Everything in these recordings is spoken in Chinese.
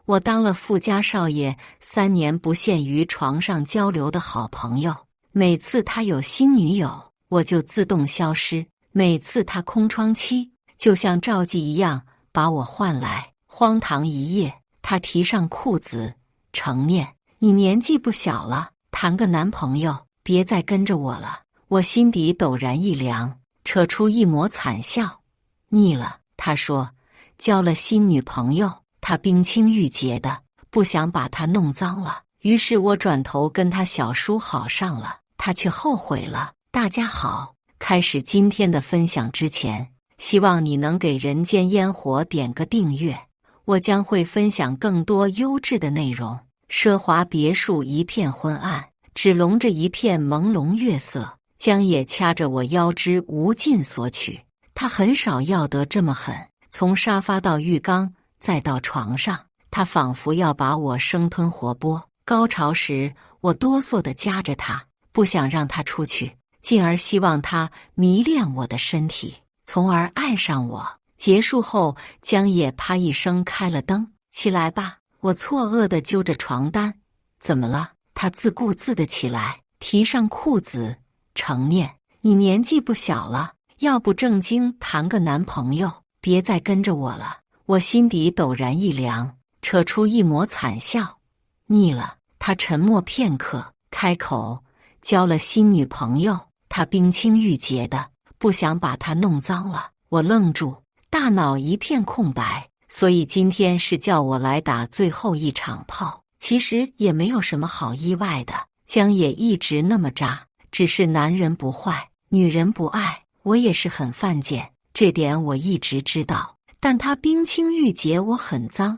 我当了富家少爷3年不限于床上交流的好朋友，每次他有新女友，我就自动消失；每次他空窗期，就像召妓一样把我唤来。荒唐一夜，他提上裤子，成念：你年纪不小了，谈个男朋友，别再跟着我了。我心底陡然一凉，扯出一抹惨笑。腻了，他说，交了新女朋友，他冰清玉洁的，不想把她弄脏了。于是我转头跟他小叔好上了，他却后悔了。大家好，开始今天的分享之前，希望你能给人间烟火点个订阅，我将会分享更多优质的内容。奢华别墅一片昏暗，只笼着一片朦胧月色。江野掐着我腰肢无尽索取，他很少要得这么狠，从沙发到浴缸再到床上，他仿佛要把我生吞活剥。高潮时，我哆嗦地夹着他，不想让他出去，进而希望他迷恋我的身体，从而爱上我。结束后，江野啪一声开了灯。起来吧，我错愕地揪着床单。怎么了？他自顾自地起来，提上裤子，成念：你年纪不小了，要不正经谈个男朋友，别再跟着我了。我心底陡然一凉，扯出一抹惨笑。腻了。他沉默片刻，开口：交了新女朋友，他冰清玉洁的，不想把她弄脏了。我愣住，大脑一片空白。所以今天是叫我来打最后一场炮。其实也没有什么好意外的，江野一直那么渣，只是男人不坏，女人不爱。我也是很犯贱，这点我一直知道，但他冰清玉洁，我很脏。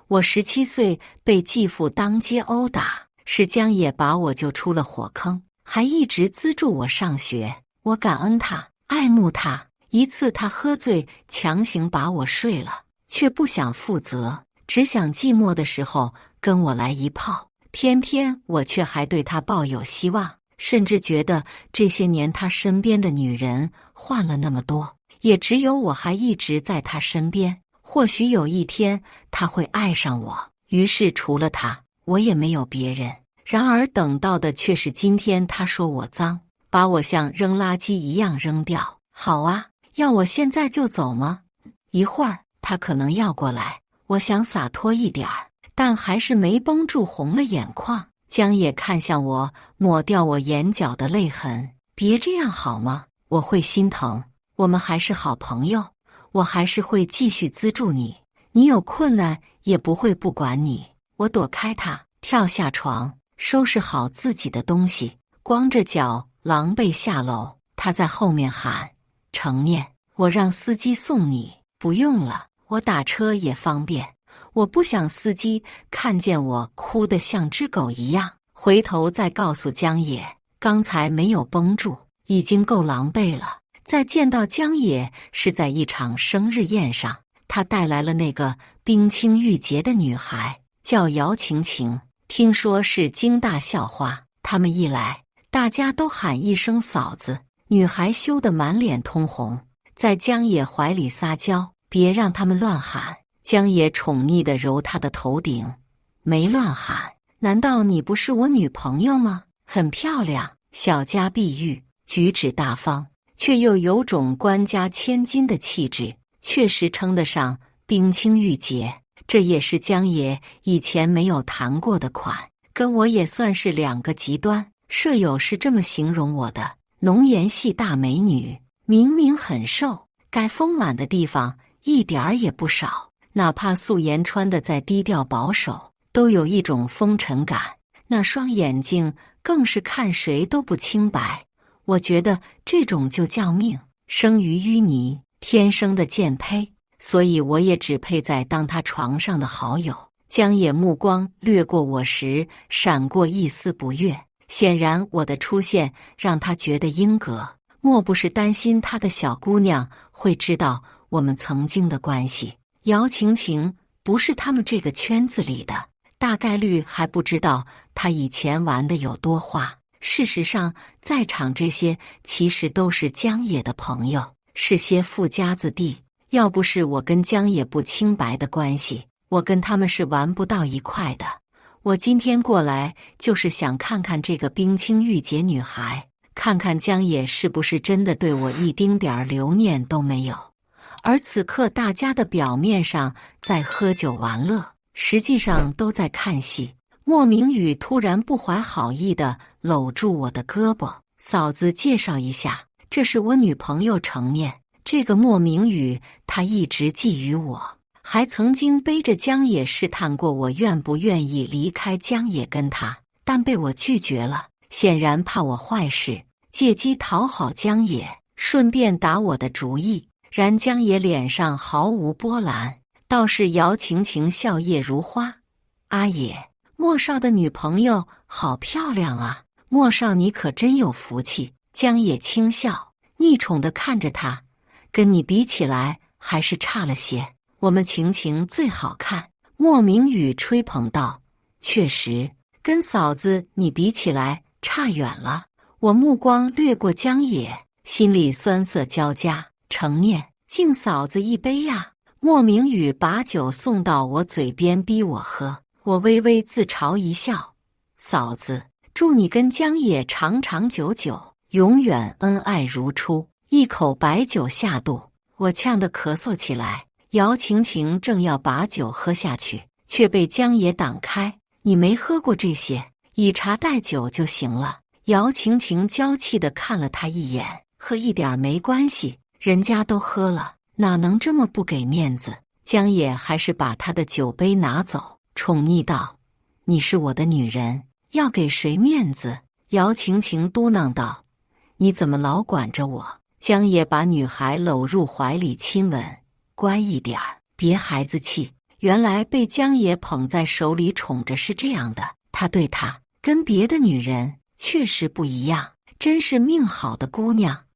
我17岁被继父当街殴打，是江野把我救出了火坑，还一直资助我上学。我感恩他，爱慕他。一次他喝醉，强行把我睡了，却不想负责，只想寂寞的时候跟我来一炮。偏偏我却还对他抱有希望，甚至觉得这些年他身边的女人换了那么多，也只有我还一直在他身边。或许有一天他会爱上我，于是除了他，我也没有别人。然而等到的却是今天他说我脏，把我像扔垃圾一样扔掉。好啊，要我现在就走吗？一会儿他可能要过来，我想洒脱一点儿，但还是没绷住，红了眼眶。江野看向我，抹掉我眼角的泪痕。别这样好吗？我会心疼，我们还是好朋友，我还是会继续资助你，你有困难也不会不管你。我躲开他，跳下床，收拾好自己的东西，光着脚狼狈下楼。他在后面喊：成念，我让司机送你。不用了，我打车也方便。我不想司机看见我哭得像只狗一样。回头再告诉江野，刚才没有绷住，已经够狼狈了。再见到江野是在一场生日宴上，他带来了那个冰清玉洁的女孩，叫姚晴晴，听说是京大校花。他们一来，大家都喊一声嫂子，女孩羞得满脸通红，在江野怀里撒娇，别让他们乱喊。江野宠溺地揉她的头顶，没乱喊。难道你不是我女朋友吗？很漂亮，小家碧玉，举止大方，却又有种官家千金的气质，确实称得上冰清玉洁。这也是江野以前没有谈过的款，跟我也算是两个极端。舍友是这么形容我的：浓颜系大美女，明明很瘦，该丰满的地方一点儿也不少，哪怕素颜穿得再低调保守，都有一种风尘感。那双眼睛更是看谁都不清白。我觉得这种就叫命，生于淤泥，天生的贱胚，所以我也只配在当他床上的好友。江野目光掠过我时，闪过一丝不悦，显然我的出现让他觉得应格，莫不是担心他的小姑娘会知道我们曾经的关系。姚晴晴不是他们这个圈子里的，大概率还不知道他以前玩的有多花。事实上，在场这些其实都是江野的朋友，是些富家子弟。要不是我跟江野不清白的关系，我跟他们是玩不到一块的。我今天过来就是想看看这个冰清玉洁女孩，看看江野是不是真的对我一丁点儿留念都没有。而此刻大家的表面上在喝酒玩乐，实际上都在看戏。莫明宇突然不怀好意地搂住我的胳膊，嫂子介绍一下，这是我女朋友程念。这个莫明宇他一直觊觎我，还曾经背着江野试探过我愿不愿意离开江野跟他，但被我拒绝了，显然怕我坏事，借机讨好江野，顺便打我的主意。然江野脸上毫无波澜，倒是姚晴晴笑靥如花。阿野，莫少的女朋友好漂亮啊，莫少你可真有福气。江野轻笑，溺宠地看着他，跟你比起来还是差了些，我们晴晴最好看。莫明宇吹捧道，确实，跟嫂子你比起来差远了。我目光掠过江野，心里酸涩交加。程念，敬嫂子一杯呀！莫明宇把酒送到我嘴边逼我喝，我微微自嘲一笑。嫂子，祝你跟江野长长久久，永远恩爱如初。一口白酒下肚，我呛得咳嗽起来。姚晴晴正要把酒喝下去，却被江野挡开。你没喝过这些，以茶代酒就行了。姚晴晴娇气地看了他一眼，喝一点没关系，人家都喝了，哪能这么不给面子？江野还是把他的酒杯拿走，宠溺道：“你是我的女人，要给谁面子？”姚晴晴嘟囔道：“你怎么老管着我？”江野把女孩搂入怀里亲吻：“乖一点儿，别孩子气。”原来被江野捧在手里宠着是这样的，他对她跟别的女人确实不一样，真是命好的姑娘。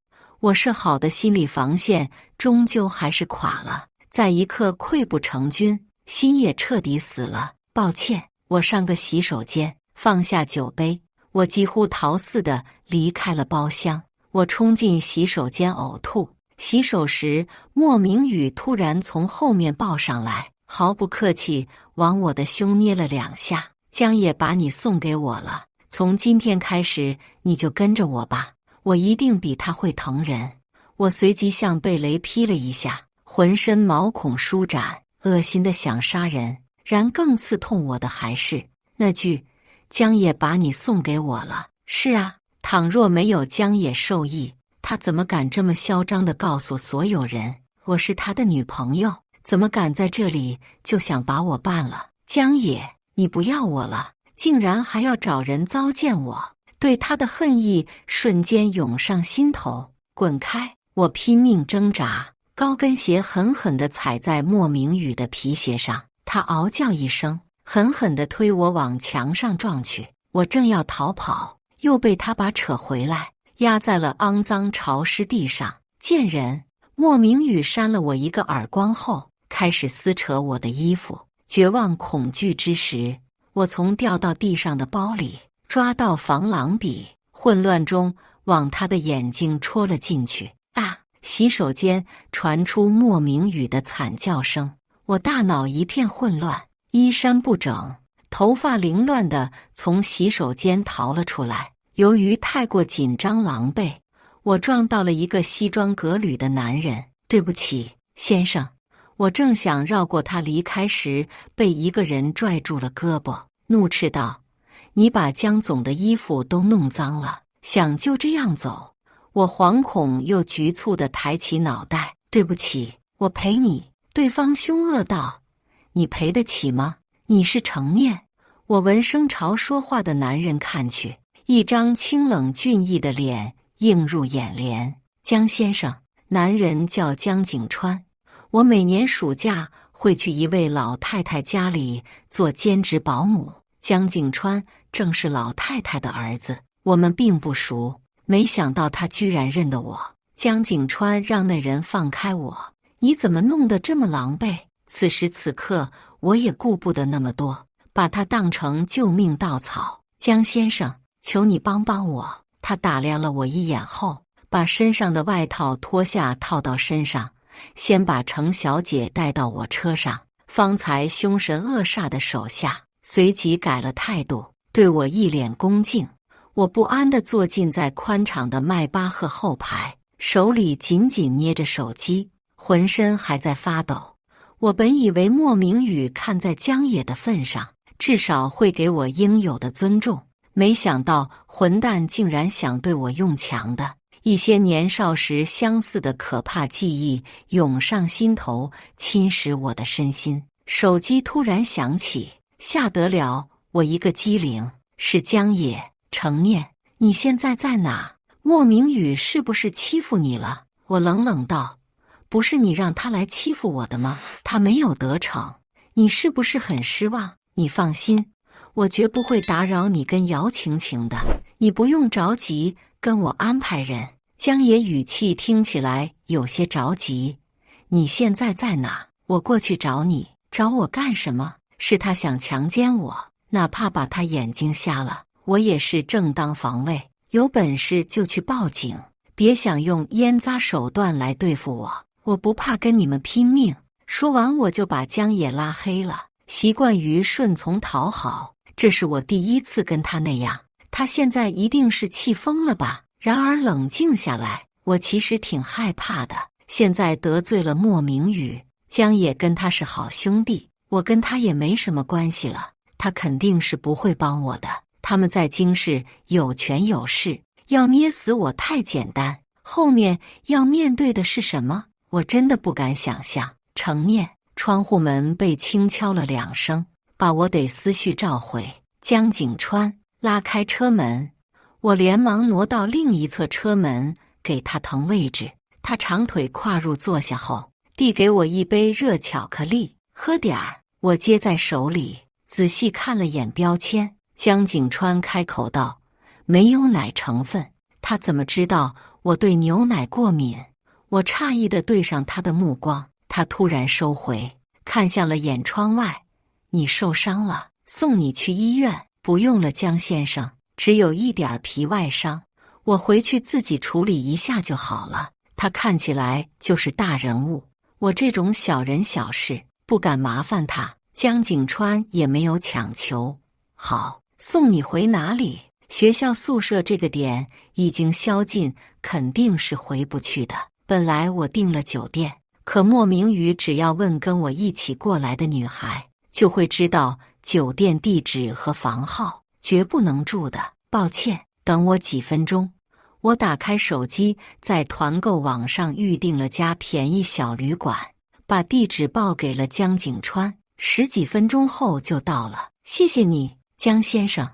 我设好的心理防线终究还是垮了，在一刻溃不成军，心也彻底死了。抱歉，我上个洗手间，放下酒杯，我几乎逃似的离开了包厢。我冲进洗手间呕吐，洗手时莫明宇突然从后面抱上来，毫不客气往我的胸捏了2下。江野把你送给我了，从今天开始你就跟着我吧，我一定比他会疼人。我随即像被雷劈了一下，浑身毛孔舒展，恶心的想杀人。然更刺痛我的还是那句：“江野把你送给我了。”是啊，倘若没有江野授意，他怎么敢这么嚣张地告诉所有人我是他的女朋友？怎么敢在这里就想把我办了？江野，你不要我了，竟然还要找人糟践我！对他的恨意瞬间涌上心头。滚开！我拼命挣扎，高跟鞋狠狠地踩在莫明宇的皮鞋上，他嗷叫一声，狠狠地推我往墙上撞去。我正要逃跑，又被他把扯回来，压在了肮脏潮湿地上。贱人！莫明宇扇了我一个耳光后，开始撕扯我的衣服。绝望恐惧之时，我从掉到地上的包里抓到防狼笔，混乱中往他的眼睛戳了进去。啊！洗手间传出莫明宇的惨叫声，我大脑一片混乱，衣衫不整，头发凌乱地从洗手间逃了出来。由于太过紧张狼狈，我撞到了一个西装革履的男人。对不起，先生。我正想绕过他离开时，被一个人拽住了胳膊，怒斥道：“你把江总的衣服都弄脏了，想就这样走？”我惶恐又局促地抬起脑袋：“对不起，我赔你。”对方凶恶道：“你赔得起吗？你是程念。”我闻声朝说话的男人看去，一张清冷俊逸的脸映入眼帘。江先生，男人叫江景川。我每年暑假会去一位老太太家里做兼职保姆，江景川正是老太太的儿子。我们并不熟，没想到他居然认得我。江景川让那人放开我：“你怎么弄得这么狼狈？”此时此刻，我也顾不得那么多，把他当成救命稻草。江先生，求你帮帮我。他打量了我一眼后，把身上的外套脱下套到身上，先把程小姐带到我车上，方才凶神恶煞的手下随即改了态度，对我一脸恭敬。我不安地坐进在宽敞的迈巴赫后排，手里紧紧捏着手机，浑身还在发抖。我本以为莫明宇看在江野的份上，至少会给我应有的尊重，没想到混蛋竟然想对我用强的。一些年少时相似的可怕记忆涌上心头，侵蚀我的身心。手机突然响起，吓得了，我一个机灵，是江野。程念，你现在在哪？莫明宇是不是欺负你了？我冷冷道，不是你让他来欺负我的吗？他没有得逞，你是不是很失望？你放心，我绝不会打扰你跟姚晴晴的，你不用着急，跟我安排人。江野语气听起来有些着急。你现在在哪？我过去找你。找我干什么？是他想强奸我，哪怕把他眼睛瞎了，我也是正当防卫。有本事就去报警，别想用烟渣手段来对付我，我不怕跟你们拼命。说完我就把江野拉黑了。习惯于顺从讨好，这是我第一次跟他那样，他现在一定是气疯了吧。然而冷静下来，我其实挺害怕的。现在得罪了莫明宇，江野跟他是好兄弟，我跟他也没什么关系了，他肯定是不会帮我的。他们在京市有权有势，要捏死我太简单，后面要面对的是什么，我真的不敢想象。程念，窗户门被轻敲了2声，把我得思绪召回。江景川拉开车门，我连忙挪到另一侧车门，给他腾位置。他长腿跨入坐下后，递给我一杯热巧克力，喝点儿。我接在手里，仔细看了眼标签。江景川开口道：“没有奶成分。”他怎么知道我对牛奶过敏？我诧异地对上他的目光，他突然收回，看向了眼窗外。你受伤了，送你去医院。不用了，江先生，只有一点皮外伤，我回去自己处理一下就好了。他看起来就是大人物，我这种小人小事不敢麻烦他。江景川也没有强求。好，送你回哪里？学校宿舍这个点已经宵禁，肯定是回不去的。本来我订了酒店，可莫明宇只要问跟我一起过来的女孩，就会知道酒店地址和房号，绝不能住的。抱歉，等我几分钟。我打开手机，在团购网上预订了家便宜小旅馆，把地址报给了江景川。10几分钟后就到了。谢谢你，江先生。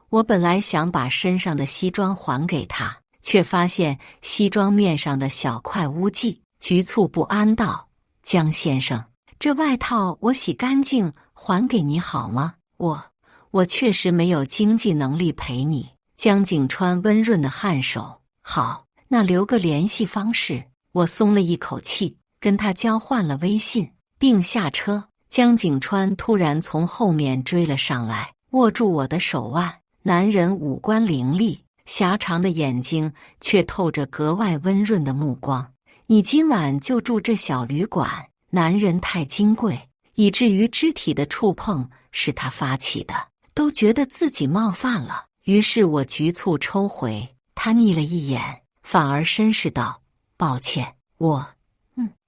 我本来想把身上的西装还给他，却发现西装面上的小块污迹，局促不安道：“江先生，这外套我洗干净还给你好吗？我确实没有经济能力陪你。”江景川温润的颔首：“好，那留个联系方式。”我松了一口气，跟他交换了微信，并下车。江景川突然从后面追了上来，握住我的手腕。男人五官凌厉，狭长的眼睛却透着格外温润的目光。你今晚就住这小旅馆？男人太金贵，以至于肢体的触碰是他发起的，都觉得自己冒犯了。于是我局促抽回，他睨了一眼，反而绅士道：“抱歉，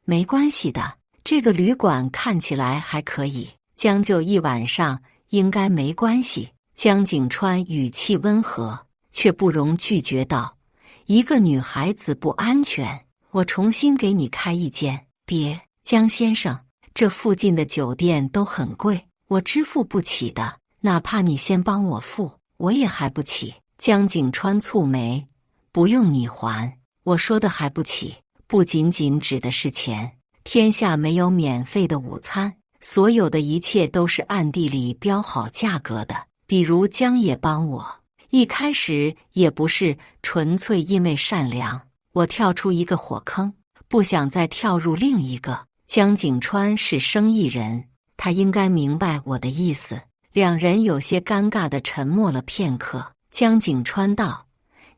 没关系的，这个旅馆看起来还可以，将就一晚上应该没关系。”江景川语气温和，却不容拒绝道：“一个女孩子不安全，我重新给你开一间。”别，江先生，这附近的酒店都很贵，我支付不起的，哪怕你先帮我付，我也还不起。江景川蹙眉：“不用你还，我说的还不起，不仅仅指的是钱。天下没有免费的午餐，所有的一切都是暗地里标好价格的。比如江野帮我，一开始也不是纯粹因为善良，我跳出一个火坑，不想再跳入另一个。江景川是生意人，他应该明白我的意思。”两人有些尴尬地沉默了片刻。江景川道：“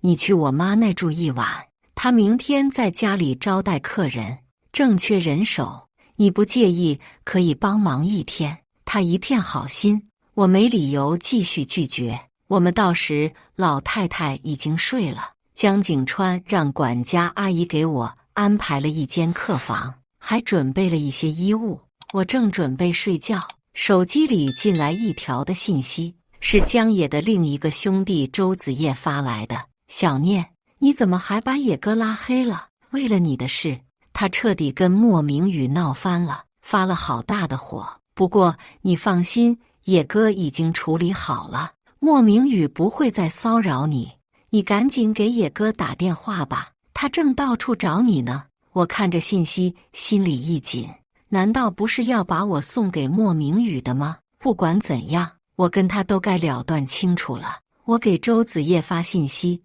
你去我妈那住一晚，她明天在家里招待客人，正缺人手，你不介意可以帮忙一天。他一片好心，我没理由继续拒绝。我们到时老太太已经睡了，江景川让管家阿姨给我安排了一间客房，还准备了一些衣物。我正准备睡觉，手机里进来一条的信息，是江野的另一个兄弟周子业发来的。小念，你怎么还把野哥拉黑了？为了你的事，他彻底跟莫明宇闹翻了，发了好大的火。不过你放心，野哥已经处理好了，莫明宇不会再骚扰你。你赶紧给野哥打电话吧，他正到处找你呢。我看着信息，心里一紧，难道不是要把我送给莫明宇的吗？不管怎样，我跟他都该了断清楚了。我给周子业发信息，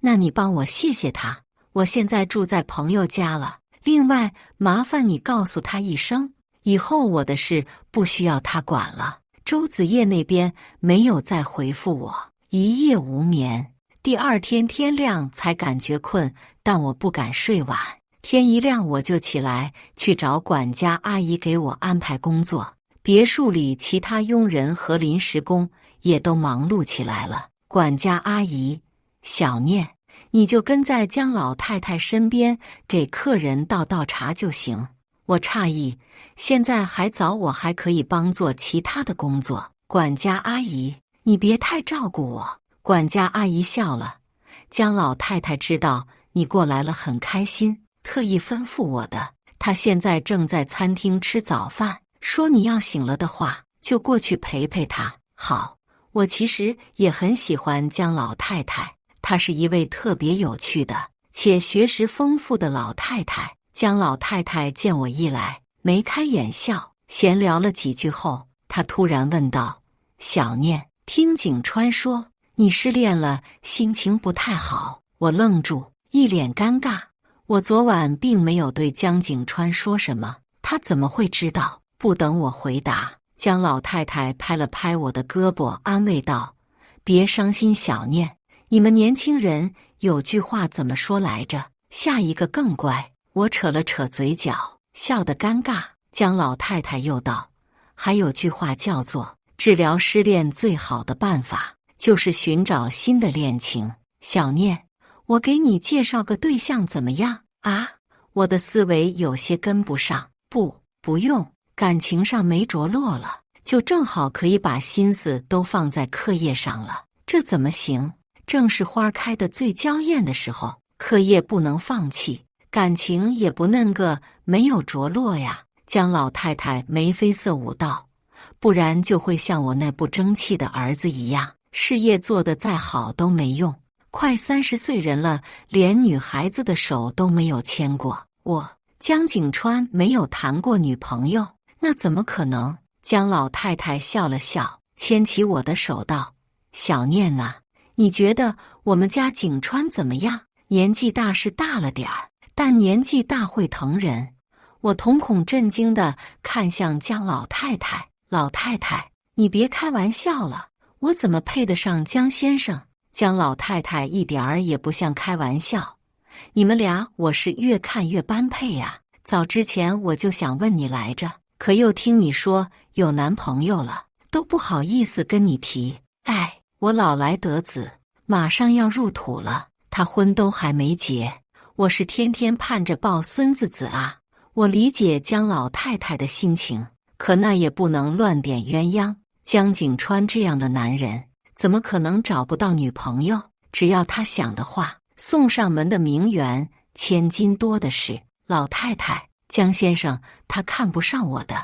那你帮我谢谢他，我现在住在朋友家了。另外，麻烦你告诉他一声，以后我的事不需要他管了。周子业那边没有再回复我，一夜无眠。第二天天亮才感觉困，但我不敢睡晚。天一亮我就起来去找管家阿姨给我安排工作。别墅里其他佣人和临时工也都忙碌起来了。管家阿姨，小念，你就跟在江老太太身边给客人倒茶就行。我诧异，现在还早，我还可以帮做其他的工作。管家阿姨，你别太照顾我。管家阿姨笑了，江老太太知道你过来了很开心，特意吩咐我的。她现在正在餐厅吃早饭，说你要醒了的话，就过去陪陪她。好，我其实也很喜欢江老太太，她是一位特别有趣的且学识丰富的老太太。江老太太见我一来，眉开眼笑，闲聊了几句后，她突然问道：小念，听景川说你失恋了，心情不太好。我愣住，一脸尴尬。我昨晚并没有对江景川说什么，他怎么会知道？不等我回答，江老太太拍了拍我的胳膊，安慰道：别伤心，小念，你们年轻人有句话怎么说来着？下一个更乖。我扯了扯嘴角，笑得尴尬。江老太太又道：还有句话叫做治疗失恋最好的办法就是寻找新的恋情。小念，我给你介绍个对象怎么样啊？我的思维有些跟不上。不用，感情上没着落了，就正好可以把心思都放在课业上了。这怎么行？正是花开的最娇艳的时候，课业不能放弃，感情也不能个没有着落呀。江老太太眉飞色舞道：不然就会像我那不争气的儿子一样，事业做得再好都没用，快30岁人了，连女孩子的手都没有牵过。江景川没有谈过女朋友，那怎么可能？江老太太笑了笑，牵起我的手道：小念啊，你觉得我们家景川怎么样？年纪大是大了点儿，但年纪大会疼人。我瞳孔震惊地看向江老太太，老太太，你别开玩笑了，我怎么配得上江先生？江老太太一点儿也不像开玩笑，你们俩我是越看越般配呀。早之前我就想问你来着，可又听你说有男朋友了，都不好意思跟你提。哎，我老来得子，马上要入土了，他婚都还没结，我是天天盼着抱孙子子啊。我理解江老太太的心情，可那也不能乱点鸳鸯。江景川这样的男人，怎么可能找不到女朋友？只要他想的话，送上门的名媛千金多的是。老太太，江先生他看不上我的，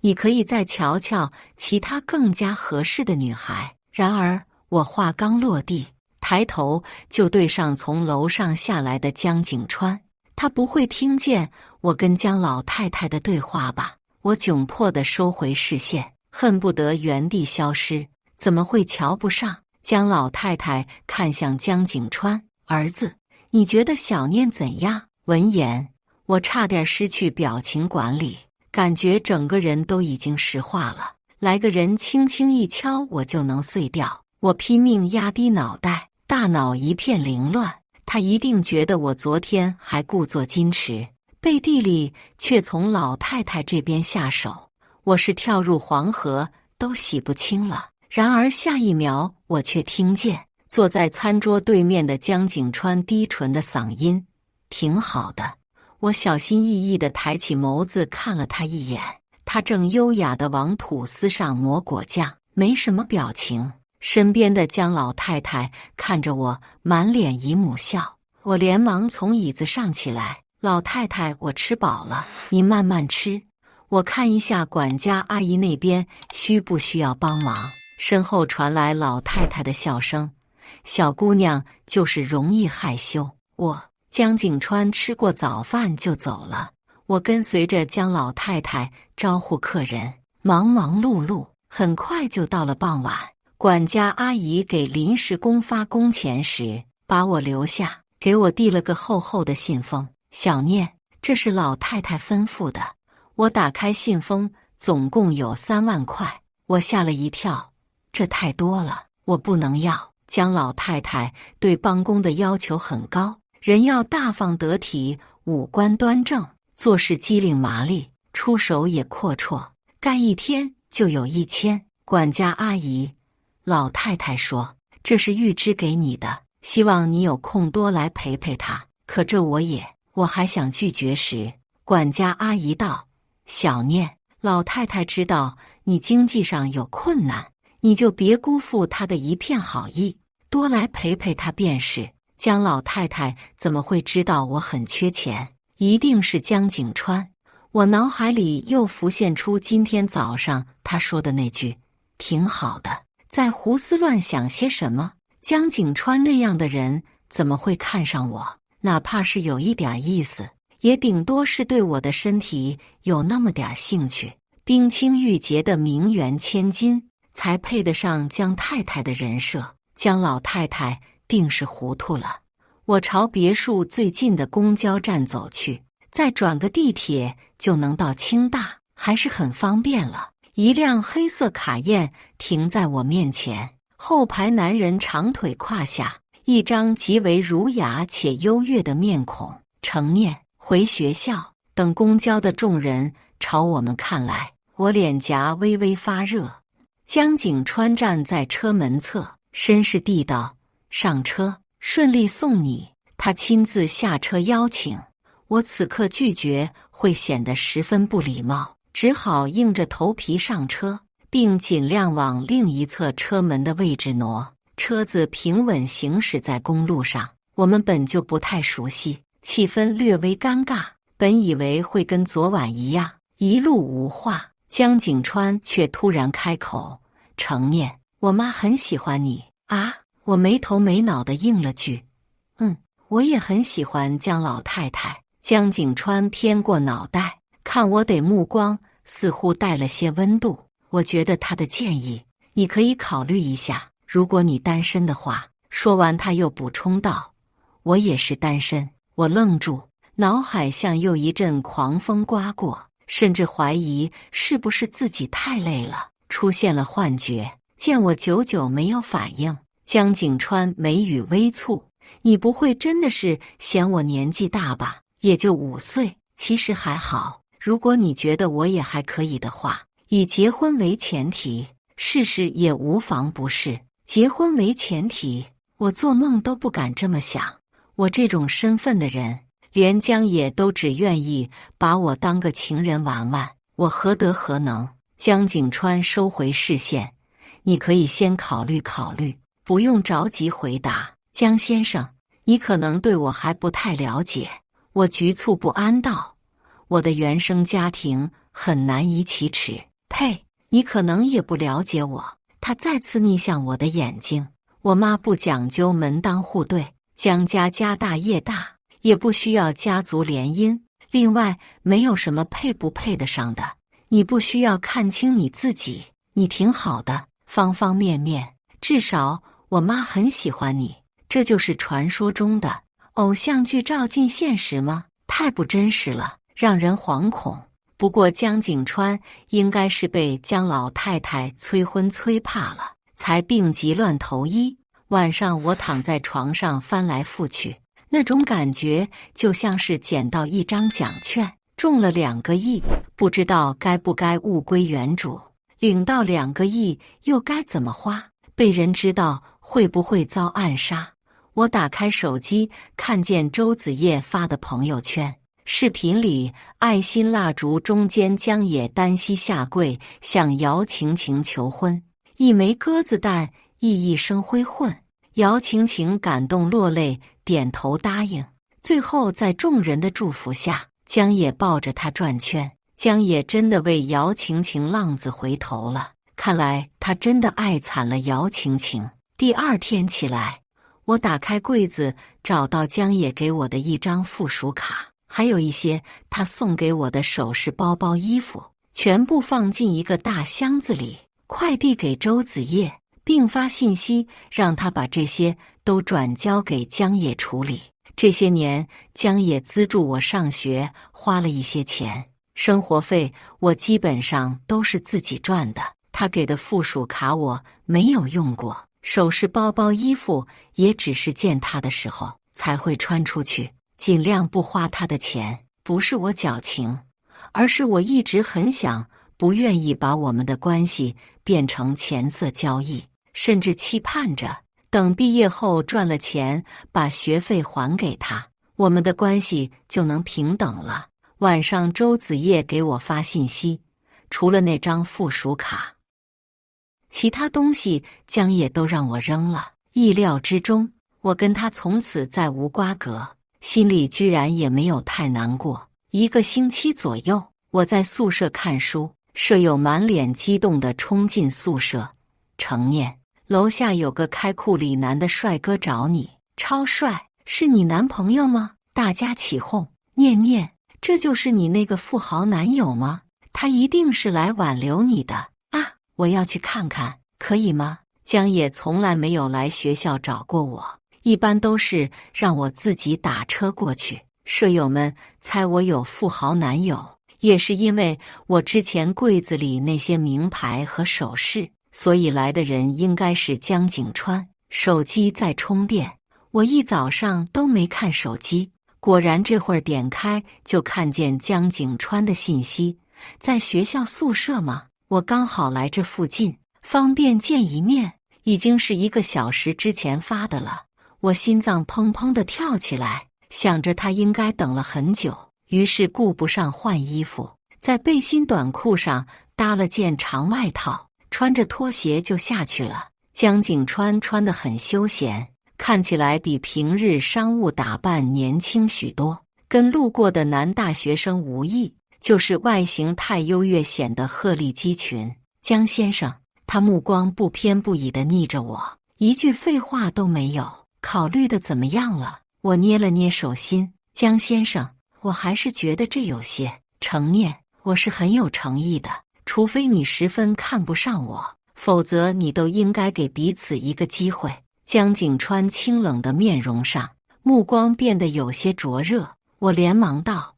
你可以再瞧瞧其他更加合适的女孩。然而我话刚落地，抬头就对上从楼上下来的江景川。他不会听见我跟江老太太的对话吧？我窘迫地收回视线，恨不得原地消失。怎么会瞧不上？江老太太看向江景川，儿子，你觉得小念怎样？闻言，我差点失去表情管理，感觉整个人都已经石化了。来个人轻轻一敲，我就能碎掉。我拼命压低脑袋，大脑一片凌乱。他一定觉得我昨天还故作矜持，背地里却从老太太这边下手。我是跳入黄河都洗不清了。然而下一秒，我却听见坐在餐桌对面的江景川低沉的嗓音：“挺好的。”我小心翼翼地抬起眸子看了他一眼，他正优雅地往吐司上抹果酱，没什么表情。身边的江老太太看着我，满脸姨母笑。我连忙从椅子上起来：“老太太，我吃饱了，你慢慢吃。我看一下管家阿姨那边需不需要帮忙。”身后传来老太太的笑声：“小姑娘就是容易害羞。”江景川吃过早饭就走了，我跟随着江老太太招呼客人，忙忙碌碌，很快就到了傍晚。管家阿姨给临时工发工钱时，把我留下，给我递了个厚厚的信封。“小念，这是老太太吩咐的。”我打开信封，总共有3万块。我吓了一跳，这太多了，我不能要。江老太太对帮工的要求很高，人要大方得体，五官端正，做事机灵麻利，出手也阔绰，干一天就有1000。管家阿姨，老太太说：“这是预支给你的，希望你有空多来陪陪她。”可这我还想拒绝时，管家阿姨道：“小念，老太太知道你经济上有困难，你就别辜负她的一片好意，多来陪陪她便是。”江老太太怎么会知道我很缺钱？一定是江景川。我脑海里又浮现出今天早上他说的那句：“挺好的。”在胡思乱想些什么？江景川那样的人怎么会看上我？哪怕是有一点意思，也顶多是对我的身体有那么点兴趣。冰清玉洁的名媛千金，才配得上江太太的人设。江老太太定是糊涂了。我朝别墅最近的公交站走去，再转个地铁就能到清大，还是很方便了。一辆黑色卡宴停在我面前，后排男人长腿胯下，一张极为儒雅且优越的面孔。程念，回学校。等公交的众人朝我们看来，我脸颊微微发热。江景川站在车门侧，绅士地道：“上车，顺利送你。”他亲自下车邀请。我此刻拒绝会显得十分不礼貌，只好硬着头皮上车，并尽量往另一侧车门的位置挪。车子平稳行驶在公路上，我们本就不太熟悉，气氛略微尴尬。本以为会跟昨晚一样一路无话，江景川却突然开口：“程念，我妈很喜欢你啊。”我没头没脑地应了句：“我也很喜欢江老太太。”江景川偏过脑袋看我的目光似乎带了些温度。我觉得他的建议你可以考虑一下，如果你单身的话。说完他又补充道：“我也是单身。”我愣住，脑海像又一阵狂风刮过，甚至怀疑是不是自己太累了，出现了幻觉。见我久久没有反应，江景川眉宇微蹙：“你不会真的是嫌我年纪大吧？也就5岁，其实还好。如果你觉得我也还可以的话，以结婚为前提，试试也无妨不是？”结婚为前提，我做梦都不敢这么想。我这种身份的人，连江野都只愿意把我当个情人玩玩，我何德何能？江景川收回视线：“你可以先考虑考虑，不用着急回答。”江先生，你可能对我还不太了解。我局促不安道：“我的原生家庭很难以启齿。”呸！你可能也不了解我。他再次逆向我的眼睛。我妈不讲究门当户对，江家家大业大，也不需要家族联姻。另外，没有什么配不配得上的。你不需要看清你自己，你挺好的，方方面面。至少我妈很喜欢你。这就是传说中的偶像剧照进现实吗？太不真实了，让人惶恐。不过江景川应该是被江老太太催婚催怕了，才病急乱投医。晚上我躺在床上翻来覆去，那种感觉就像是捡到一张奖券，中了2个亿，不知道该不该物归原主。领到2个亿又该怎么花？被人知道会不会遭暗杀？我打开手机，看见周子叶发的朋友圈，视频里爱心蜡烛中间江野单膝下跪向姚晴晴求婚，一枚鸽子蛋，熠熠生辉混。姚晴晴感动落泪，点头答应。最后在众人的祝福下，江野抱着她转圈。江野真的为姚晴晴浪子回头了，看来他真的爱惨了姚晴晴。第2天起来，我打开柜子，找到江野给我的一张附属卡，还有一些他送给我的首饰、包包、衣服，全部放进一个大箱子里，快递给周子叶，并发信息让他把这些都转交给江野处理。这些年，江野资助我上学，花了一些钱。生活费我基本上都是自己赚的，他给的附属卡我没有用过，首饰、包包、衣服也只是见他的时候才会穿出去，尽量不花他的钱。不是我矫情，而是我一直很想，不愿意把我们的关系变成钱色交易，甚至期盼着等毕业后赚了钱，把学费还给他，我们的关系就能平等了。晚上周子叶给我发信息，除了那张附属卡，其他东西江野都让我扔了。意料之中，我跟他从此再无瓜葛，心里居然也没有太难过。1个星期左右，我在宿舍看书，舍友满脸激动地冲进宿舍。程念，楼下有个开库里南的帅哥找你，超帅，是你男朋友吗？大家起哄。念念，这就是你那个富豪男友吗？他一定是来挽留你的啊！我要去看看，可以吗？江野从来没有来学校找过我，一般都是让我自己打车过去。舍友们猜我有富豪男友，也是因为我之前柜子里那些名牌和首饰，所以来的人应该是江景川。手机在充电，我一早上都没看手机。果然这会儿点开就看见江景川的信息，在学校宿舍吗？我刚好来这附近，方便见一面。已经是1个小时之前发的了，我心脏砰砰地跳起来，想着他应该等了很久，于是顾不上换衣服，在背心短裤上搭了件长外套，穿着拖鞋就下去了。江景川穿得很休闲，看起来比平日商务打扮年轻许多，跟路过的男大学生无异，就是外形太优越，显得鹤立鸡群。江先生，他目光不偏不倚地睨着我，一句废话都没有。考虑的怎么样了？我捏了捏手心。江先生，我还是觉得这有些程念，我是很有诚意的，除非你十分看不上我，否则你都应该给彼此一个机会。江景川清冷的面容上，目光变得有些灼热。我连忙道：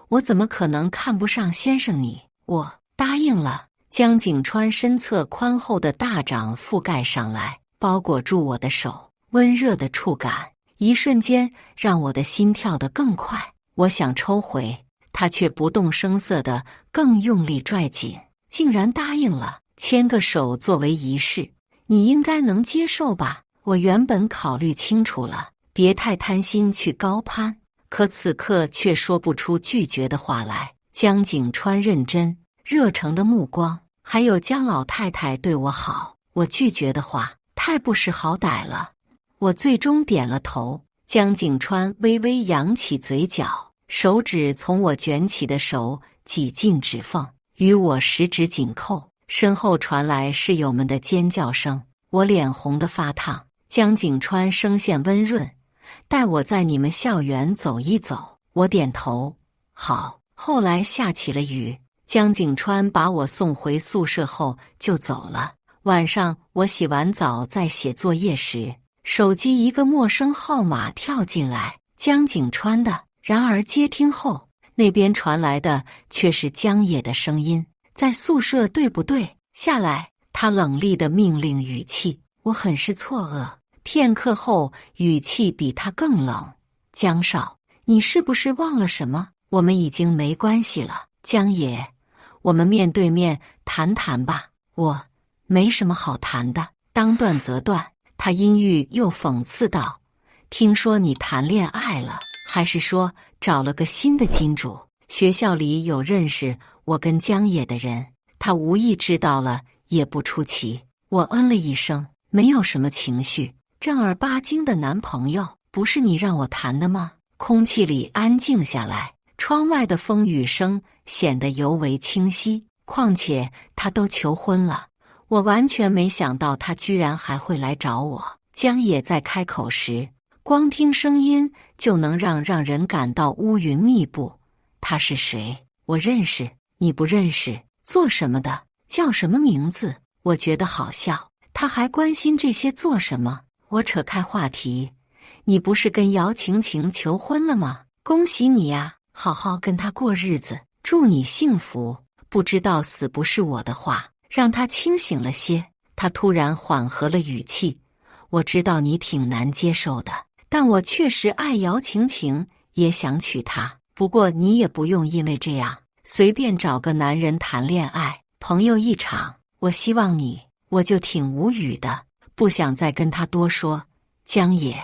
我怎么可能看不上先生你？我答应了。江景川身侧宽厚的大掌覆盖上来，包裹住我的手，温热的触感一瞬间让我的心跳得更快。我想抽回，他却不动声色地更用力拽紧，竟然答应了。牵个手作为仪式，你应该能接受吧？我原本考虑清楚了，别太贪心去高攀，可此刻却说不出拒绝的话来。江景川认真热诚的目光，还有江老太太对我好，我拒绝的话太不识好歹了。我最终点了头。江景川微微扬起嘴角，手指从我卷起的手挤进指缝，与我十指紧扣。身后传来室友们的尖叫声，我脸红得发烫。江景川声线温润，带我在你们校园走一走。我点头，好。后来下起了雨，江景川把我送回宿舍后就走了。晚上我洗完澡在写作业时，手机一个陌生号码跳进来，江景川的。然而接听后，那边传来的却是江野的声音：在宿舍对不对？下来。他冷厉的命令语气，我很是错愕。片刻后，语气比他更冷。江少，你是不是忘了什么？我们已经没关系了，江野，我们面对面谈谈吧。我没什么好谈的，当断则断。他阴郁又讽刺道：听说你谈恋爱了，还是说找了个新的金主？学校里有认识我跟江野的人，他无意知道了也不出奇。我嗯了一声，没有什么情绪。正儿八经的男朋友，不是你让我谈的吗？空气里安静下来，窗外的风雨声显得尤为清晰。况且他都求婚了，我完全没想到他居然还会来找我。江野在开口时，光听声音就能让人感到乌云密布。他是谁？我认识，你不认识？做什么的？叫什么名字？我觉得好笑，他还关心这些做什么？我扯开话题，你不是跟姚晴晴求婚了吗？恭喜你呀，好好跟他过日子，祝你幸福。不知道死不是我的话，让他清醒了些。他突然缓和了语气，我知道你挺难接受的，但我确实爱姚晴晴，也想娶她。不过你也不用因为这样随便找个男人谈恋爱，朋友一场。我希望你……我就挺无语的，不想再跟他多说。江野，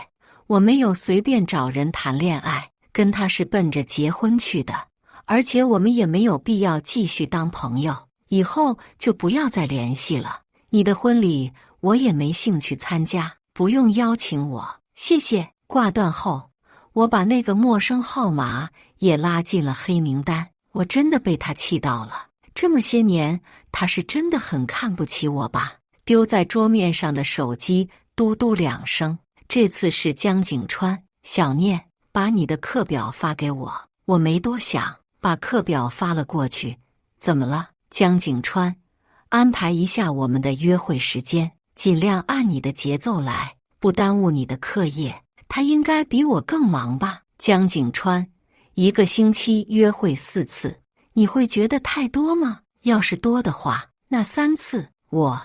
我没有随便找人谈恋爱，跟他是奔着结婚去的，而且我们也没有必要继续当朋友，以后就不要再联系了。你的婚礼我也没兴趣参加，不用邀请我，谢谢。挂断后，我把那个陌生号码也拉进了黑名单。我真的被他气到了，这么些年，他是真的很看不起我吧？丢在桌面上的手机嘟嘟2声，这次是江景川。小念，把你的课表发给我。我没多想，把课表发了过去。怎么了？江景川，安排一下我们的约会时间，尽量按你的节奏来，不耽误你的课业。他应该比我更忙吧？江景川，1个星期约会4次，你会觉得太多吗？要是多的话，那3次。我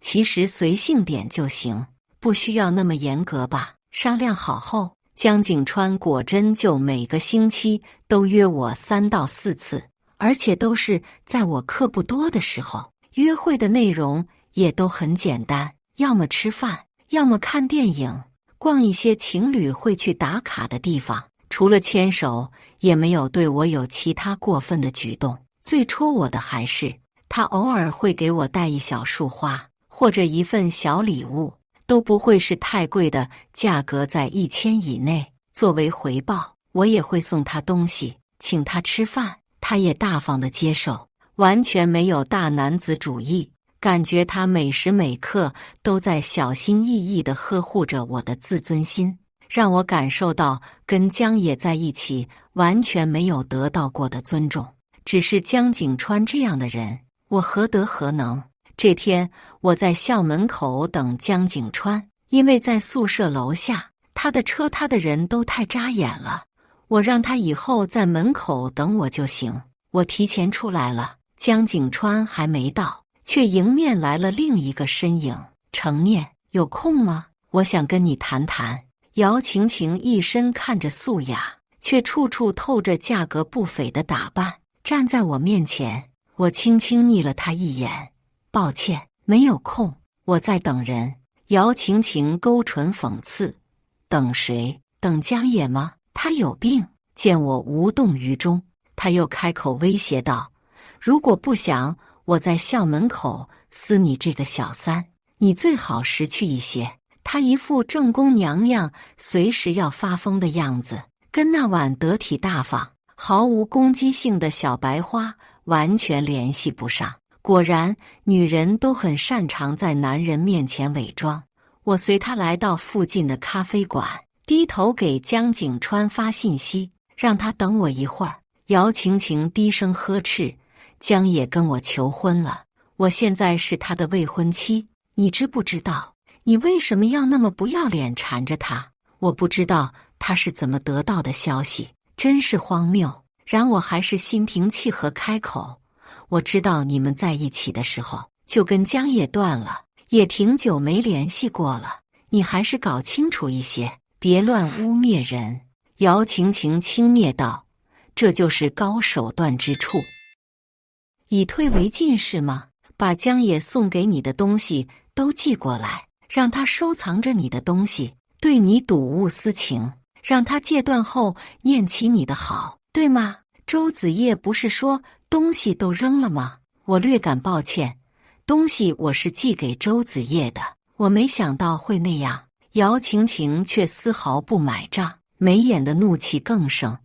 其实随性点就行，不需要那么严格吧？商量好后，江景川果真就每个星期都约我3到4次，而且都是在我课不多的时候。约会的内容也都很简单，要么吃饭，要么看电影，逛一些情侣会去打卡的地方。除了牵手，也没有对我有其他过分的举动。最戳我的还是他偶尔会给我带一小束花，或者一份小礼物，都不会是太贵的，价格在1000以内。作为回报，我也会送他东西，请他吃饭，他也大方地接受，完全没有大男子主义。感觉他每时每刻都在小心翼翼地呵护着我的自尊心，让我感受到跟江野在一起完全没有得到过的尊重。只是江景川这样的人，我何德何能？这天，我在校门口等江景川，因为在宿舍楼下，他的车他的人都太扎眼了。我让他以后在门口等我就行。我提前出来了，江景川还没到，却迎面来了另一个身影。程念，有空吗？我想跟你谈谈。姚晴晴一身看着素雅，却处处透着价格不菲的打扮，站在我面前。我轻轻睨了她一眼，抱歉，没有空，我在等人。姚晴晴勾唇讽刺，等谁？等江野吗？他有病。见我无动于衷，他又开口威胁道，如果不想我在校门口撕你这个小三，你最好识趣一些。她一副正宫娘娘随时要发疯的样子，跟那晚得体大方、毫无攻击性的小白花完全联系不上。果然，女人都很擅长在男人面前伪装。我随她来到附近的咖啡馆，低头给江景川发信息，让他等我一会儿。姚晴晴低声呵斥，江野跟我求婚了，我现在是他的未婚妻，你知不知道？你为什么要那么不要脸缠着他？我不知道他是怎么得到的消息，真是荒谬。然我还是心平气和开口，我知道你们在一起的时候就跟江野断了，也挺久没联系过了，你还是搞清楚一些，别乱污蔑人。姚晴晴轻蔑道：“这就是高手段之处。以退为进是吗？把江野送给你的东西都寄过来，让他收藏着你的东西，对你睹物思情，让他戒断后念起你的好，对吗？”周子夜不是说东西都扔了吗？我略感抱歉，东西我是寄给周子夜的，我没想到会那样。姚晴晴却丝毫不买账，眉眼的怒气更盛。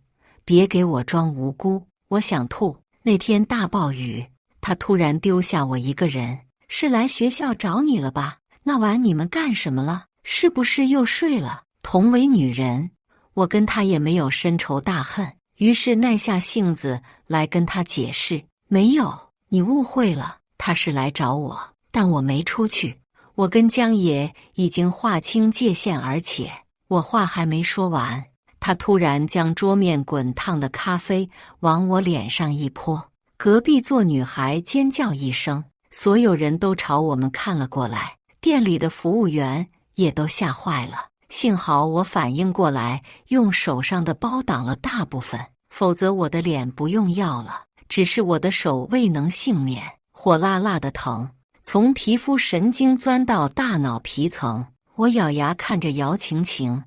别给我装无辜，我想吐。那天大暴雨，他突然丢下我一个人，是来学校找你了吧？那晚你们干什么了？是不是又睡了？同为女人，我跟他也没有深仇大恨，于是耐下性子来跟他解释。没有，你误会了，他是来找我，但我没出去。我跟江野已经划清界限，而且我话还没说完，他突然将桌面滚烫的咖啡往我脸上一泼。隔壁座女孩尖叫一声，所有人都朝我们看了过来，店里的服务员也都吓坏了。幸好我反应过来，用手上的包挡了大部分，否则我的脸不用要了。只是我的手未能幸免，火辣辣的疼，从皮肤神经钻到大脑皮层。我咬牙看着姚晴晴：“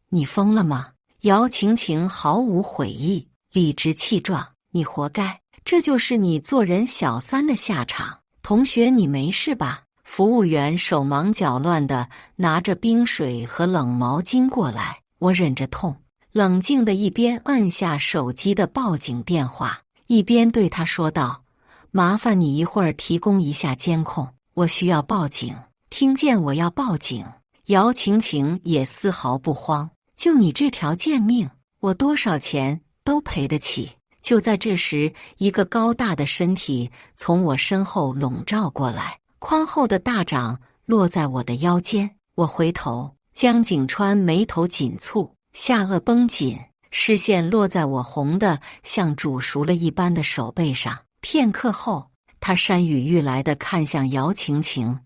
你疯了吗？”姚晴晴毫无悔意，理直气壮：“你活该，这就是你做人小三的下场。同学，你没事吧？”服务员手忙脚乱地拿着冰水和冷毛巾过来，我忍着痛，冷静地一边按下手机的报警电话，一边对他说道：“麻烦你一会儿提供一下监控，我需要报警。”听见我要报警，姚晴晴也丝毫不慌：“就你这条贱命，我多少钱都赔得起。”就在这时，一个高大的身体从我身后笼罩过来，宽厚的大掌落在我的腰间。我回头，江景川眉头紧蹙，下颚绷紧，视线落在我红的像煮熟了一般的手背上。片刻后，他山雨欲来地看向姚晴晴：“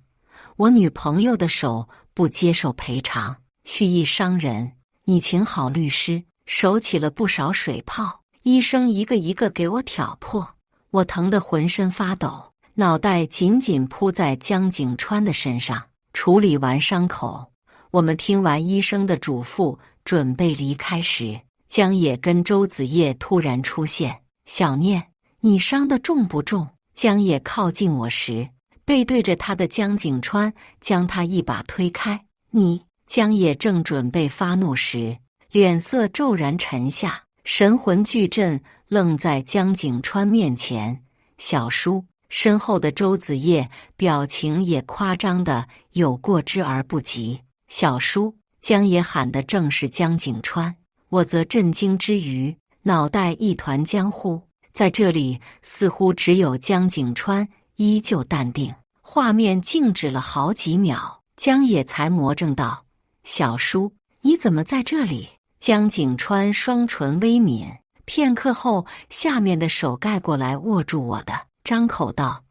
我女朋友的手不接受赔偿，蓄意伤人，你请好律师。”手起了不少水泡，医生一个一个给我挑破，我疼得浑身发抖，脑袋紧紧扑在江景川的身上。处理完伤口，我们听完医生的嘱咐，准备离开时，江野跟周子夜突然出现：“小念，你伤得重不重？”江野靠近我时，背对着他的江景川将他一把推开。“你……”江野正准备发怒时，脸色骤然沉下，神魂俱震，愣在江景川面前。“小叔。”身后的周子夜表情也夸张的有过之而不及。“小叔。”江野喊的正是江景川，我则震惊之余，脑袋一团浆糊。在这里，似乎只有江景川依旧淡定。画面静止了好几秒，江野才魔怔道：“小叔，你怎么在这里？”江景川双唇微抿，片刻后，下面的手盖过来握住我的，张口道：“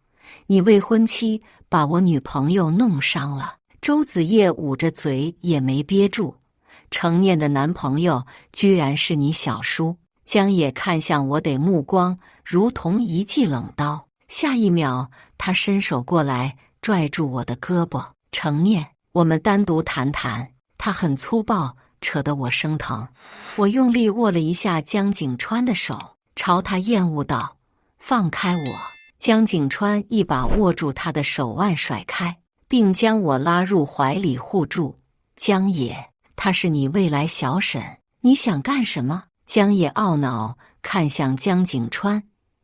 你未婚妻把我女朋友弄伤了。”周子夜捂着嘴也没憋住，成年的男朋友居然是你小叔。江野看向我的目光如同一记冷刀，下一秒他伸手过来拽住我的胳膊：“成念，我们单独谈谈。”他很粗暴，扯得我生疼。我用力握了一下江景川的手，朝他厌恶道：“放开我！”江景川一把握住他的手腕甩开，并将我拉入怀里护住。“江野，她是你未来小沈，你想干什么？”江野懊恼看向江景川：“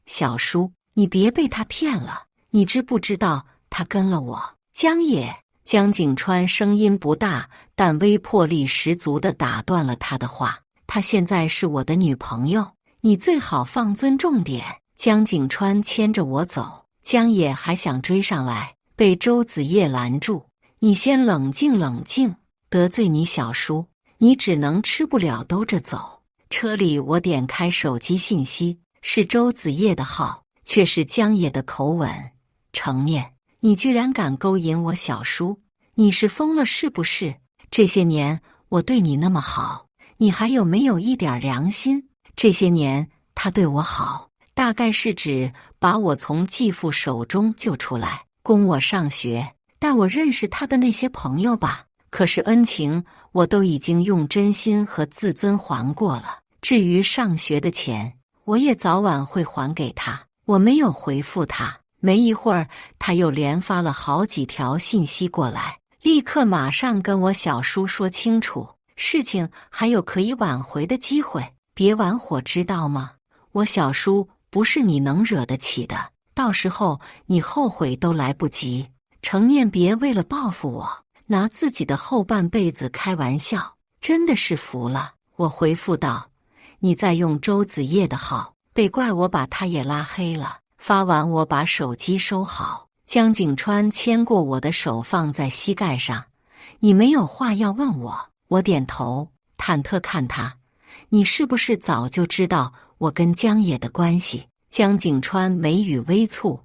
小叔，你别被他骗了，你知不知道他跟了我？”江野。江景川声音不大，但威迫力十足地打断了他的话：“她现在是我的女朋友，你最好放尊重点。”江景川牵着我走，江野还想追上来，被周子夜拦住：“你先冷静冷静，得罪你小叔，你只能吃不了兜着走。”车里我点开手机信息，是周子夜的号，却是江野的口吻：“成念，你居然敢勾引我小叔，你是疯了是不是？这些年我对你那么好，你还有没有一点良心？这些年他对我好，大概是指把我从继父手中救出来，供我上学，带我认识他的那些朋友吧。可是恩情我都已经用真心和自尊还过了，至于上学的钱，我也早晚会还给他。我没有回复他，没一会儿他又连发了好几条信息过来，立刻马上跟我小叔说清楚，事情还有可以挽回的机会，别玩火，知道吗？我小叔不是你能惹得起的，到时候你后悔都来不及。成念别为了报复我，拿自己的后半辈子开玩笑，真的是服了。我回复道：你在用周子叶的号，被怪我把他也拉黑了。发完我把手机收好，江景川牵过我的手放在膝盖上。你没有话要问我？我点头，忐忑看他，你是不是早就知道我跟江野的关系？江景川眉宇微蹙，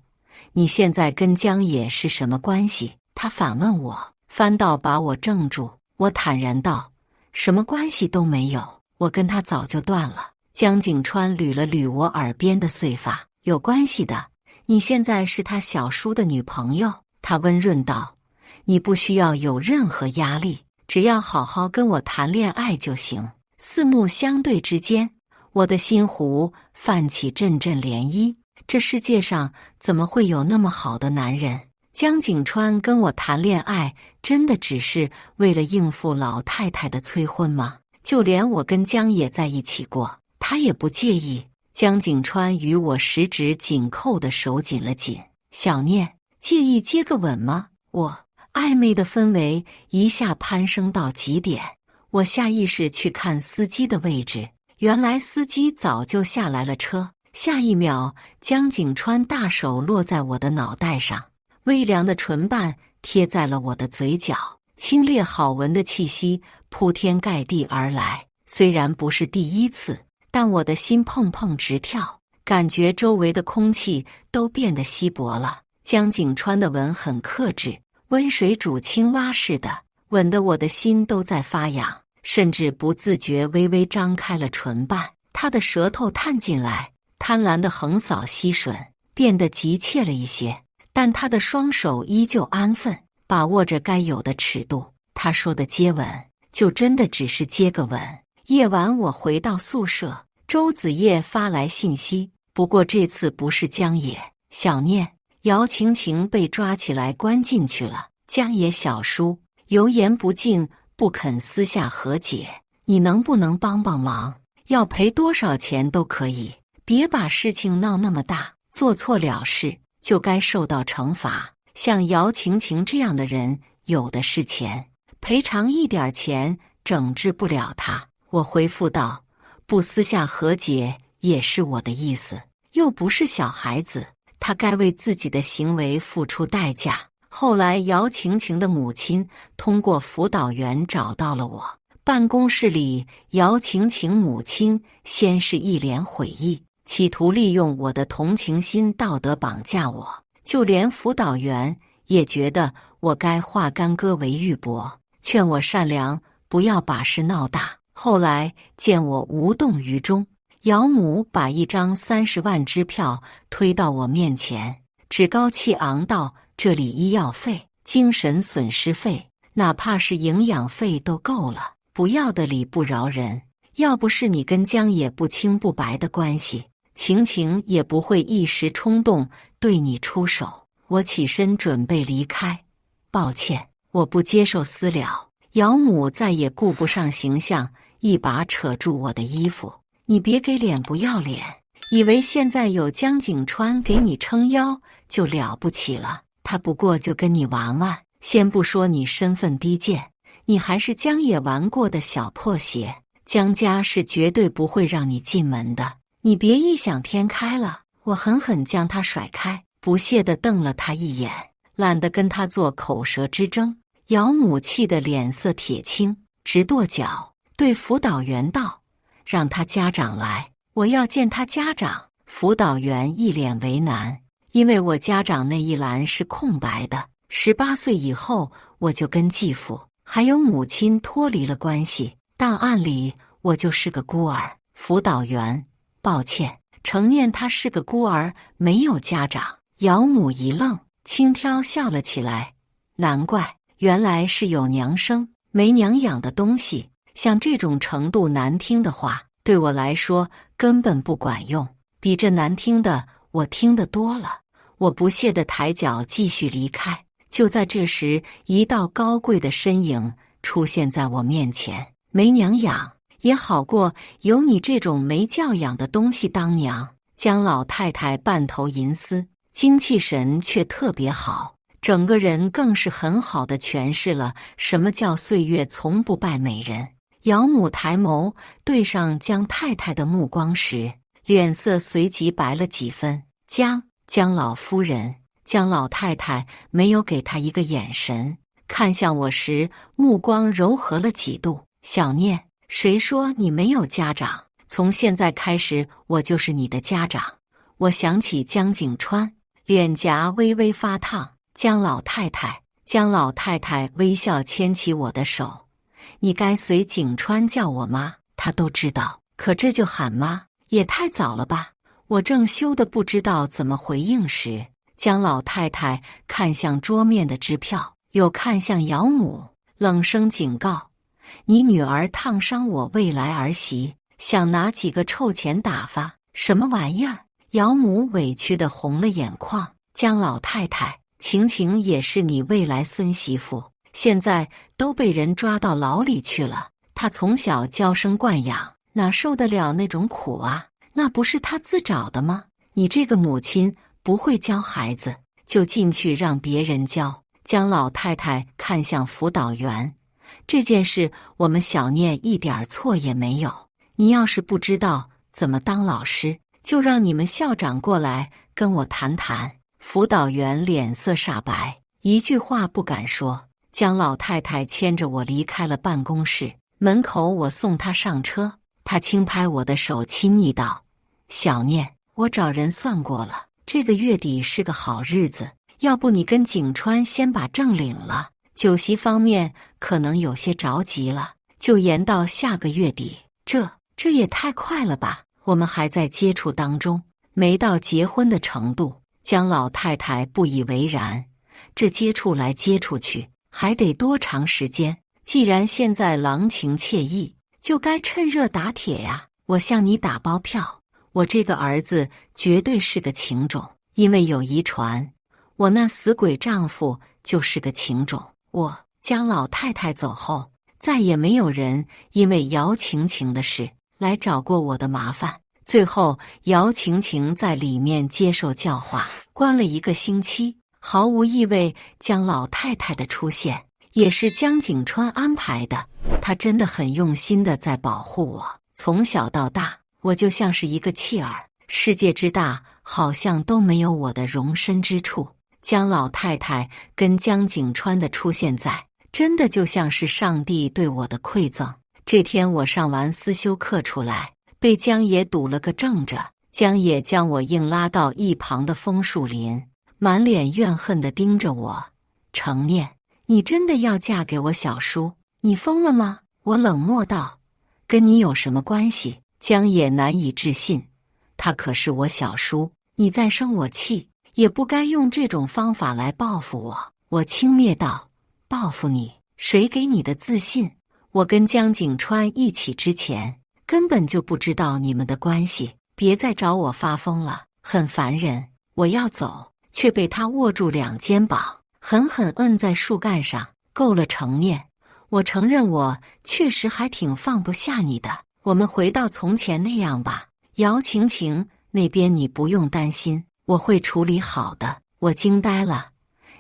你现在跟江野是什么关系？他反问我，翻到把我怔住。我坦然道，什么关系都没有，我跟他早就断了。江景川捋了捋我耳边的碎发，有关系的，你现在是他小叔的女朋友。他温润道，你不需要有任何压力，只要好好跟我谈恋爱就行。四目相对之间，我的心湖泛起阵阵涟漪。这世界上怎么会有那么好的男人？江景川跟我谈恋爱，真的只是为了应付老太太的催婚吗？就连我跟江野在一起过，他也不介意。江景川与我十指紧扣的手紧了紧。小念，介意接个吻吗？我暧昧的氛围一下攀升到极点。我下意识去看司机的位置，原来司机早就下来了车。下一秒，江景川大手落在我的脑袋上，微凉的唇瓣贴在了我的嘴角，清冽好闻的气息铺天盖地而来。虽然不是第一次，但我的心砰砰直跳，感觉周围的空气都变得稀薄了。江景川的吻很克制，温水煮青蛙似的，吻得我的心都在发痒，甚至不自觉微微张开了唇瓣。他的舌头探进来，贪婪地横扫吸吮，变得急切了一些，但他的双手依旧安分，把握着该有的尺度。他说的接吻，就真的只是接个吻。夜晚我回到宿舍，周子叶发来信息，不过这次不是江野。小念，姚晴晴被抓起来关进去了，江野小叔油盐不进，不肯私下和解，你能不能帮帮忙？要赔多少钱都可以，别把事情闹那么大，做错了事就该受到惩罚。像姚晴晴这样的人有的是钱，赔偿一点钱整治不了他。我回复道，不私下和解也是我的意思，又不是小孩子，他该为自己的行为付出代价。后来姚晴晴的母亲通过辅导员找到了我，办公室里姚晴晴母亲先是一脸悔意，企图利用我的同情心道德绑架我，就连辅导员也觉得我该化干戈为玉帛，劝我善良，不要把事闹大。后来见我无动于衷，姚母把一张30万支票推到我面前，趾高气昂道，这里医药费、精神损失费，哪怕是营养费都够了，不要的理不饶人。要不是你跟江野不清不白的关系，晴晴也不会一时冲动对你出手。我起身准备离开，抱歉，我不接受私了。姚母再也顾不上形象，一把扯住我的衣服，你别给脸不要脸，以为现在有江景川给你撑腰就了不起了，他不过就跟你玩玩。先不说你身份低贱，你还是江野玩过的小破鞋，江家是绝对不会让你进门的，你别异想天开了。我狠狠将他甩开，不屑地瞪了他一眼，懒得跟他做口舌之争。姚母气得脸色铁青，直跺脚，对辅导员道，让他家长来，我要见他家长。辅导员一脸为难，因为我家长那一栏是空白的，18岁以后我就跟继父还有母亲脱离了关系，档案里我就是个孤儿。辅导员，抱歉，程念他是个孤儿，没有家长。姚母一愣，轻佻笑了起来。难怪，原来是有娘生没娘养的东西。像这种程度难听的话，对我来说根本不管用，比这难听的我听得多了。我不屑地抬脚继续离开。就在这时，一道高贵的身影出现在我面前。没娘养也好过有你这种没教养的东西当娘。江老太太半头银丝，精气神却特别好，整个人更是很好的诠释了什么叫岁月从不败美人。姚母抬眸对上江太太的目光时，脸色随即白了几分。江老夫人。江老太太没有给他一个眼神，看向我时目光柔和了几度。小念，谁说你没有家长？从现在开始我就是你的家长。我想起江景川，脸颊微微发烫。江老太太。江老太太微笑牵起我的手。你该随景川叫我妈，他都知道，可这就喊妈也太早了吧。我正羞得不知道怎么回应时，江老太太看向桌面的支票，又看向姚母，冷声警告：你女儿烫伤我未来儿媳，想拿几个臭钱打发？什么玩意儿？姚母委屈地红了眼眶。江老太太，晴晴也是你未来孙媳妇，现在都被人抓到牢里去了。她从小娇生惯养，哪受得了那种苦啊？那不是她自找的吗？你这个母亲不会教孩子，就进去让别人教。江老太太看向辅导员，这件事我们小念一点错也没有，你要是不知道怎么当老师，就让你们校长过来跟我谈谈。辅导员脸色煞白，一句话不敢说。江老太太牵着我离开了办公室，门口我送她上车，她轻拍我的手，亲昵道：小念，我找人算过了，这个月底是个好日子，要不你跟景川先把证领了，酒席方面可能有些着急了，就延到下个月底。这也太快了吧，我们还在接触当中，没到结婚的程度。江老太太不以为然，这接触来接触去还得多长时间？既然现在郎情妾意，就该趁热打铁呀。我向你打包票，我这个儿子绝对是个情种，因为有遗传。我那死鬼丈夫就是个情种。江老太太走后，再也没有人因为姚晴晴的事来找过我的麻烦。最后，姚晴晴在里面接受教化，关了1个星期。毫无意味，江老太太的出现也是江景川安排的。他真的很用心的在保护我，从小到大，我就像是一个弃儿，世界之大，好像都没有我的容身之处。江老太太跟江景川的出现在，真的就像是上帝对我的馈赠。这天我上完思修课出来，被江野堵了个正着。江野将我硬拉到一旁的枫树林，满脸怨恨地盯着我。程念，你真的要嫁给我小叔？你疯了吗？我冷漠道。跟你有什么关系？江野难以置信。他可是我小叔，你再生我气，也不该用这种方法来报复我。我轻蔑道。报复你？谁给你的自信？我跟江景川一起之前，根本就不知道你们的关系。别再找我发疯了，很烦人。我要走，却被他握住2肩膀，狠狠摁在树干上。够了，程念，我承认我确实还挺放不下你的。我们回到从前那样吧。姚晴晴那边你不用担心，我会处理好的。我惊呆了，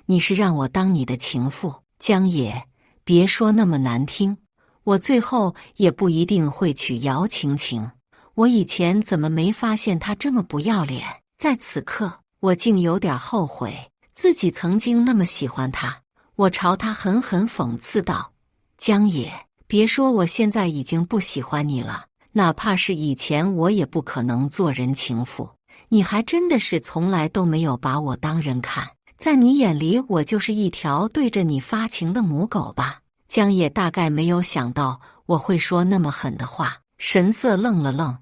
你是让我当你的情妇？江野，别说那么难听，我最后也不一定会娶姚晴晴。我以前怎么没发现她这么不要脸？在此刻，我竟有点后悔自己曾经那么喜欢她。我朝她狠狠讽刺道：江野，别说我现在已经不喜欢你了，哪怕是以前我也不可能做人情妇。你还真的是从来都没有把我当人看，在你眼里我就是一条对着你发情的母狗吧？江野大概没有想到我会说那么狠的话，神色愣了愣，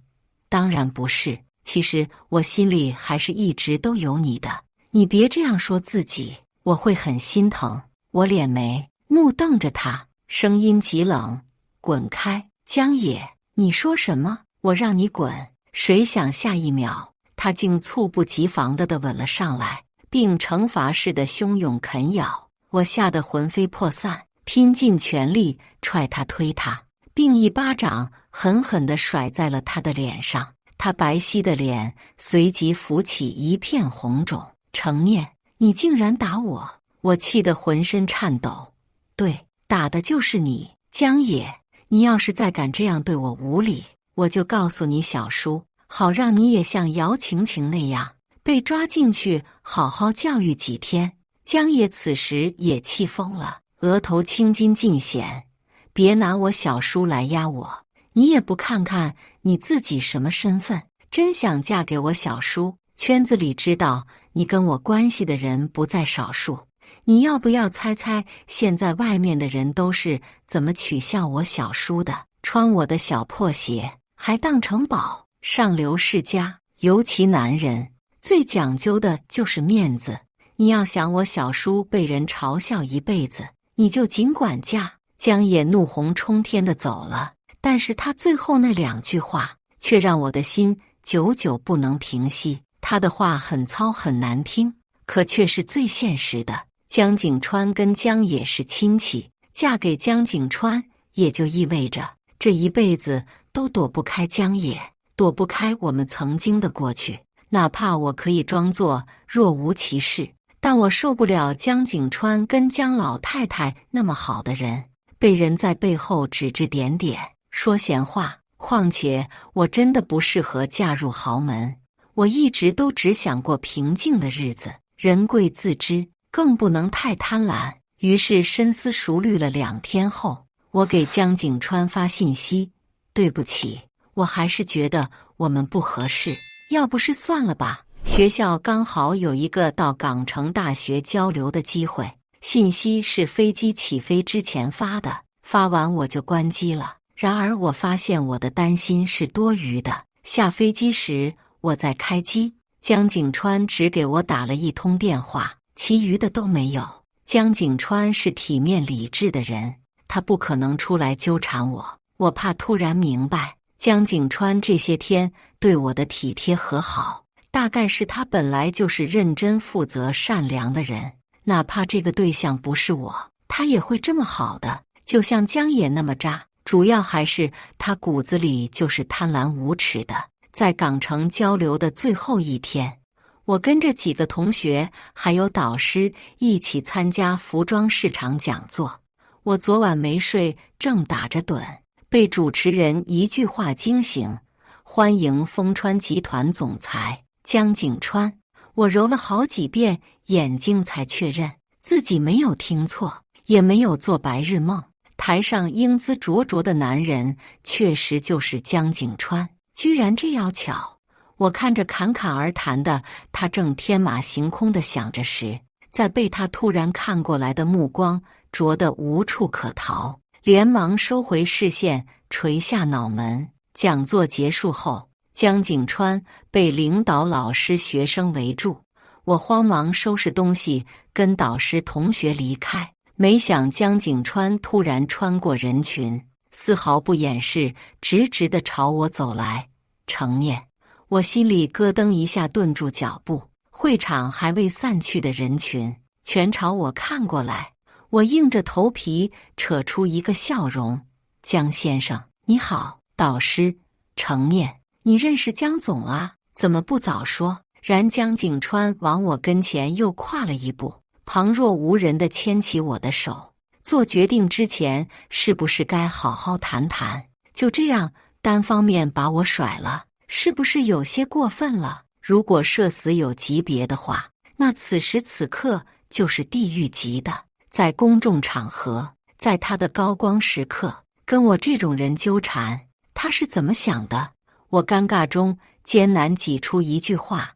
当然不是，其实我心里还是一直都有你的。你别这样说自己，我会很心疼。我脸眉怒瞪着他，声音极冷，滚开，江野！你说什么？我让你滚！谁想下一秒，他竟猝不及防地吻了上来，并惩罚似的汹涌啃咬。我吓得魂飞魄散，拼尽全力踹他推他，并一巴掌狠狠地甩在了他的脸上。他白皙的脸随即浮起一片红肿。程念，你竟然打我！我气得浑身颤抖。对，打的就是你，江野！你要是再敢这样对我无礼，我就告诉你小叔，好让你也像姚晴晴那样被抓进去好好教育几天。江野此时也气疯了，额头青筋尽显。别拿我小叔来压我，你也不看看你自己什么身份，真想嫁给我小叔？圈子里知道你跟我关系的人不在少数，你要不要猜猜现在外面的人都是怎么取笑我小叔的？穿我的小破鞋还当成宝，上流世家，尤其男人最讲究的就是面子。你要想我小叔被人嘲笑一辈子，你就尽管嫁。江野怒红冲天地走了，但是他最后那2句话却让我的心久久不能平息。他的话很糙很难听，可却是最现实的。江景川跟江野是亲戚，嫁给江景川也就意味着这一辈子都躲不开江野，躲不开我们曾经的过去。哪怕我可以装作若无其事，但我受不了江景川跟江老太太那么好的人被人在背后指指点点，说闲话。况且我真的不适合嫁入豪门，我一直都只想过平静的日子，人贵自知，更不能太贪婪。于是深思熟虑了2天后，我给江景川发信息，对不起，我还是觉得我们不合适，要不是算了吧。学校刚好有一个到港城大学交流的机会，信息是飞机起飞之前发的，发完我就关机了。然而我发现我的担心是多余的，下飞机时我在开机，江景川只给我打了1通电话，其余的都没有。江景川是体面理智的人，他不可能出来纠缠我。我怕突然明白，江景川这些天对我的体贴和好，大概是他本来就是认真负责善良的人，哪怕这个对象不是我，他也会这么好的。就像江野那么渣，主要还是他骨子里就是贪婪无耻的。在港城交流的最后1天，我跟着几个同学还有导师一起参加服装市场讲座。我昨晚没睡，正打着盹，被主持人一句话惊醒：欢迎丰川集团总裁江景川。我揉了好几遍眼睛才确认自己没有听错，也没有做白日梦。台上英姿灼灼的男人确实就是江景川，居然这样巧。我看着侃侃而谈的他，正天马行空地想着时，在被他突然看过来的目光灼得无处可逃，连忙收回视线，垂下脑门。讲座结束后，江景川被领导、老师、学生围住，我慌忙收拾东西跟导师同学离开。没想江景川突然穿过人群，丝毫不掩饰，直直地朝我走来。程念，我心里咯噔一下，顿住脚步。会场还未散去的人群全朝我看过来，我硬着头皮扯出一个笑容：江先生你好。导师，程念，你认识江总啊？怎么不早说？然江景川往我跟前又跨了一步，旁若无人地牵起我的手。做决定之前，是不是该好好谈谈？就这样单方面把我甩了，是不是有些过分了？如果社死有级别的话，那此时此刻就是地狱级的。在公众场合，在他的高光时刻，跟我这种人纠缠，他是怎么想的？我尴尬中艰难挤出一句话：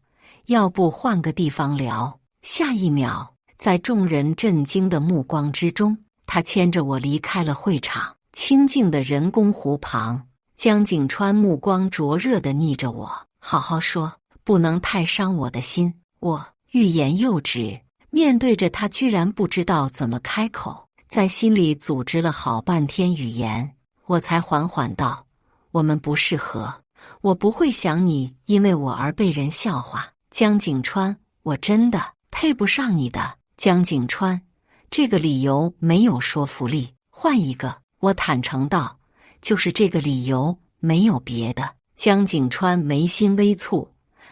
要不换个地方聊。下一秒，在众人震惊的目光之中，他牵着我离开了会场。清静的人工湖旁，江景川目光灼热地睨着我，好好说，不能太伤我的心。我欲言又止，面对着他居然不知道怎么开口，在心里组织了好半天语言，我才缓缓道：我们不适合，我不会想你因为我而被人笑话。江景川，我真的配不上你的。江景川，这个理由没有说服力，换一个。我坦诚道，就是这个理由，没有别的。江景川眉心微蹙，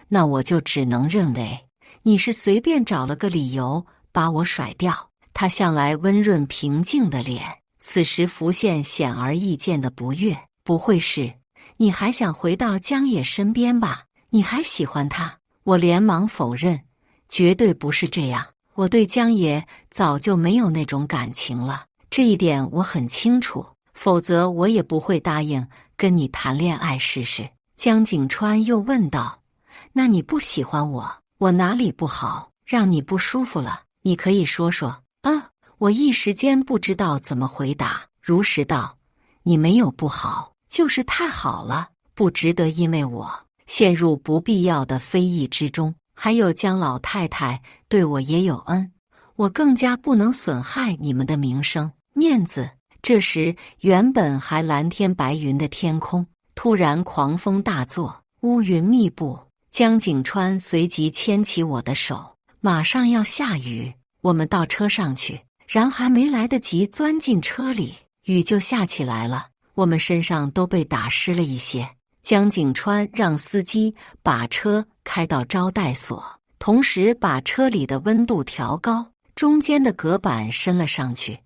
那我就只能认为你是随便找了个理由把我甩掉。他向来温润平静的脸，此时浮现显而易见的不悦。不会是你还想回到江野身边吧？你还喜欢他？我连忙否认，绝对不是这样。我对江野早就没有那种感情了，这一点我很清楚，否则我也不会答应跟你谈恋爱试试。江景川又问道：那你不喜欢我，我哪里不好，让你不舒服了？你可以说说。我一时间不知道怎么回答，如实道：你没有不好，就是太好了，不值得因为我陷入不必要的非议之中。还有江老太太对我也有恩，我更加不能损害你们的名声面子。这时原本还蓝天白云的天空突然狂风大作，乌云密布。江景川随即牵起我的手，马上要下雨，我们到车上去。然还没来得及钻进车里，雨就下起来了，我们身上都被打湿了一些。江景川让司机把车开到招待所，同时把车里的温度调高，中间的隔板伸了上去。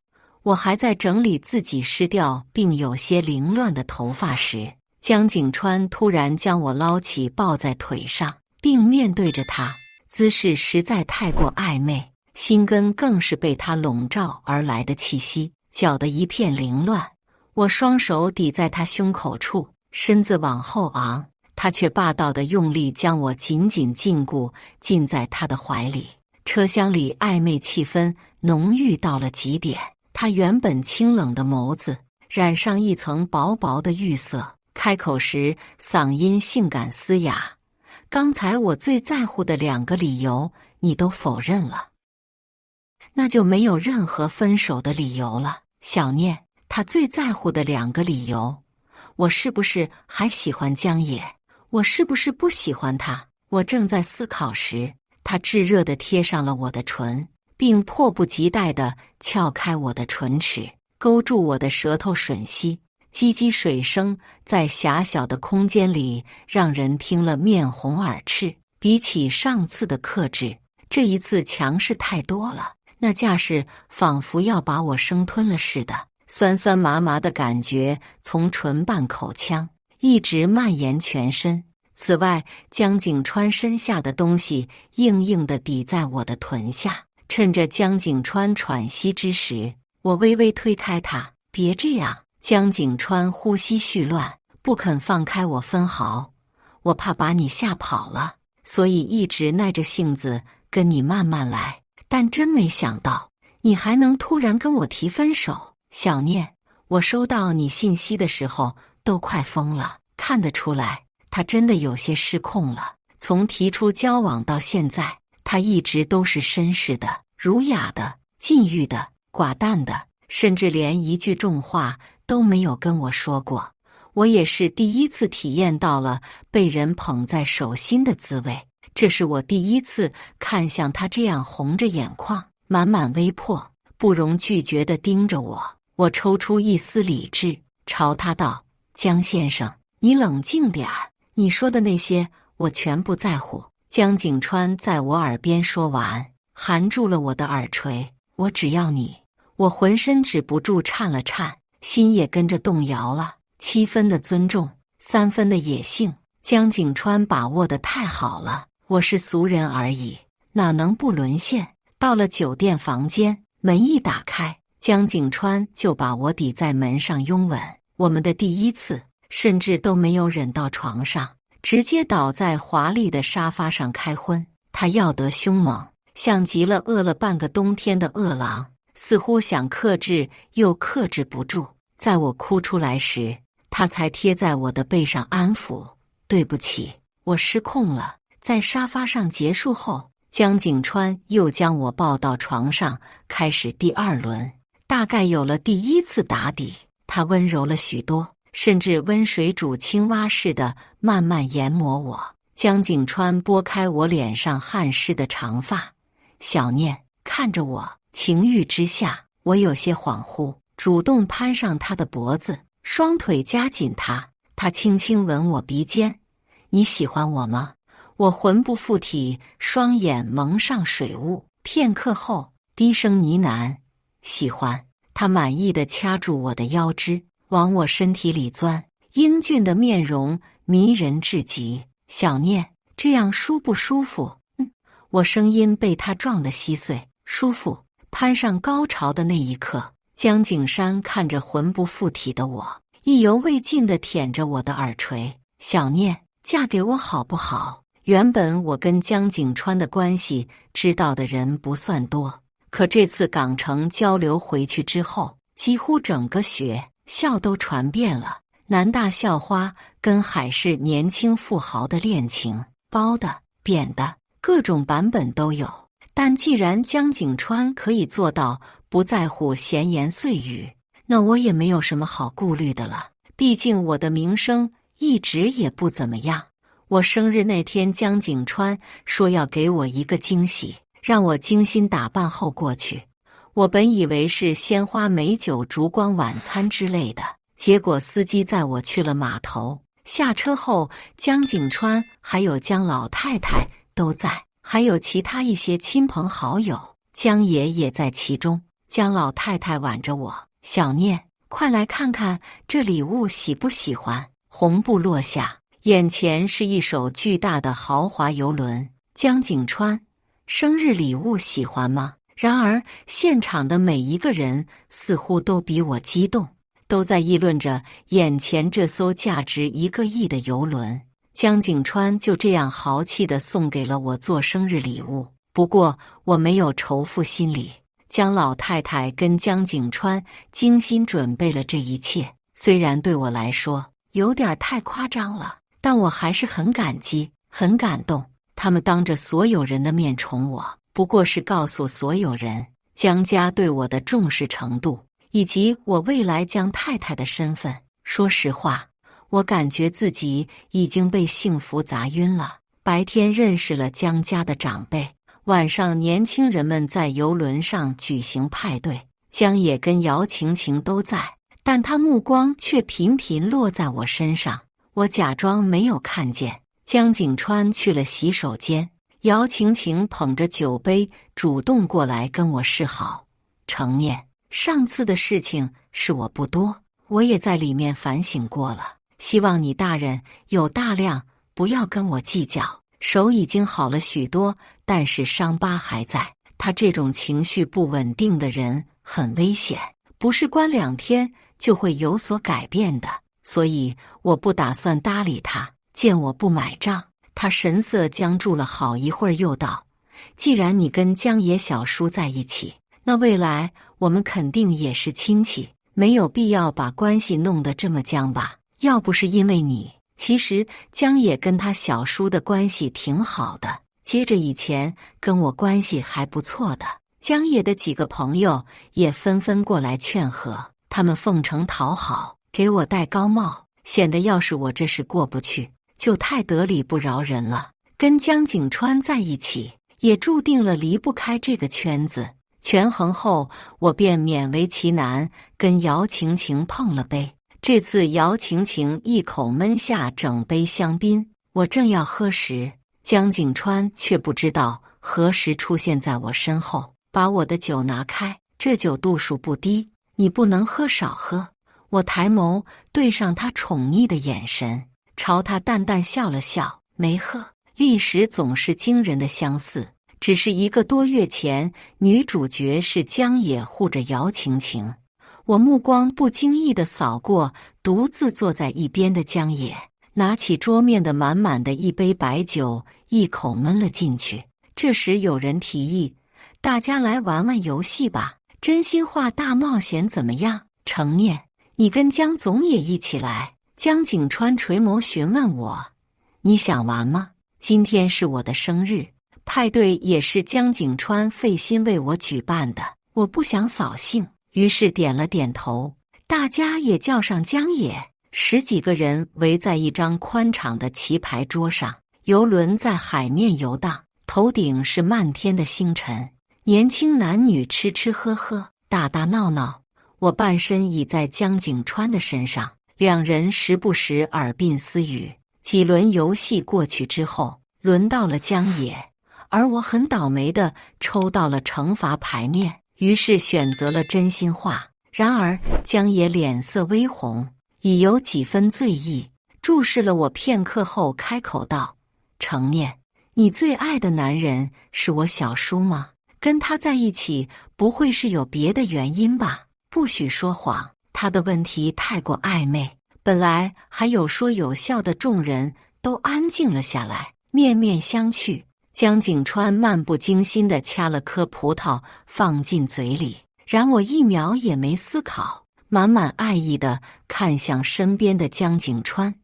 我还在整理自己湿掉并有些凌乱的头发时，江景川突然将我捞起抱在腿上，并面对着他，姿势实在太过暧昧。心根更是被他笼罩而来的气息搅得一片凌乱。我双手抵在他胸口处，身子往后昂，他却霸道地用力将我紧紧禁锢进在他的怀里。车厢里暧昧气氛浓郁到了极点，他原本清冷的眸子染上一层薄薄的玉色，开口时嗓音性感嘶哑：刚才我最在乎的2个理由你都否认了，那就没有任何分手的理由了。小念，他最在乎的2个理由，我是不是还喜欢江野？我是不是不喜欢他？我正在思考时，他炙热地贴上了我的唇，并迫不及待地撬开我的唇齿，勾住我的舌头吮吸。唧唧水声在狭小的空间里让人听了面红耳赤。比起上次的克制，这一次强势太多了。那架势仿佛要把我生吞了似的，酸酸麻麻的感觉从唇瓣口腔一直蔓延全身。此外，江景川身下的东西硬硬地抵在我的臀下。趁着江景川喘息之时，我微微推开他：别这样。江景川呼吸絮乱，不肯放开我分毫。我怕把你吓跑了，所以一直耐着性子跟你慢慢来。但真没想到，你还能突然跟我提分手。小念，我收到你信息的时候都快疯了，看得出来，他真的有些失控了。从提出交往到现在，他一直都是绅士的、儒雅的、禁欲的、寡淡的，甚至连一句重话都没有跟我说过。我也是第一次体验到了被人捧在手心的滋味。这是我第一次看向他这样红着眼眶，满满微迫，不容拒绝地盯着我。我抽出一丝理智，朝他道：江先生，你冷静点儿，你说的那些我全不在乎。江景川在我耳边说完，含住了我的耳垂。我只要你。我浑身止不住颤了颤，心也跟着动摇了。7分的尊重，3分的野性，江景川把握得太好了。我是俗人而已，哪能不沦陷？到了酒店房间，门一打开，江景川就把我抵在门上拥吻。我们的第一次，甚至都没有忍到床上，直接倒在华丽的沙发上开荤。他要得凶猛，像极了饿了半个冬天的饿狼，似乎想克制又克制不住。在我哭出来时，他才贴在我的背上安抚：“对不起，我失控了。”在沙发上结束后，江景川又将我抱到床上，开始第二轮。大概有了第一次打底，他温柔了许多，甚至温水煮青蛙似的慢慢研磨我。江景川拨开我脸上汗湿的长发，小念看着我，情欲之下，我有些恍惚，主动攀上他的脖子，双腿夹紧他。他轻轻吻我鼻尖：“你喜欢我吗？”我魂不附体，双眼蒙上水雾，片刻后低声呢喃：“喜欢。”他满意地掐住我的腰肢，往我身体里钻，英俊的面容迷人至极。“小念，这样舒不舒服？”我声音被他撞得稀碎。“舒服。”攀上高潮的那一刻，江景山看着魂不附体的我，意犹未尽地舔着我的耳垂：“小念，嫁给我好不好？”原本我跟江景川的关系知道的人不算多，可这次港城交流回去之后，几乎整个学校都传遍了南大校花跟海市年轻富豪的恋情，褒的、贬的，各种版本都有。但既然江景川可以做到不在乎闲言碎语，那我也没有什么好顾虑的了。毕竟我的名声一直也不怎么样。我生日那天，江景川说要给我一个惊喜，让我精心打扮后过去。我本以为是鲜花美酒烛光晚餐之类的，结果司机载我去了码头。下车后，江景川还有江老太太都在，还有其他一些亲朋好友，江爷也在其中。江老太太挽着我：“小念，快来看看这礼物喜不喜欢？”红布落下，眼前是一艘巨大的豪华游轮。江景川，生日礼物喜欢吗？然而现场的每一个人似乎都比我激动，都在议论着眼前这艘价值1个亿的游轮。江景川就这样豪气地送给了我做生日礼物。不过我没有仇富心理，江老太太跟江景川精心准备了这一切，虽然对我来说有点太夸张了，但我还是很感激，很感动。他们当着所有人的面宠我，不过是告诉所有人江家对我的重视程度，以及我未来江太太的身份。说实话，我感觉自己已经被幸福砸晕了。白天认识了江家的长辈，晚上年轻人们在游轮上举行派对，江野跟姚晴晴都在，但他目光却频频落在我身上。我假装没有看见。江景川去了洗手间，姚晴晴捧着酒杯主动过来跟我示好：“程念，上次的事情是我不多，我也在里面反省过了，希望你大人有大量，不要跟我计较。”手已经好了许多，但是伤疤还在。他这种情绪不稳定的人很危险，不是关2天就会有所改变的，所以我不打算搭理他。见我不买账，他神色僵住了好一会儿，又道：“既然你跟江野小叔在一起，那未来我们肯定也是亲戚，没有必要把关系弄得这么僵吧？要不是因为你，其实江野跟他小叔的关系挺好的，接着以前跟我关系还不错的。”江野的几个朋友也纷纷过来劝和，他们奉承讨好，给我戴高帽，显得要是我这事过不去，就太得理不饶人了。跟江景川在一起，也注定了离不开这个圈子。权衡后，我便勉为其难跟姚晴晴碰了杯。这次姚晴晴一口闷下整杯香槟，我正要喝时，江景川却不知道何时出现在我身后，把我的酒拿开：“这酒度数不低，你不能喝，少喝。”我抬眸对上他宠溺的眼神，朝他淡淡笑了笑：“没喝。”历史总是惊人的相似，只是1个多月前，女主角是江野护着姚晴晴。我目光不经意地扫过独自坐在一边的江野，拿起桌面的满满的一杯白酒，一口闷了进去。这时有人提议：“大家来玩玩游戏吧，真心话大冒险怎么样？程念，你跟江总也一起来。”江景川垂眸询问我：“你想玩吗？今天是我的生日，派对也是江景川费心为我举办的，我不想扫兴。”于是点了点头。大家也叫上江野，10几个人围在一张宽敞的棋牌桌上，游轮在海面游荡，头顶是漫天的星辰。年轻男女吃吃喝喝，打打闹闹。我半身倚在江景川的身上，两人时不时耳鬓私语。几轮游戏过去之后，轮到了江野，而我很倒霉地抽到了惩罚牌面，于是选择了真心话。然而江野脸色微红，已有几分醉意，注视了我片刻后开口道：“程念，你最爱的男人是我小叔吗？跟他在一起不会是有别的原因吧？不许说谎。”他的问题太过暧昧，本来还有说有笑的众人都安静了下来，面面相觑。江景川漫不经心地掐了颗葡萄放进嘴里，然我1秒也没思考，满满爱意地看向身边的江景川。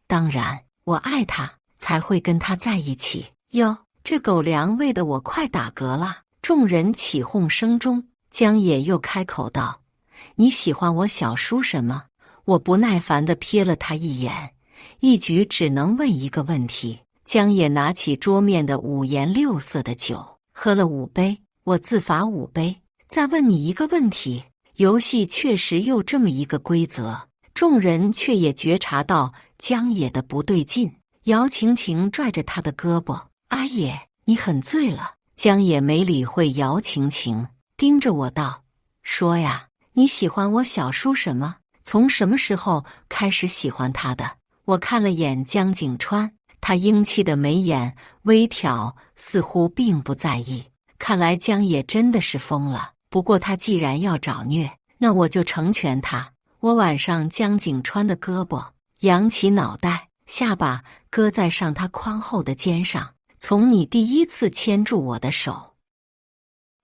当然，我爱他，才会跟他在一起。哟，这狗粮喂得我快打嗝了。众人起哄声中，江野又开口道：“你喜欢我小叔什么？”我不耐烦地瞥了他一眼，一局只能问一个问题。江野拿起桌面的5颜6色的酒，喝了5杯，我自罚5杯。再问你一个问题，游戏确实有这么一个规则。众人却也觉察到江野的不对劲，姚晴晴拽着他的胳膊：“阿野，你很醉了。”江野没理会姚晴晴，盯着我道：“说呀，你喜欢我小叔什么？从什么时候开始喜欢他的？”我看了眼江景川，他英气的眉眼微挑，似乎并不在意。看来江野真的是疯了。不过他既然要找虐，那我就成全他。我挽上江景川的胳膊，扬起脑袋，下巴搁在上他宽厚的肩上。从你第一次牵住我的手，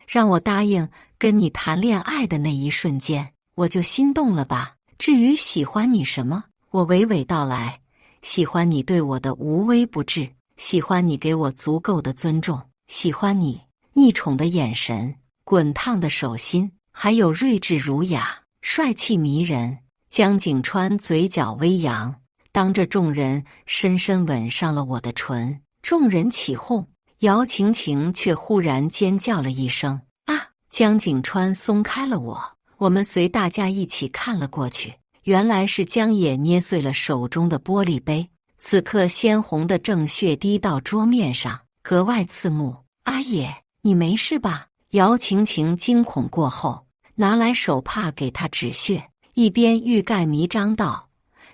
让我答应跟你谈恋爱的那一瞬间，我就心动了吧？至于喜欢你什么，我娓娓道来。喜欢你对我的无微不至，喜欢你给我足够的尊重，喜欢你溺宠的眼神，滚烫的手心，还有睿智儒雅、帅气迷人。江景川嘴角微扬，当着众人深深吻上了我的唇。众人起哄，姚晴晴却忽然尖叫了一声：“啊！”江景川松开了我们随大家一起看了过去。原来是江野捏碎了手中的玻璃杯，此刻鲜红的正血滴到桌面上，格外刺目。“阿野，你没事吧？”姚晴晴惊恐过后，拿来手帕给他止血，一边欲盖弥彰道：“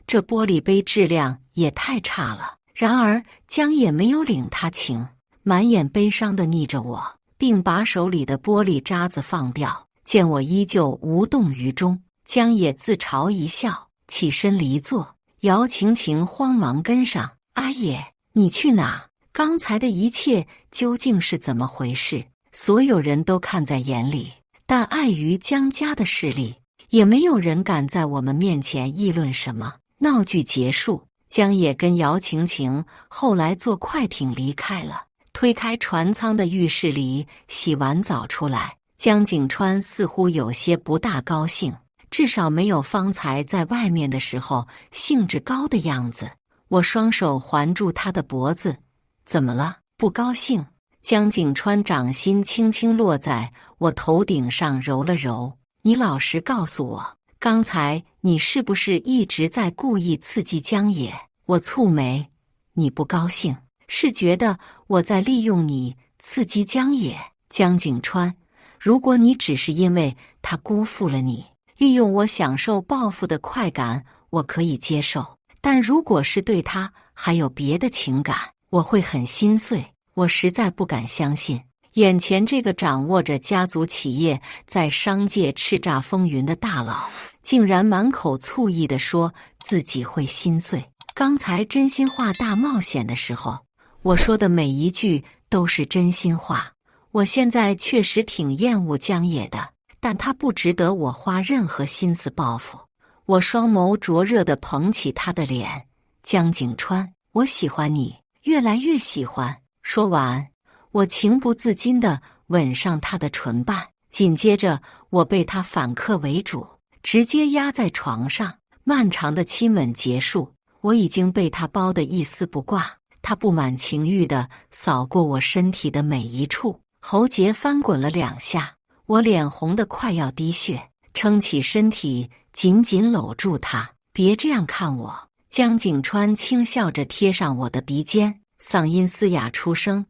这玻璃杯质量也太差了。”然而江野没有领他情，满眼悲伤地睨着我，并把手里的玻璃渣子放掉。见我依旧无动于衷，江野自嘲一笑，起身离座。姚晴晴慌忙跟上：“阿野，你去哪？刚才的一切究竟是怎么回事？”所有人都看在眼里，但碍于江家的势力，也没有人敢在我们面前议论什么。闹剧结束，江野跟姚晴晴后来坐快艇离开了。推开船舱的浴室里，洗完澡出来，江景川似乎有些不大高兴，至少没有方才在外面的时候兴致高的样子。我双手环住他的脖子：“怎么了？不高兴？”江景川掌心轻轻落在我头顶上揉了揉：“你老实告诉我，刚才你是不是一直在故意刺激江野？”我蹙眉：“你不高兴，是觉得我在利用你刺激江野？”江景川，如果你只是因为他辜负了你，利用我享受报复的快感，我可以接受；但如果是对他还有别的情感，我会很心碎。我实在不敢相信，眼前这个掌握着家族企业在商界叱咤风云的大佬，竟然满口醋意地说自己会心碎。刚才真心话大冒险的时候，我说的每一句都是真心话。我现在确实挺厌恶江野的，但他不值得我花任何心思报复。我双眸灼热地捧起他的脸。江景川，我喜欢你，越来越喜欢。说完，我情不自禁地吻上他的唇瓣，紧接着我被他反客为主，直接压在床上。漫长的亲吻结束，我已经被他包得一丝不挂。他不满情欲地扫过我身体的每一处，喉结翻滚了2下，我脸红得快要滴血，撑起身体紧紧搂住他。别这样看我！江景川轻笑着贴上我的鼻尖，嗓音嘶哑出声：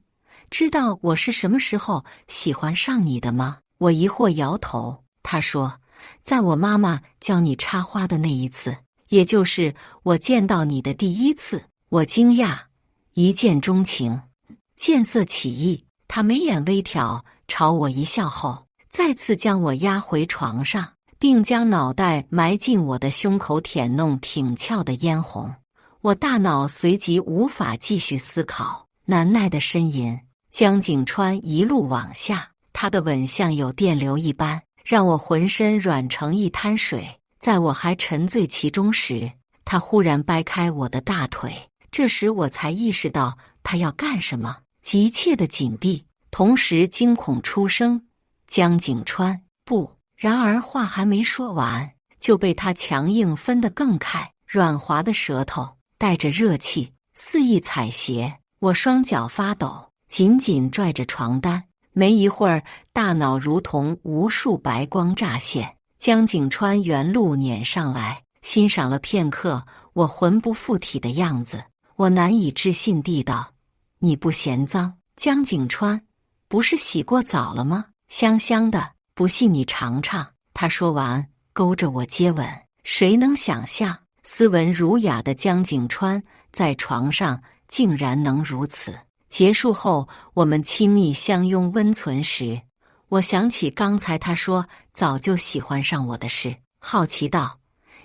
知道我是什么时候喜欢上你的吗？我疑惑摇头。他说，在我妈妈教你插花的那一次，也就是我见到你的第一次。我惊讶，一见钟情，见色起意。他眉眼微挑，朝我一笑后，再次将我压回床上，并将脑袋埋进我的胸口，舔弄挺翘的嫣红。我大脑随即无法继续思考，难耐的呻吟。江景川一路往下，他的吻像有电流一般，让我浑身软成一滩水。在我还沉醉其中时，他忽然掰开我的大腿，这时我才意识到他要干什么，急切的紧闭，同时惊恐出声：江景川，不！然而话还没说完，就被他强硬分得更开，软滑的舌头带着热气，肆意踩挟。我双脚发抖，紧紧拽着床单。没一会儿，大脑如同无数白光乍现，江景川原路撵上来，欣赏了片刻我魂不附体的样子。我难以置信地道：你不嫌脏？江景川，不是洗过澡了吗？香香的，不信你尝尝。他说完，勾着我接吻。谁能想象，斯文儒雅的江景川在床上竟然能如此？结束后，我们亲密相拥温存时，我想起刚才他说早就喜欢上我的事，好奇道：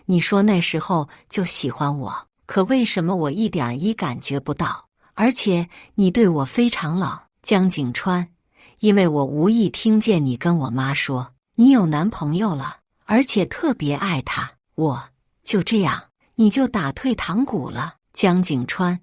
你说那时候就喜欢我，可为什么我一点一感觉不到？而且你对我非常冷。江景川，因为我无意听见你跟我妈说你有男朋友了，而且特别爱他，我就这样，你就打退堂鼓了。江景川，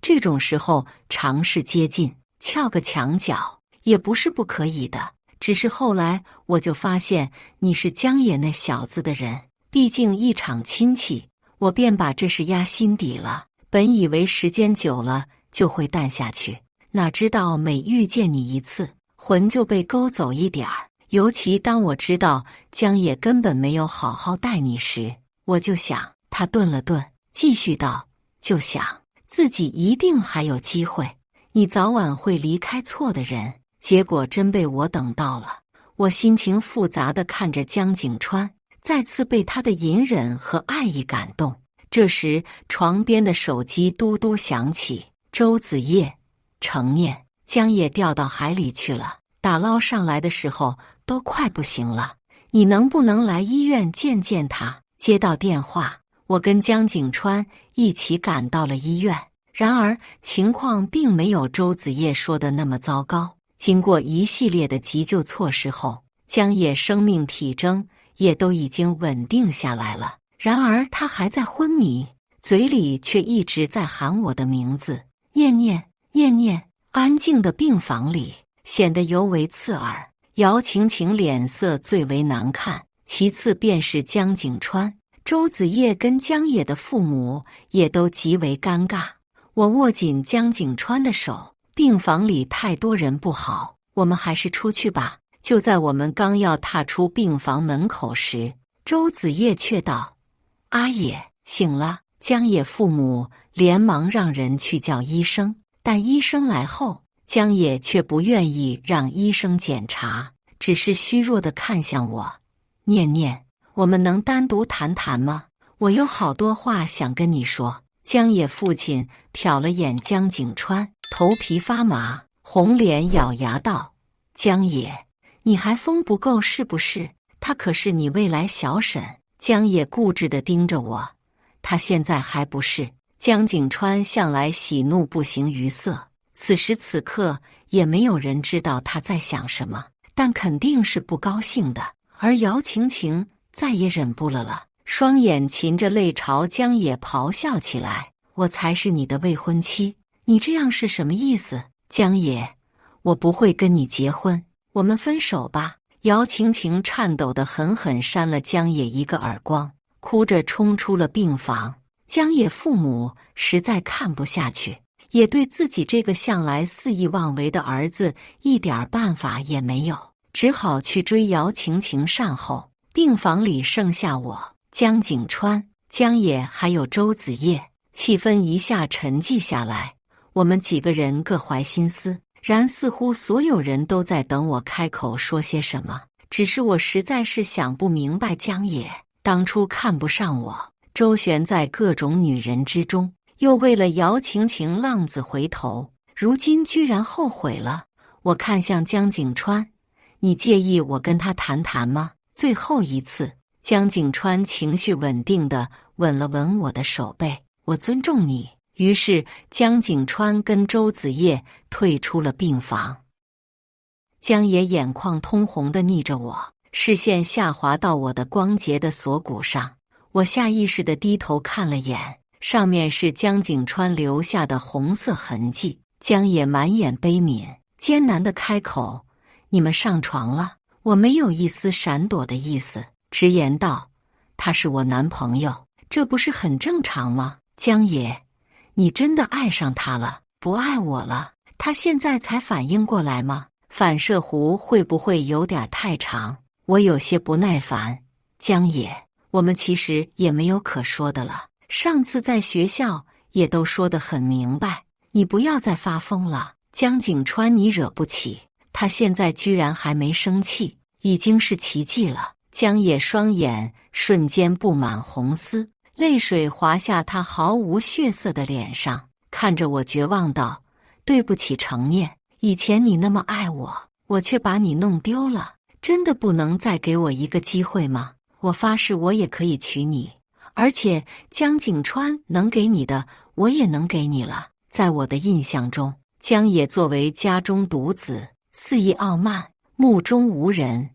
这种时候尝试接近，撬个墙角也不是不可以的，只是后来我就发现你是江野那小子的人，毕竟一场亲戚，我便把这事压心底了。本以为时间久了就会淡下去，哪知道每遇见你一次，魂就被勾走一点儿。尤其当我知道江野根本没有好好待你时，我就想。他顿了顿，继续道：就想自己一定还有机会，你早晚会离开错的人，结果真被我等到了。我心情复杂地看着江景川，再次被他的隐忍和爱意感动。这时床边的手机嘟嘟响起，周子夜，程念，江野掉到海里去了，打捞上来的时候都快不行了，你能不能来医院见见他？接到电话，我跟江景川一起赶到了医院。然而情况并没有周子夜说的那么糟糕，经过一系列的急救措施后，江野生命体征也都已经稳定下来了。然而他还在昏迷，嘴里却一直在喊我的名字，念念念念。安静的病房里显得尤为刺耳，姚晴晴脸色最为难看，其次便是江景川。周子夜跟江野的父母也都极为尴尬。我握紧江景川的手，病房里太多人不好，我们还是出去吧。就在我们刚要踏出病房门口时，周子夜却道：阿野醒了。江野父母连忙让人去叫医生，但医生来后，江野却不愿意让医生检查，只是虚弱地看向我：念念，我们能单独谈谈吗？我有好多话想跟你说。江野父亲瞟了眼江景川，头皮发麻，红脸咬牙道：江野，你还疯不够是不是？他可是你未来小婶。江野固执地盯着我：他现在还不是。江景川向来喜怒不形于色，此时此刻也没有人知道他在想什么，但肯定是不高兴的。而姚晴晴再也忍不了了，双眼噙着泪朝江野咆哮起来：“我才是你的未婚妻，你这样是什么意思？江野，我不会跟你结婚，我们分手吧！”姚晴晴颤抖地狠狠扇了江野一个耳光，哭着冲出了病房。江野父母实在看不下去，也对自己这个向来肆意妄为的儿子一点办法也没有，只好去追姚晴晴善后。病房里剩下我、江景川、江野还有周子叶，气氛一下沉寂下来。我们几个人各怀心思，然似乎所有人都在等我开口说些什么。只是我实在是想不明白，江野当初看不上我，周旋在各种女人之中，又为了姚晴晴浪子回头，如今居然后悔了。我看向江景川：“你介意我跟他谈谈吗？最后一次。”江景川情绪稳定地吻了吻我的手背：“我尊重你。”于是江景川跟周子叶退出了病房。江野眼眶通红地睨着我，视线下滑到我的光洁的锁骨上。我下意识地低头看了眼，上面是江景川留下的红色痕迹。江野满眼悲悯，艰难地开口：“你们上床了？”我没有一丝闪躲的意思，直言道：“他是我男朋友，这不是很正常吗？”江野，你真的爱上他了，不爱我了？他现在才反应过来吗？反射弧会不会有点太长？我有些不耐烦。江野，我们其实也没有可说的了，上次在学校也都说得很明白，你不要再发疯了。江景川你惹不起，他现在居然还没生气，已经是奇迹了。江野双眼瞬间布满红丝，泪水滑下他毫无血色的脸上，看着我绝望道：“对不起程念，以前你那么爱我，我却把你弄丢了，真的不能再给我一个机会吗？我发誓我也可以娶你，而且江景川能给你的，我也能给你了。”在我的印象中，江野作为家中独子，肆意傲慢，目中无人，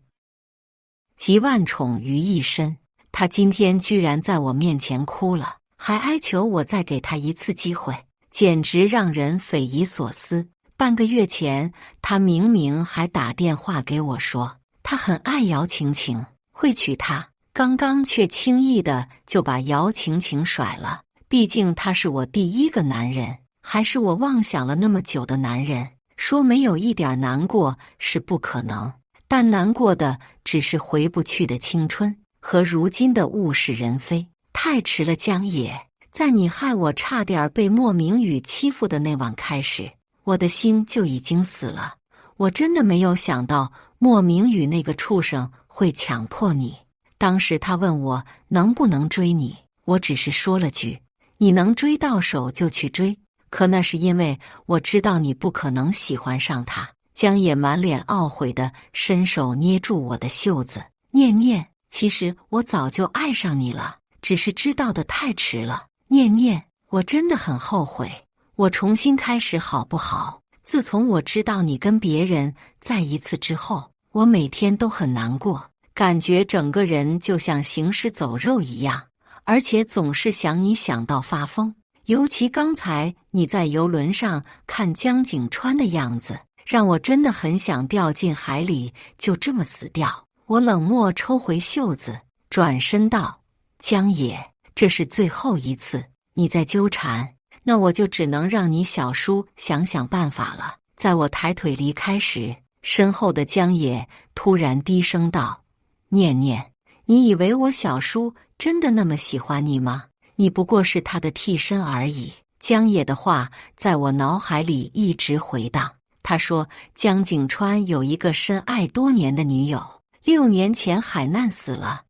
集万宠于一身。他今天居然在我面前哭了，还哀求我再给他一次机会，简直让人匪夷所思。半个月前，他明明还打电话给我说他很爱姚晴晴，会娶她，刚刚却轻易的就把姚晴晴甩了。毕竟他是我第一个男人，还是我妄想了那么久的男人。说没有一点难过是不可能，但难过的只是回不去的青春和如今的物是人非。太迟了，江野，在你害我差点被莫明宇欺负的那晚开始，我的心就已经死了。我真的没有想到莫明宇那个畜生会强迫你。当时他问我能不能追你，我只是说了句你能追到手就去追，可那是因为我知道你不可能喜欢上他。江野满脸懊悔地伸手捏住我的袖子：“念念，其实我早就爱上你了，只是知道的太迟了。念念，我真的很后悔，我重新开始好不好？自从我知道你跟别人在一次之后，我每天都很难过，感觉整个人就像行尸走肉一样，而且总是想你想到发疯。尤其刚才你在游轮上看江景川的样子，让我真的很想掉进海里，就这么死掉。”我冷漠抽回袖子，转身道：“江野，这是最后一次，你再纠缠，那我就只能让你小叔想想办法了。”在我抬腿离开时，身后的江野突然低声道：“念念，你以为我小叔真的那么喜欢你吗？你不过是他的替身而已。”江野的话在我脑海里一直回荡。他说江景川有一个深爱多年的女友，6年前海难死了。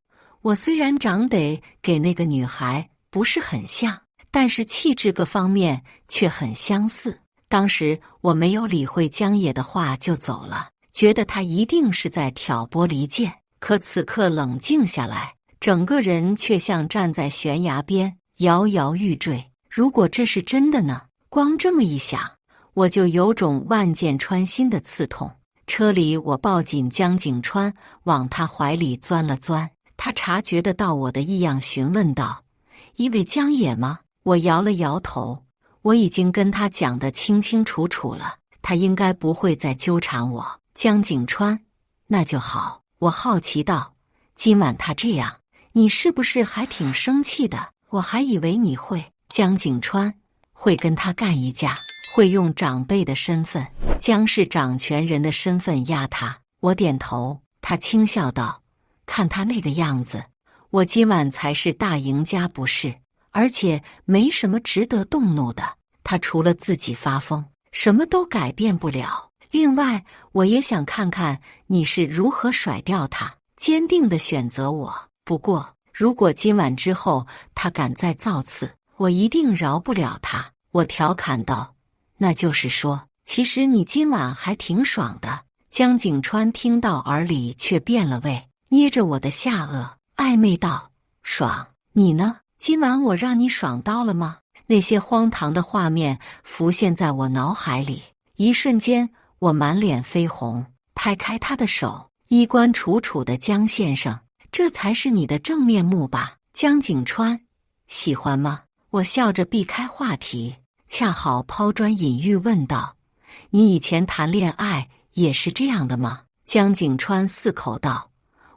我虽然长得给那个女孩不是很像，但是气质各方面却很相似。当时我没有理会江野的话就走了，觉得他一定是在挑拨离间。可此刻冷静下来，整个人却像站在悬崖边，摇摇欲坠。如果这是真的呢？光这么一想，我就有种万箭穿心的刺痛。车里我抱紧江景川，往他怀里钻了钻，他察觉得到我的异样，询问道：“一位江野吗？”我摇了摇头，我已经跟他讲得清清楚楚了，他应该不会再纠缠我。江景川，那就好。我好奇道：“今晚他这样，你是不是还挺生气的？我还以为你会……”江景川会跟他干一架，会用长辈的身份，江氏掌权人的身份压他。我点头，他轻笑道：“看他那个样子，我今晚才是大赢家不是？而且没什么值得动怒的，他除了自己发疯，什么都改变不了。另外，我也想看看你是如何甩掉他，坚定地选择我。不过，如果今晚之后他敢再造次，我一定饶不了他。”我调侃道：“那就是说，其实你今晚还挺爽的。”江景川听到耳里却变了味，捏着我的下颚，暧昧道：“爽？你呢？今晚我让你爽到了吗？”那些荒唐的画面浮现在我脑海里，一瞬间我满脸绯红，拍开他的手：“衣冠楚楚的江先生，这才是你的真面目吧？”江景川，喜欢吗？我笑着避开话题，恰好抛砖引玉问道：“你以前谈恋爱也是这样的吗？”江景川四口道：“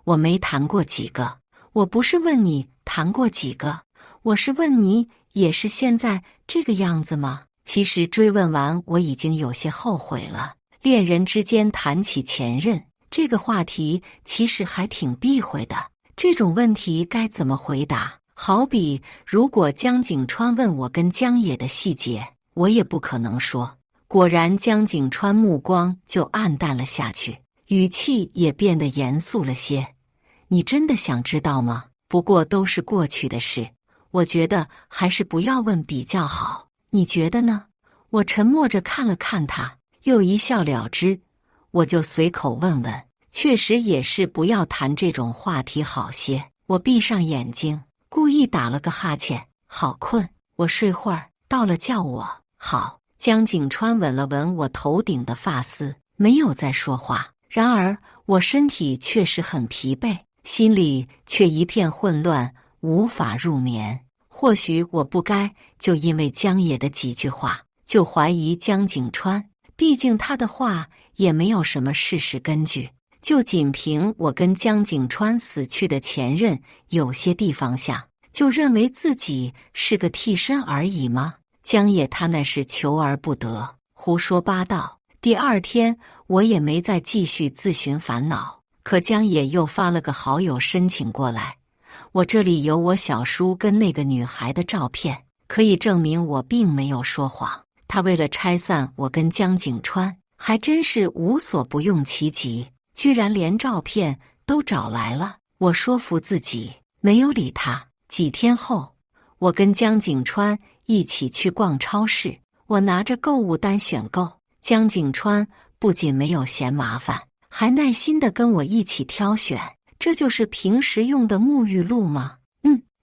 我没谈过几个。”我不是问你谈过几个，我是问你也是现在这个样子吗？其实追问完，我已经有些后悔了。恋人之间谈起前任这个话题，其实还挺避讳的。这种问题该怎么回答？好比如果江景川问我跟江野的细节，我也不可能说。果然，江景川目光就暗淡了下去，语气也变得严肃了些。你真的想知道吗？不过都是过去的事，我觉得还是不要问比较好。你觉得呢？我沉默着看了看他，又一笑了之。我就随口问问，确实也是不要谈这种话题好些。我闭上眼睛，故意打了个哈欠，好困，我睡会儿，到了叫我。好。江景川吻了吻我头顶的发丝，没有再说话。然而我身体确实很疲惫，心里却一片混乱，无法入眠。或许我不该就因为江野的几句话就怀疑江景川，毕竟他的话也没有什么事实根据。就仅凭我跟江景川死去的前任有些地方像，就认为自己是个替身而已吗？江野他那是求而不得，胡说八道。第二天我也没再继续自寻烦恼，可江野又发了个好友申请过来，我这里有我小叔跟那个女孩的照片，可以证明我并没有说谎。他为了拆散我跟江景川，还真是无所不用其极，居然连照片都找来了。我说服自己，没有理他。几天后，我跟江景川一起去逛超市，我拿着购物单选购，江景川不仅没有嫌麻烦，还耐心地跟我一起挑选。这就是平时用的沐浴露吗？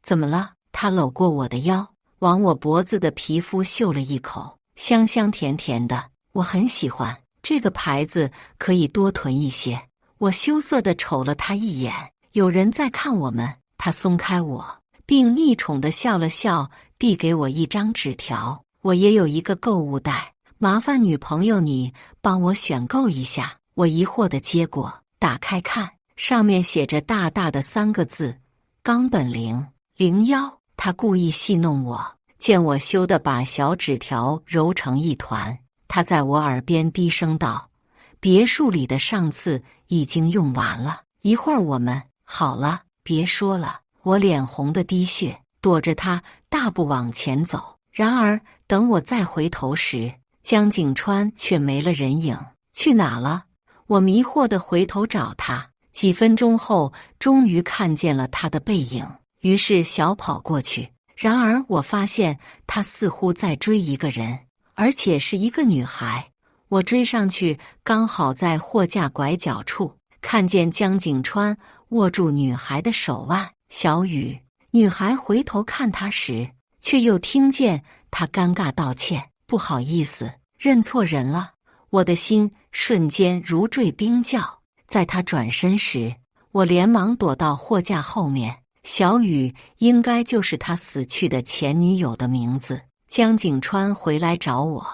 怎么了？他搂过我的腰，往我脖子的皮肤嗅了一口，香香甜甜的，我很喜欢。这个牌子可以多囤一些。我羞涩地瞅了他一眼，有人在看我们。他松开我，并溺宠地笑了笑，递给我一张纸条。我也有一个购物袋，麻烦女朋友你帮我选购一下。我疑惑地接过，打开看，上面写着大大的3个字：冈本零01。他故意戏弄我，见我羞得把小纸条揉成一团，他在我耳边低声道：别墅里的上次已经用完了，一会儿我们……好了，别说了。我脸红的滴血，躲着他大步往前走。然而等我再回头时，江景川却没了人影。去哪了？我迷惑地回头找他，几分钟后终于看见了他的背影，于是小跑过去。然而我发现他似乎在追一个人，而且是一个女孩。我追上去，刚好在货架拐角处看见江景川握住女孩的手腕。小雨。女孩回头看他时，却又听见他尴尬道歉：不好意思，认错人了。我的心瞬间如坠冰窖。在他转身时，我连忙躲到货架后面。小雨应该就是他死去的前女友的名字。江景川回来找我，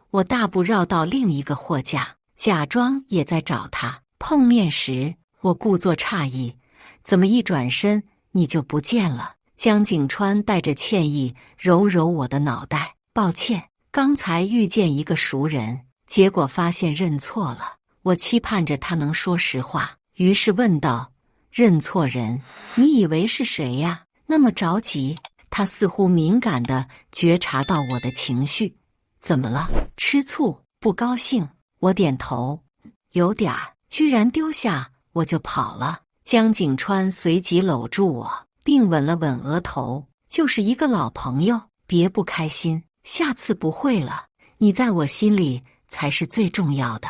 我大步绕到另一个货架，假装也在找他。碰面时，我故作诧异，怎么一转身你就不见了？江景川带着歉意揉揉我的脑袋，抱歉，刚才遇见一个熟人，结果发现认错了。我期盼着他能说实话，于是问道：认错人？你以为是谁呀？那么着急？他似乎敏感地觉察到我的情绪。怎么了？吃醋？不高兴？我点头，有点儿。居然丢下我就跑了。江景川随即搂住我，并吻了吻额头。就是一个老朋友，别不开心，下次不会了。你在我心里才是最重要的。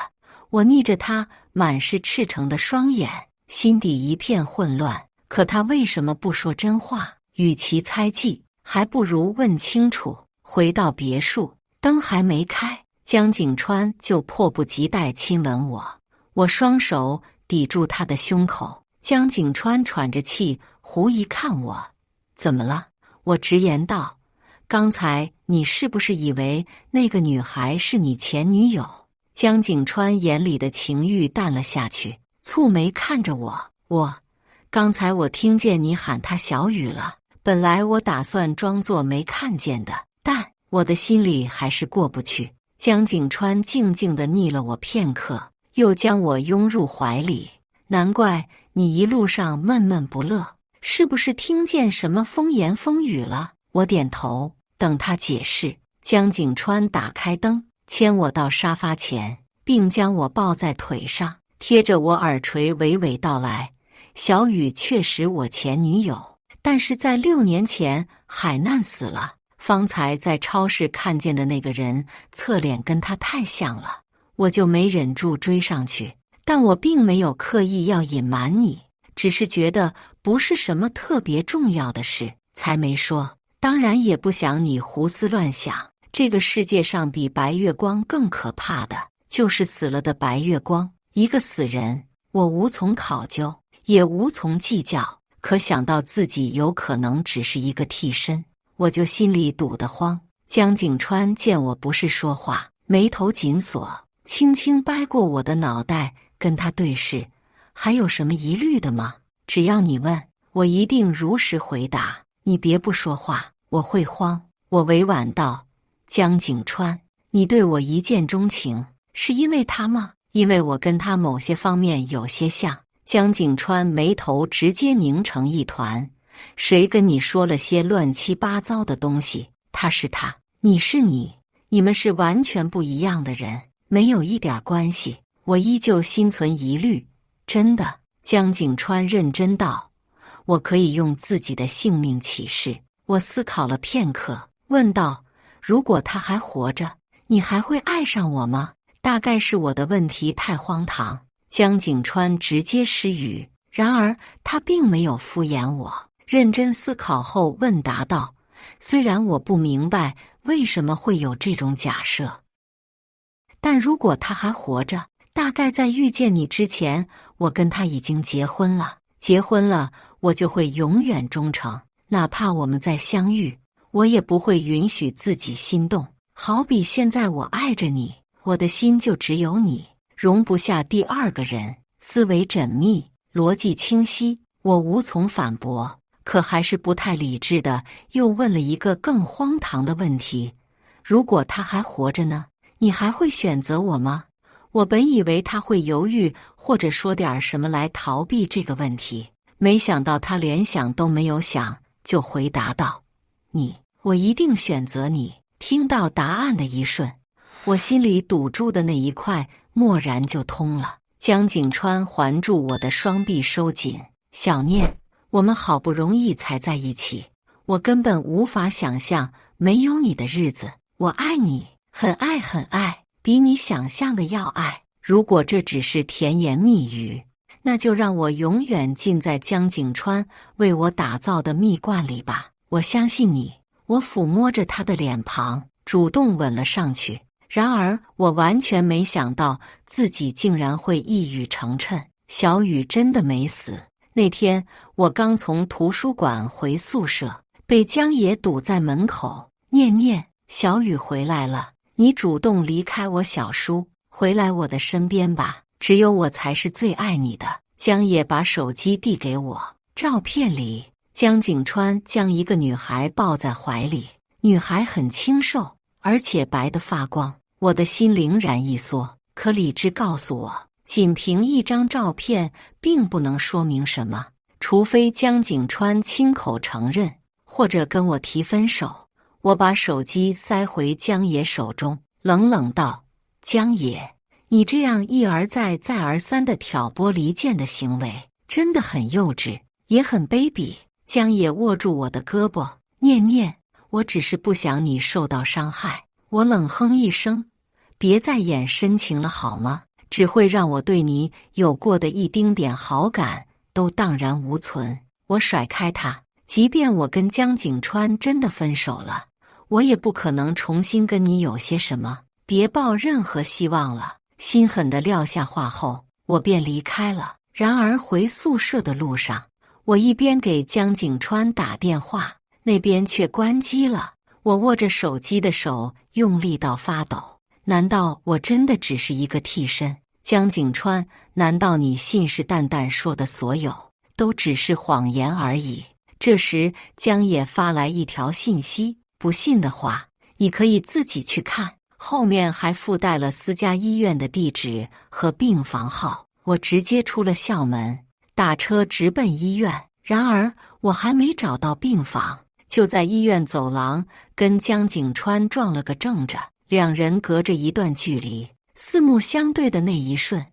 我逆着他满是赤诚的双眼，心底一片混乱。可他为什么不说真话？与其猜忌，还不如问清楚。回到别墅，灯还没开，江景川就迫不及待亲吻我。我双手抵住他的胸口。江景川喘着气，狐疑看我。怎么了？我直言道。刚才你是不是以为那个女孩是你前女友？江景川眼里的情欲淡了下去，蹙眉看着我。刚才我听见你喊她小雨了，本来我打算装作没看见的，但我的心里还是过不去。江景川静静地睨了我片刻，又将我拥入怀里。难怪你一路上闷闷不乐，是不是听见什么风言风语了？我点头，等他解释。江景川打开灯，牵我到沙发前，并将我抱在腿上，贴着我耳垂娓娓道来。小雨确实我前女友，但是在6年前海难死了。方才在超市看见的那个人侧脸跟他太像了，我就没忍住追上去。但我并没有刻意要隐瞒你，只是觉得不是什么特别重要的事，才没说。当然也不想你胡思乱想，这个世界上比白月光更可怕的，就是死了的白月光。一个死人，我无从考究，也无从计较，可想到自己有可能只是一个替身，我就心里堵得慌。江景川见我不是说话，眉头紧锁，轻轻掰过我的脑袋，跟他对视。还有什么疑虑的吗？只要你问，我一定如实回答。你别不说话，我会慌。我委婉道。江景川，你对我一见钟情，是因为他吗？因为我跟他某些方面有些像。江景川眉头直接拧成一团。谁跟你说了些乱七八糟的东西？他是他，你是你，你们是完全不一样的人，没有一点关系。我依旧心存疑虑。真的？江景川认真道。我可以用自己的性命起誓。我思考了片刻，问道：如果他还活着，你还会爱上我吗？大概是我的问题太荒唐。江景川直接失语，然而他并没有敷衍我，认真思考后问答道：虽然我不明白为什么会有这种假设，但如果他还活着，大概在遇见你之前，我跟他已经结婚了。结婚了，我就会永远忠诚，哪怕我们再相遇，我也不会允许自己心动。好比现在我爱着你，我的心就只有你，容不下第二个人。思维缜密，逻辑清晰，我无从反驳，可还是不太理智的又问了一个更荒唐的问题：如果他还活着呢？你还会选择我吗？我本以为他会犹豫或者说点什么来逃避这个问题，没想到他连想都没有想就回答道：我一定选择你。听到答案的一瞬，我心里堵住的那一块蓦然就通了。江景川环住我的双臂收紧。小念，我们好不容易才在一起，我根本无法想象没有你的日子。我爱你，很爱很爱，比你想象的要爱。如果这只是甜言蜜语，那就让我永远浸在江景川为我打造的蜜罐里吧。我相信你。我抚摸着他的脸庞，主动吻了上去。然而我完全没想到自己竟然会一语成谶。小雨真的没死。那天我刚从图书馆回宿舍，被江野堵在门口。念念，小雨回来了，你主动离开我小叔，回来我的身边吧，只有我才是最爱你的。江野把手机递给我，照片里江景川将一个女孩抱在怀里，女孩很清瘦，而且白得发光。我的心灵然一缩，可理智告诉我，仅凭一张照片并不能说明什么，除非江景川亲口承认，或者跟我提分手。我把手机塞回江野手中，冷冷道：江野，你这样一而再再而三的挑拨离间的行为真的很幼稚，也很卑鄙。江野握住我的胳膊，念念，我只是不想你受到伤害。我冷哼一声，别再演深情了好吗？只会让我对你有过的一丁点好感都荡然无存。我甩开他，即便我跟江景川真的分手了，我也不可能重新跟你有些什么，别抱任何希望了。心狠地撂下话后，我便离开了。然而回宿舍的路上，我一边给江景川打电话，那边却关机了。我握着手机的手用力到发抖。难道我真的只是一个替身？江景川，难道你信誓旦旦说的所有都只是谎言而已？这时江野发来一条信息，不信的话你可以自己去看，后面还附带了私家医院的地址和病房号。我直接出了校门，打车直奔医院。然而我还没找到病房，就在医院走廊跟江景川撞了个正着，两人隔着一段距离，四目相对的那一瞬，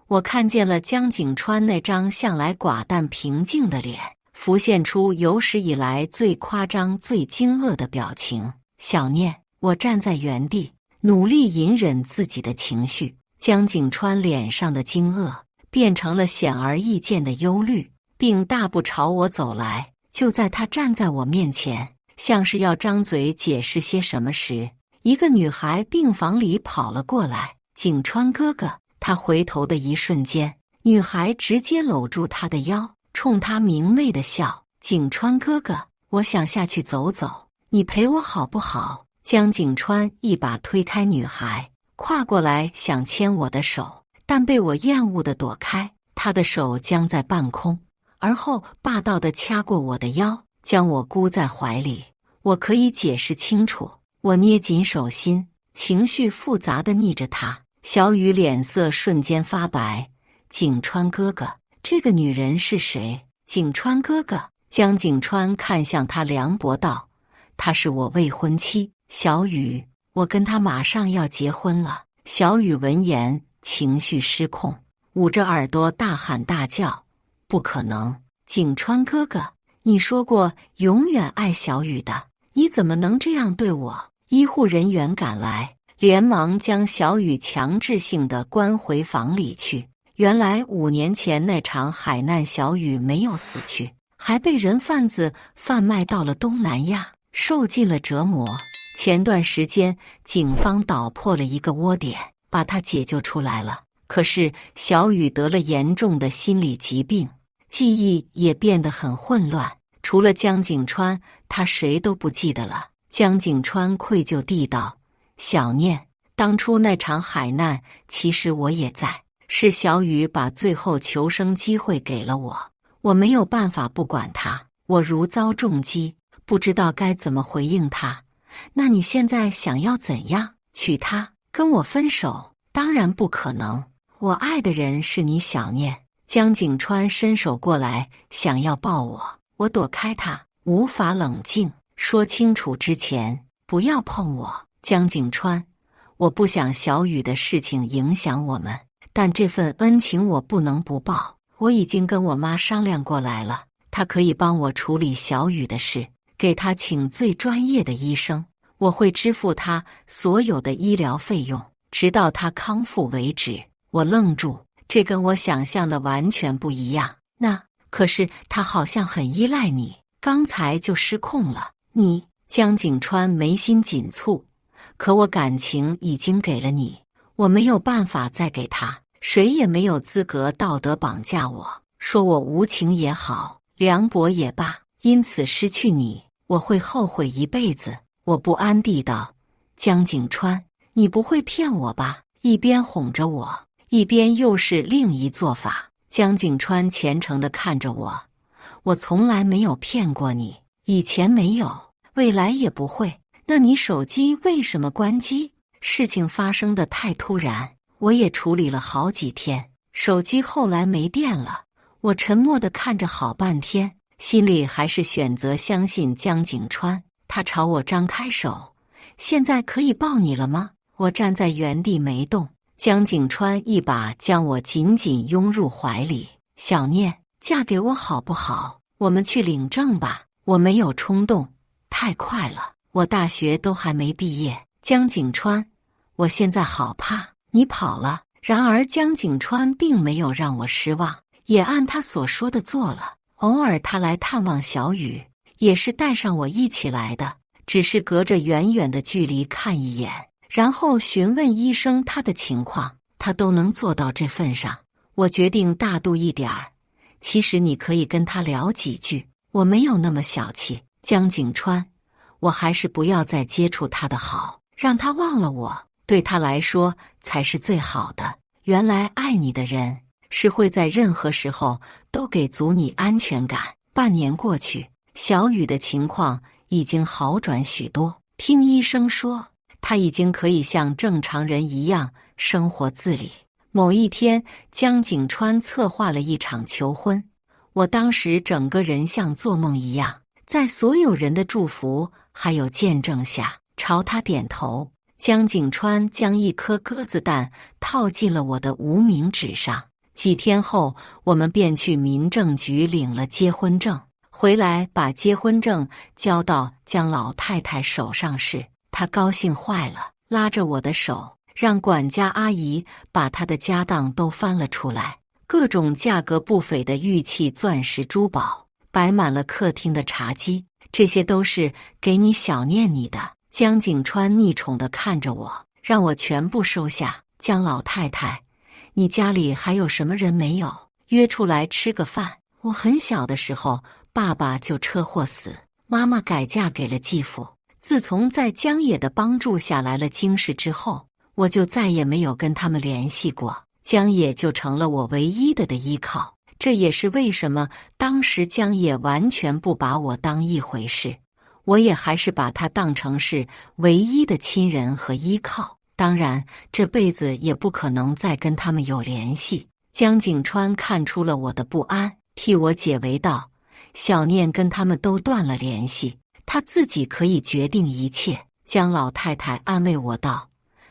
我看见了江景川那张向来寡淡平静的脸，浮现出有史以来最夸张最惊愕的表情。小念，我站在原地，努力隐忍自己的情绪。江景川脸上的惊愕变成了显而易见的忧虑，并大步朝我走来。就在他站在我面前，像是要张嘴解释些什么时，一个女孩病房里跑了过来。景川哥哥。他回头的一瞬间，女孩直接搂住他的腰，冲他明媚的笑。景川哥哥，我想下去走走，你陪我好不好？江景川一把推开女孩，跨过来想牵我的手，但被我厌恶地躲开。他的手僵在半空，而后霸道地掐过我的腰，将我箍在怀里。我可以解释清楚。我捏紧手心，情绪复杂地逆着他。小雨脸色瞬间发白。景川哥哥，这个女人是谁？景川哥哥。江景川看向他凉薄道：她是我未婚妻小雨，我跟她马上要结婚了。小雨闻言情绪失控，捂着耳朵大喊大叫：不可能！景川哥哥，你说过永远爱小雨的，你怎么能这样对我？医护人员赶来，连忙将小雨强制性地关回房里去。原来5年前那场海难，小雨没有死去，还被人贩子贩卖到了东南亚，受尽了折磨。前段时间警方捣破了一个窝点，把他解救出来了。可是小雨得了严重的心理疾病，记忆也变得很混乱，除了江景川，他谁都不记得了。江景川愧疚地道：小念，当初那场海难其实我也在，是小雨把最后求生机会给了我，我没有办法不管他。我如遭重击，不知道该怎么回应他。那你现在想要怎样？娶她？跟我分手？当然不可能，我爱的人是你小念。江景川伸手过来想要抱我，我躲开他，无法冷静。说清楚之前不要碰我。江景川，我不想小雨的事情影响我们，但这份恩情我不能不报。我已经跟我妈商量过来了，她可以帮我处理小雨的事，给她请最专业的医生，我会支付她所有的医疗费用，直到她康复为止。我愣住，这跟我想象的完全不一样。那可是她好像很依赖你，刚才就失控了。你，江景川眉心紧蹙，可我感情已经给了你，我没有办法再给他，谁也没有资格道德绑架我。说我无情也好，凉薄也罢，因此失去你，我会后悔一辈子。我不安地道：江景川，你不会骗我吧？一边哄着我，一边又是另一做法。江景川虔诚地看着我，我从来没有骗过你，以前没有，未来也不会。那你手机为什么关机？事情发生得太突然，我也处理了好几天，手机后来没电了。我沉默地看着好半天，心里还是选择相信江景川。他朝我张开手，现在可以抱你了吗？我站在原地没动，江景川一把将我紧紧拥入怀里。小念，嫁给我好不好？我们去领证吧。我没有冲动，太快了，我大学都还没毕业。江景川，我现在好怕你跑了。然而江景川并没有让我失望，也按他所说的做了。偶尔他来探望小雨，也是带上我一起来的，只是隔着远远的距离看一眼，然后询问医生他的情况，他都能做到这份上。我决定大度一点儿，其实你可以跟他聊几句，我没有那么小气。江景川，我还是不要再接触他的好，让他忘了我，对他来说才是最好的。原来爱你的人是会在任何时候都给足你安全感。半年过去，小雨的情况已经好转许多，听医生说他已经可以像正常人一样生活自理。某一天，江景川策划了一场求婚，我当时整个人像做梦一样，在所有人的祝福还有见证下朝他点头。江景川将一颗鸽子蛋套进了我的无名指上。几天后，我们便去民政局领了结婚证，回来把结婚证交到江老太太手上时，她高兴坏了，拉着我的手，让管家阿姨把她的家当都翻了出来，各种价格不菲的玉器、钻石、珠宝摆满了客厅的茶几，这些都是给你小念你的。江景川溺宠地看着我，让我全部收下。江老太太，你家里还有什么人没有？约出来吃个饭。我很小的时候，爸爸就车祸死，妈妈改嫁给了继父。自从在江野的帮助下来了京市之后，我就再也没有跟他们联系过，江野就成了我唯一的依靠。这也是为什么当时江野完全不把我当一回事，我也还是把他当成是唯一的亲人和依靠。当然，这辈子也不可能再跟他们有联系。江景川看出了我的不安，替我解围道：小念跟他们都断了联系，他自己可以决定一切。江老太太安慰我道：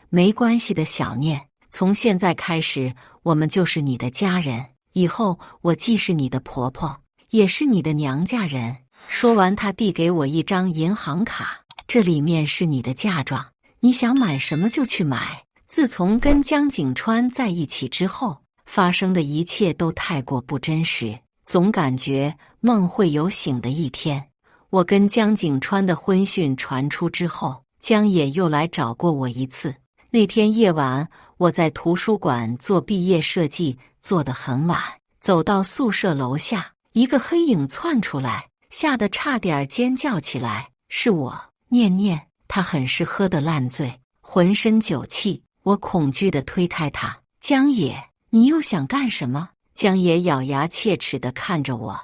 没关系的，小念，从现在开始我们就是你的家人，以后我既是你的婆婆，也是你的娘家人。说完，他递给我一张银行卡，这里面是你的嫁妆，你想买什么就去买。自从跟江景川在一起之后，发生的一切都太过不真实，总感觉梦会有醒的一天。我跟江景川的婚讯传出之后，江野又来找过我一次。那天夜晚，我在图书馆做毕业设计，做得很晚，走到宿舍楼下，一个黑影窜出来，吓得差点尖叫起来。是我，念念。他很是喝得烂醉，浑身酒气。我恐惧地推开他：江野，你又想干什么？江野咬牙切齿地看着我：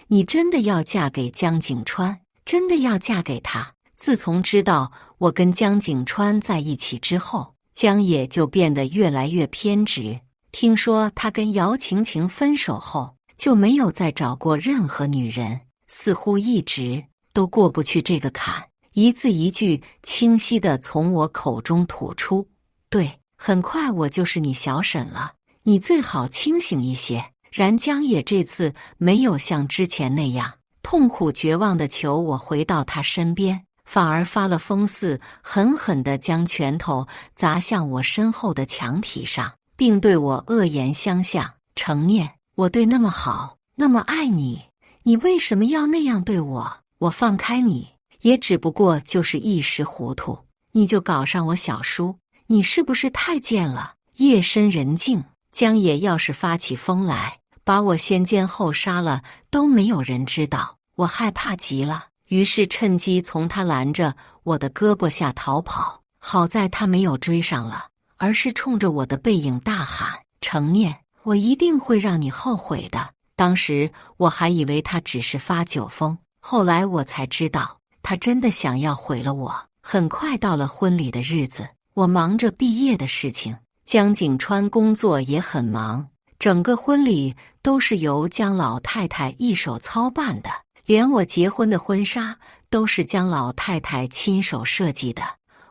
你真的要嫁给江景川？真的要嫁给他？自从知道我跟江景川在一起之后，江野就变得越来越偏执。听说他跟姚晴晴分手后，就没有再找过任何女人，似乎一直都过不去这个坎。一字一句清晰地从我口中吐出：对，很快我就是你小沈了，你最好清醒一些。然江野这次没有像之前那样痛苦绝望地求我回到他身边，反而发了疯似狠狠地将拳头砸向我身后的墙体上，并对我恶言相向：程念，我对那么好，那么爱你，你为什么要那样对我？我放开你也只不过就是一时糊涂，你就搞上我小叔，你是不是太贱了？夜深人静，江野要是发起疯来，把我先奸后杀了都没有人知道，我害怕极了，于是趁机从他拦着我的胳膊下逃跑。好在他没有追上了，而是冲着我的背影大喊：程念，我一定会让你后悔的。当时我还以为他只是发酒疯，后来我才知道他真的想要毁了我。很快到了婚礼的日子，我忙着毕业的事情，江景川工作也很忙，整个婚礼都是由江老太太一手操办的，连我结婚的婚纱都是江老太太亲手设计的。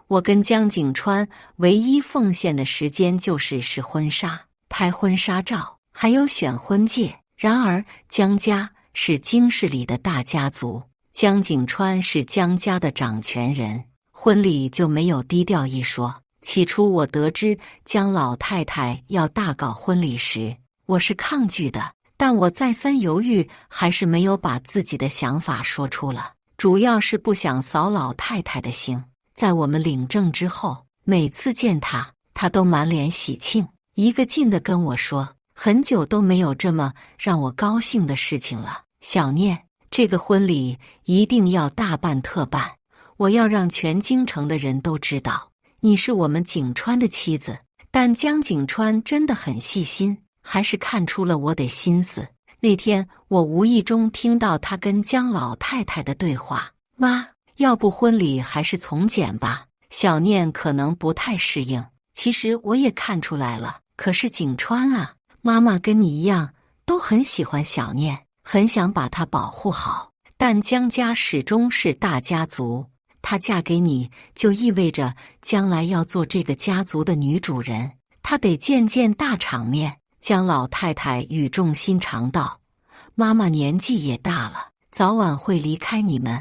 我跟江景川唯一奉献的时间就是试婚纱、拍婚纱照，还有选婚戒。然而江家是京市里的大家族，江景川是江家的掌权人，婚礼就没有低调一说。起初我得知江老太太要大搞婚礼时，我是抗拒的，但我再三犹豫，还是没有把自己的想法说出了，主要是不想扫老太太的兴。在我们领证之后，每次见她，她都满脸喜庆，一个劲地跟我说，很久都没有这么让我高兴的事情了。小念，这个婚礼一定要大办特办，我要让全京城的人都知道，你是我们景川的妻子。但江景川真的很细心，还是看出了我的心思。那天我无意中听到他跟江老太太的对话，妈，要不婚礼还是从简吧，小念可能不太适应。其实我也看出来了，可是景川啊，妈妈跟你一样都很喜欢小念，很想把她保护好，但江家始终是大家族，她嫁给你就意味着将来要做这个家族的女主人，她得见见大场面。江老太太语重心长道，妈妈年纪也大了，早晚会离开你们，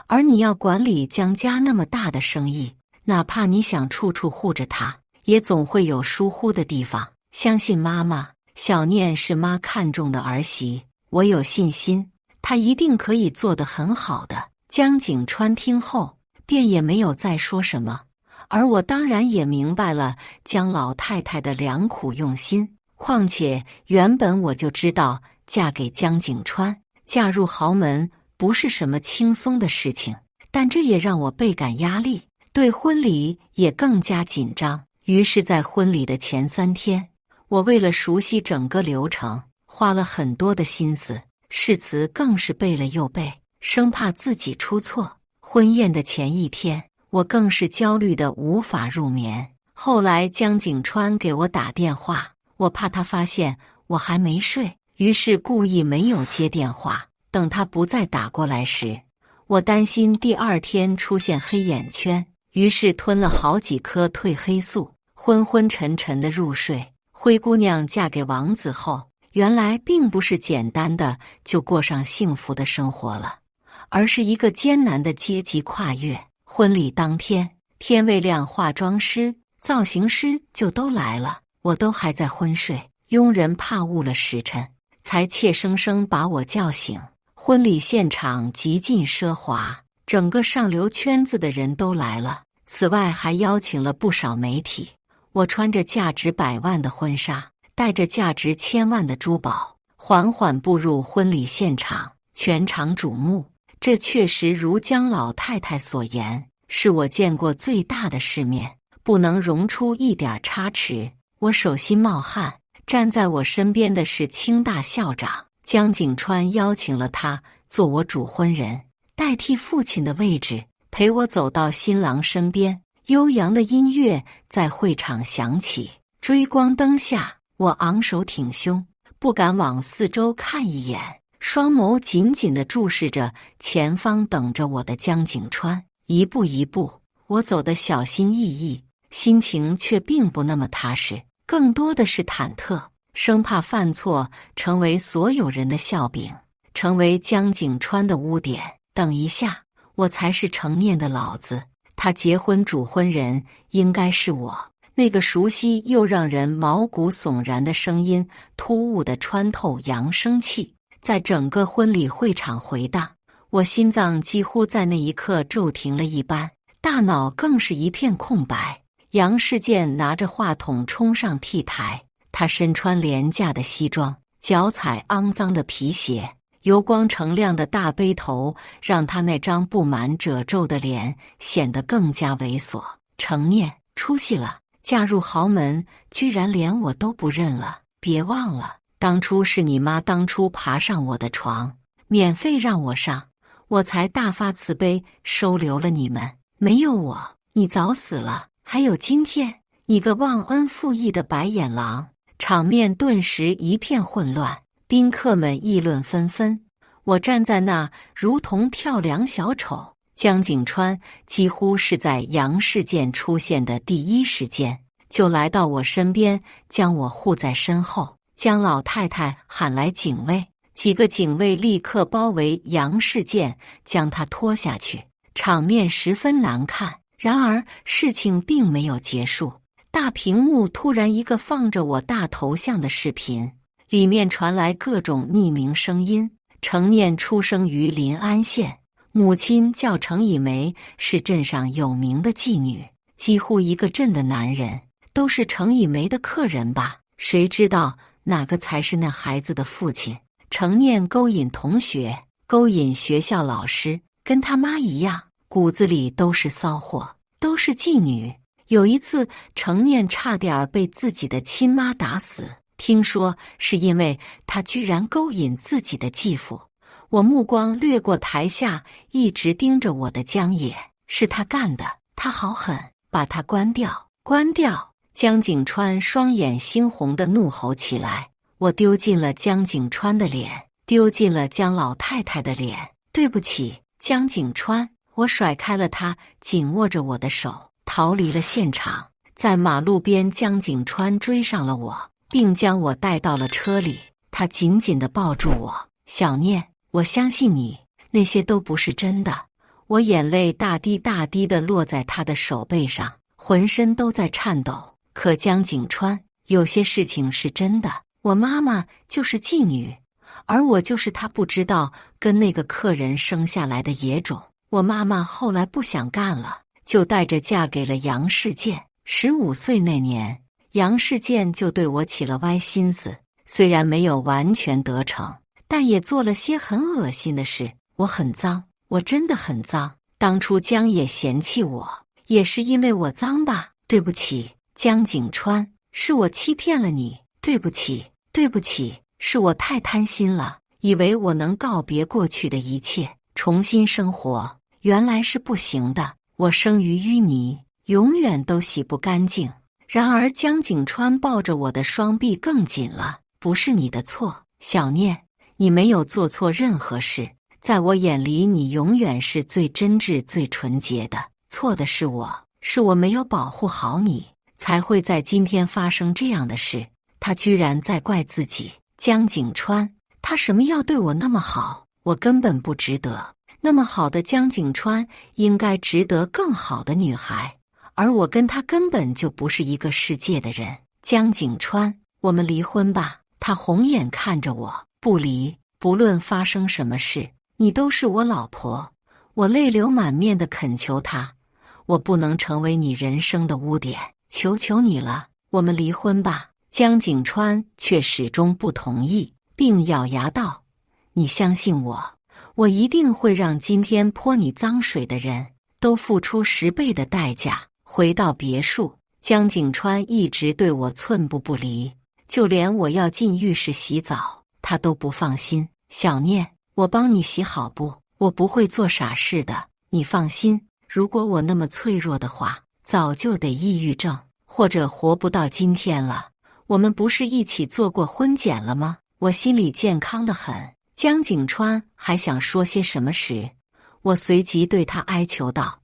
而你要管理江家那么大的生意，哪怕你想处处护着她，也总会有疏忽的地方。相信妈妈，小念是妈看中的儿媳，我有信心，她一定可以做得很好的。江景川听后便也没有再说什么，而我当然也明白了江老太太的良苦用心。况且原本我就知道嫁给江景川，嫁入豪门不是什么轻松的事情，但这也让我倍感压力，对婚礼也更加紧张。于是在婚礼的前3天，我为了熟悉整个流程，花了很多的心思，誓词更是背了又背，生怕自己出错。婚宴的前1天，我更是焦虑得无法入眠。后来江景川给我打电话，我怕他发现我还没睡，于是故意没有接电话。等他不再打过来时，我担心第2天出现黑眼圈，于是吞了好几颗褪黑素，昏昏沉沉的入睡。灰姑娘嫁给王子后，原来并不是简单的就过上幸福的生活了，而是一个艰难的阶级跨越。婚礼当天，天未亮，化妆师、造型师就都来了，我都还在昏睡，佣人怕误了时辰，才怯生生把我叫醒。婚礼现场极尽奢华，整个上流圈子的人都来了，此外还邀请了不少媒体。我穿着价值100万的婚纱，带着价值1000万的珠宝，缓缓步入婚礼现场，全场瞩目。这确实如江老太太所言，是我见过最大的世面，不能容出一点差池。我手心冒汗，站在我身边的是清大校长江景川，邀请了他做我主婚人，代替父亲的位置，陪我走到新郎身边。悠扬的音乐在会场响起，追光灯下，我昂首挺胸，不敢往四周看一眼，双眸紧紧地注视着前方等着我的江景川。一步一步，我走得小心翼翼，心情却并不那么踏实，更多的是忐忑，生怕犯错，成为所有人的笑柄，成为江景川的污点。等一下，我才是成年的老子，他结婚主婚人应该是我。那个熟悉又让人毛骨悚然的声音突兀地穿透扬声器，在整个婚礼会场回荡。我心脏几乎在那一刻骤停了一般，大脑更是一片空白。杨世健拿着话筒冲上 T 台，他身穿廉价的西装，脚踩肮脏的皮鞋，油光锃亮的大背头让他那张布满褶皱的脸显得更加猥琐。程念，出息了，嫁入豪门，居然连我都不认了。别忘了，当初是你妈当初爬上我的床，免费让我上，我才大发慈悲收留了你们。没有我，你早死了。还有今天，你个忘恩负义的白眼狼！场面顿时一片混乱，宾客们议论纷纷。我站在那如同跳梁小丑。江景川几乎是在杨世健出现的第一时间就来到我身边，将我护在身后。江老太太喊来警卫，几个警卫立刻包围杨世健，将他拖下去，场面十分难看。然而事情并没有结束，大屏幕突然一个放着我大头像的视频，里面传来各种匿名声音。程念出生于临安县，母亲叫程以梅，是镇上有名的妓女，几乎一个镇的男人都是程以梅的客人吧。谁知道哪个才是那孩子的父亲？程念勾引同学，勾引学校老师，跟他妈一样，骨子里都是骚货，都是妓女。有一次，程念差点被自己的亲妈打死，听说是因为他居然勾引自己的继父。我目光掠过台下一直盯着我的江野，是他干的，他好狠，把他关掉，关掉！江景川双眼猩红地怒吼起来。我丢尽了江景川的脸，丢尽了江老太太的脸。对不起，江景川！我甩开了他紧握着我的手，逃离了现场。在马路边，江景川追上了我，并将我带到了车里。他紧紧地抱住我，小念，我相信你，那些都不是真的。我眼泪大滴大滴地落在他的手背上，浑身都在颤抖。可江景川，有些事情是真的。我妈妈就是妓女，而我就是她不知道跟那个客人生下来的野种。我妈妈后来不想干了，就带着嫁给了杨世健。15岁那年，杨世健就对我起了歪心思，虽然没有完全得逞，但也做了些很恶心的事。我很脏，我真的很脏。当初江也嫌弃我，也是因为我脏吧？对不起，江景川，是我欺骗了你。对不起，对不起，是我太贪心了，以为我能告别过去的一切，重新生活，原来是不行的。我生于淤泥，永远都洗不干净。然而江景川抱着我的双臂更紧了。不是你的错，小念，你没有做错任何事，在我眼里你永远是最真挚最纯洁的。错的是我，是我没有保护好你，才会在今天发生这样的事。他居然在怪自己。江景川，他什么要对我那么好？我根本不值得。那么好的江景川应该值得更好的女孩，而我跟他根本就不是一个世界的人。江景川，我们离婚吧。他红眼看着我，不离，不论发生什么事，你都是我老婆。我泪流满面地恳求他，我不能成为你人生的污点，求求你了，我们离婚吧。江景川却始终不同意，并咬牙道，你相信我，我一定会让今天泼你脏水的人都付出10倍的代价。回到别墅，江景川一直对我寸步不离，就连我要进浴室洗澡，他都不放心。小念，我帮你洗好不？我不会做傻事的，你放心。如果我那么脆弱的话，早就得抑郁症，或者活不到今天了。我们不是一起做过婚检了吗？我心里健康得很。江景川还想说些什么时，我随即对他哀求道，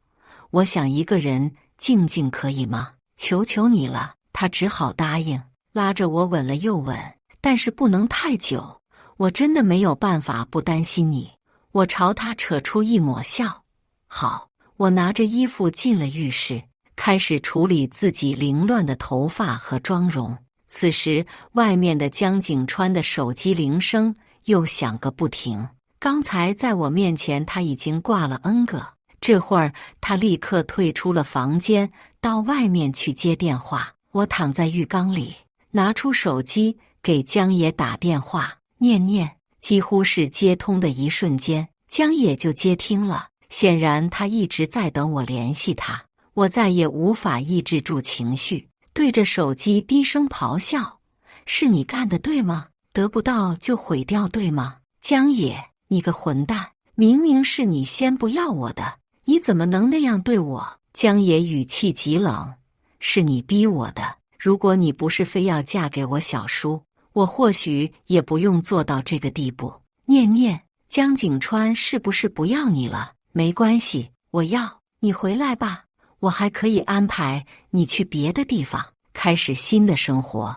我想一个人静静可以吗？求求你了。他只好答应，拉着我吻了又吻，但是不能太久，我真的没有办法不担心你。我朝他扯出一抹笑。好，我拿着衣服进了浴室，开始处理自己凌乱的头发和妆容。此时，外面的江景川的手机铃声又响个不停。刚才在我面前他已经挂了 N 个，这会儿他立刻退出了房间，到外面去接电话。我躺在浴缸里，拿出手机给江野打电话，念念。几乎是接通的一瞬间，江野就接听了。显然他一直在等我联系他。我再也无法抑制住情绪，对着手机低声咆哮：“是你干的对吗？得不到就毁掉对吗？江野，你个混蛋！明明是你先不要我的，你怎么能那样对我？”江野语气极冷：“是你逼我的。如果你不是非要嫁给我小叔，我或许也不用做到这个地步。”念念，江景川是不是不要你了？没关系，我要你回来吧，我还可以安排你去别的地方，开始新的生活，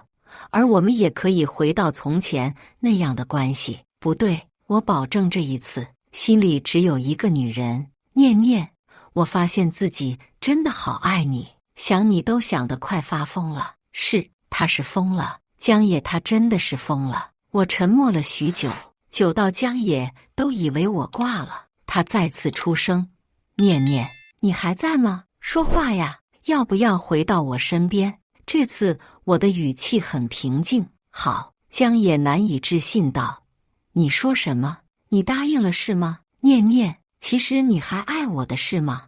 而我们也可以回到从前那样的关系。不对，我保证这一次心里只有一个女人。念念，我发现自己真的好爱你，想你都想得快发疯了。是，他是疯了，江野他真的是疯了。我沉默了许久，久到江野都以为我挂了。他再次出声：“念念，你还在吗？说话呀！要不要回到我身边？”这次我的语气很平静。好，江野难以置信道：“你说什么？你答应了是吗？念念，其实你还爱我的是吗？”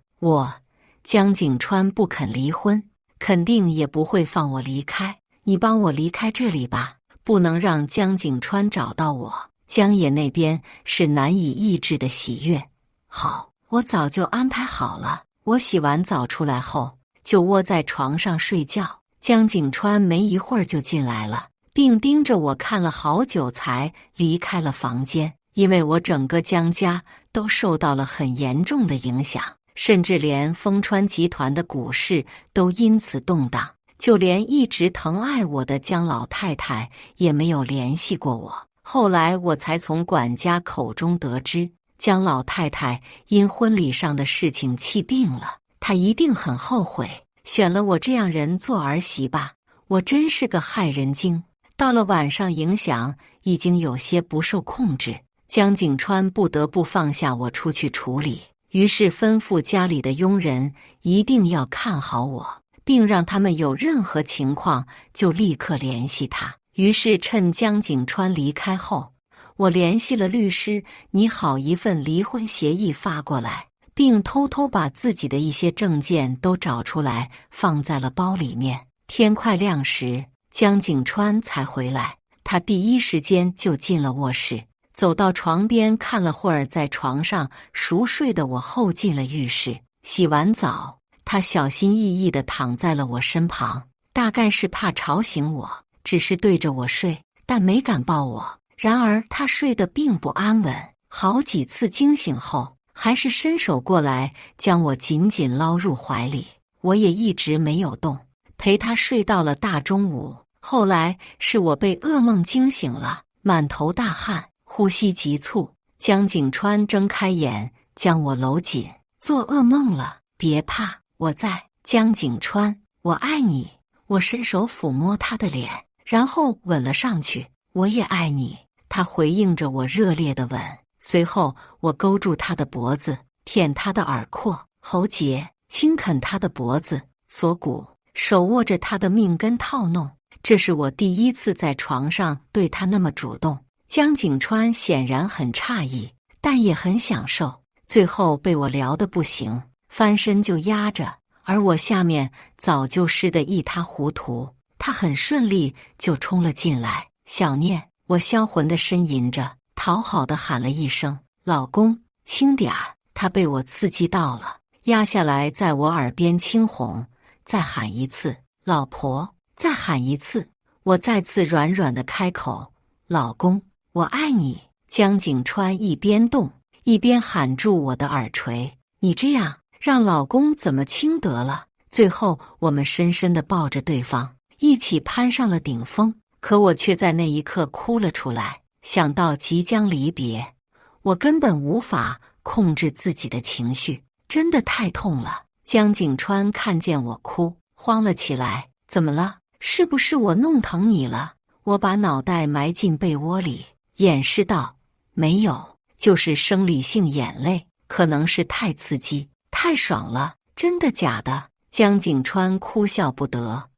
江景川不肯离婚，肯定也不会放我离开。你帮我离开这里吧，不能让江景川找到我。江野那边是难以抑制的喜悦。好，我早就安排好了。我洗完澡出来后，就窝在床上睡觉。江景川没一会儿就进来了，并盯着我看了好久才离开了房间。因为我整个江家都受到了很严重的影响，甚至连丰川集团的股市都因此动荡。就连一直疼爱我的江老太太也没有联系过我。后来我才从管家口中得知，江老太太因婚礼上的事情气病了。她一定很后悔选了我这样人做儿媳吧。我真是个害人精。到了晚上，影响已经有些不受控制，江景川不得不放下我出去处理，于是吩咐家里的佣人一定要看好我，并让他们有任何情况就立刻联系他。于是趁江景川离开后，我联系了律师，拟好一份离婚协议发过来，并偷偷把自己的一些证件都找出来放在了包里面。天快亮时，江景川才回来，他第一时间就进了卧室，走到床边看了会儿在床上熟睡的我后进了浴室。洗完澡，他小心翼翼地躺在了我身旁，大概是怕吵醒我，只是对着我睡，但没敢抱我。然而他睡得并不安稳，好几次惊醒后，还是伸手过来将我紧紧捞入怀里。我也一直没有动，陪他睡到了大中午。后来是我被噩梦惊醒了，满头大汗，呼吸急促。江景川睁开眼，将我搂紧：“做噩梦了，别怕，我在。”江景川，我爱你。我伸手抚摸他的脸，然后吻了上去。我也爱你。他回应着我热烈的吻。随后我勾住他的脖子，舔他的耳廓、喉结，轻啃他的脖子、锁骨，手握着他的命根套弄。这是我第一次在床上对他那么主动。江景川显然很诧异，但也很享受。最后被我撩得不行，翻身就压着，而我下面早就湿得一塌糊涂。他很顺利就冲了进来。小念，我销魂地呻吟着，讨好地喊了一声：“老公，轻点儿。”他被我刺激到了，压下来在我耳边轻哄：“再喊一次，老婆，再喊一次。”我再次软软地开口：“老公，我爱你。”江景川一边动一边喊住我的耳垂：“你这样让老公怎么轻得了？”最后我们深深地抱着对方，一起攀上了顶峰。可我却在那一刻哭了出来。想到即将离别，我根本无法控制自己的情绪，真的太痛了。江景川看见我哭，慌了起来：“怎么了？是不是我弄疼你了？”我把脑袋埋进被窝里，掩饰道：“没有，就是生理性眼泪，可能是太刺激，太爽了。”“真的假的？”江景川哭笑不得。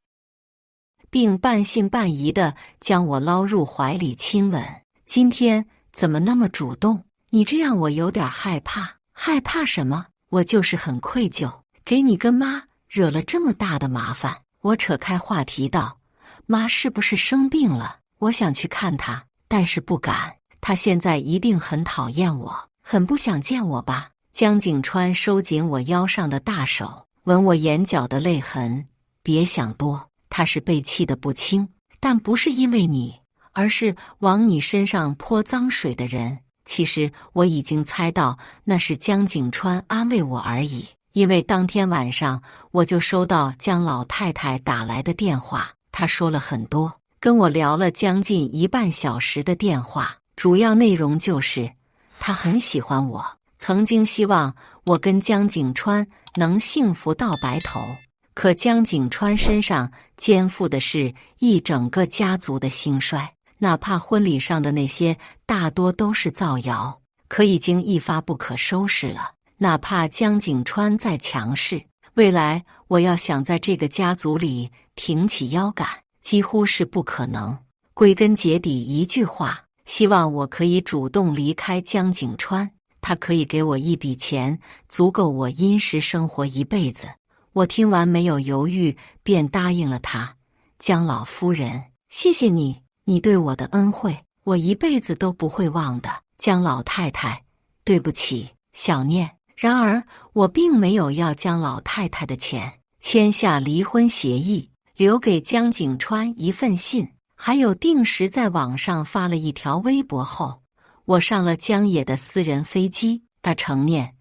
并半信半疑地将我捞入怀里亲吻。今天怎么那么主动？你这样我有点害怕。害怕什么？我就是很愧疚，给你跟妈惹了这么大的麻烦。我扯开话题道，妈是不是生病了？我想去看她，但是不敢。她现在一定很讨厌我，很不想见我吧？江景川收紧我腰上的大手，吻我眼角的泪痕。别想多，他是被气得不轻，但不是因为你，而是往你身上泼脏水的人。其实我已经猜到那是江景川安慰我而已，因为当天晚上我就收到江老太太打来的电话，她说了很多，跟我聊了将近1半小时的电话，主要内容就是她很喜欢我，曾经希望我跟江景川能幸福到白头。可江景川身上肩负的是一整个家族的兴衰，哪怕婚礼上的那些大多都是造谣，可已经一发不可收拾了。哪怕江景川再强势，未来我要想在这个家族里挺起腰杆，几乎是不可能。归根结底一句话，希望我可以主动离开江景川，他可以给我一笔钱，足够我殷实生活一辈子。我听完没有犹豫，便答应了他。江老夫人，谢谢你，你对我的恩惠，我一辈子都不会忘的。江老太太，对不起，小念。然而，我并没有要江老太太的钱，签下离婚协议，留给江景川一份信，还有定时在网上发了一条微博后，我上了江野的私人飞机。他承念。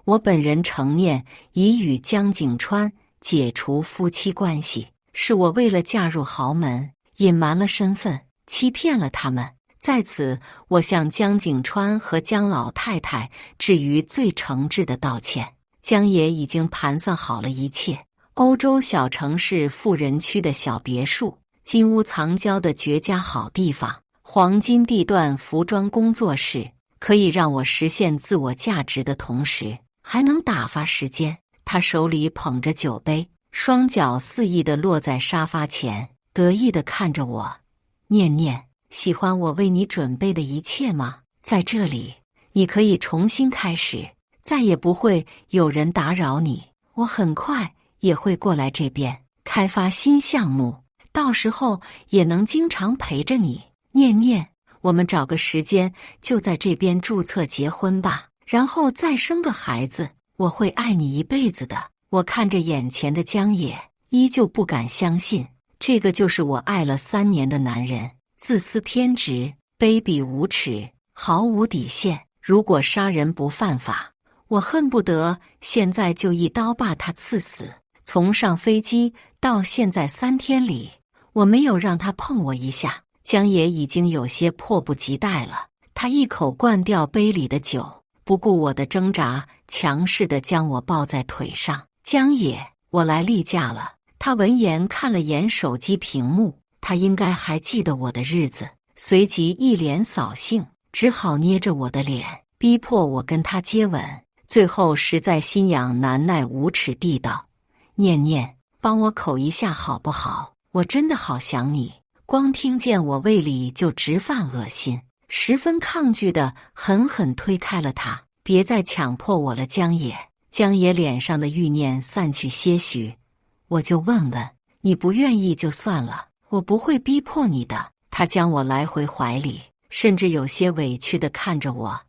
我本人承念已与江景川解除夫妻关系，是我为了嫁入豪门，隐瞒了身份，欺骗了他们。在此，我向江景川和江老太太致于最诚挚的道歉。江爷已经盘算好了一切，欧洲小城市富人区的小别墅，金屋藏娇的绝佳好地方，黄金地段服装工作室，可以让我实现自我价值的同时还能打发时间。他手里捧着酒杯，双脚肆意地落在沙发前，得意地看着我。念念，喜欢我为你准备的一切吗？在这里，你可以重新开始，再也不会有人打扰你。我很快也会过来这边开发新项目，到时候也能经常陪着你。念念，我们找个时间就在这边注册结婚吧。然后再生个孩子，我会爱你一辈子的。我看着眼前的江野，依旧不敢相信，这个就是我爱了3年的男人，自私偏执，卑鄙无耻，毫无底线。如果杀人不犯法，我恨不得现在就一刀把他刺死。从上飞机到现在3天里，我没有让他碰我一下。江野已经有些迫不及待了，他一口灌掉杯里的酒，不顾我的挣扎，强势地将我抱在腿上。江野，我来例假了。他闻言看了眼手机屏幕，他应该还记得我的日子，随即一脸扫兴，只好捏着我的脸，逼迫我跟他接吻。最后实在心痒难耐，无耻地道：念念，帮我口一下好不好？我真的好想你。光听见我胃里就直犯恶心，十分抗拒的狠狠推开了他。别再强迫我了，江野。江野脸上的欲念散去些许，我就问问，你不愿意就算了，我不会逼迫你的。他将我来回怀里，甚至有些委屈地看着我。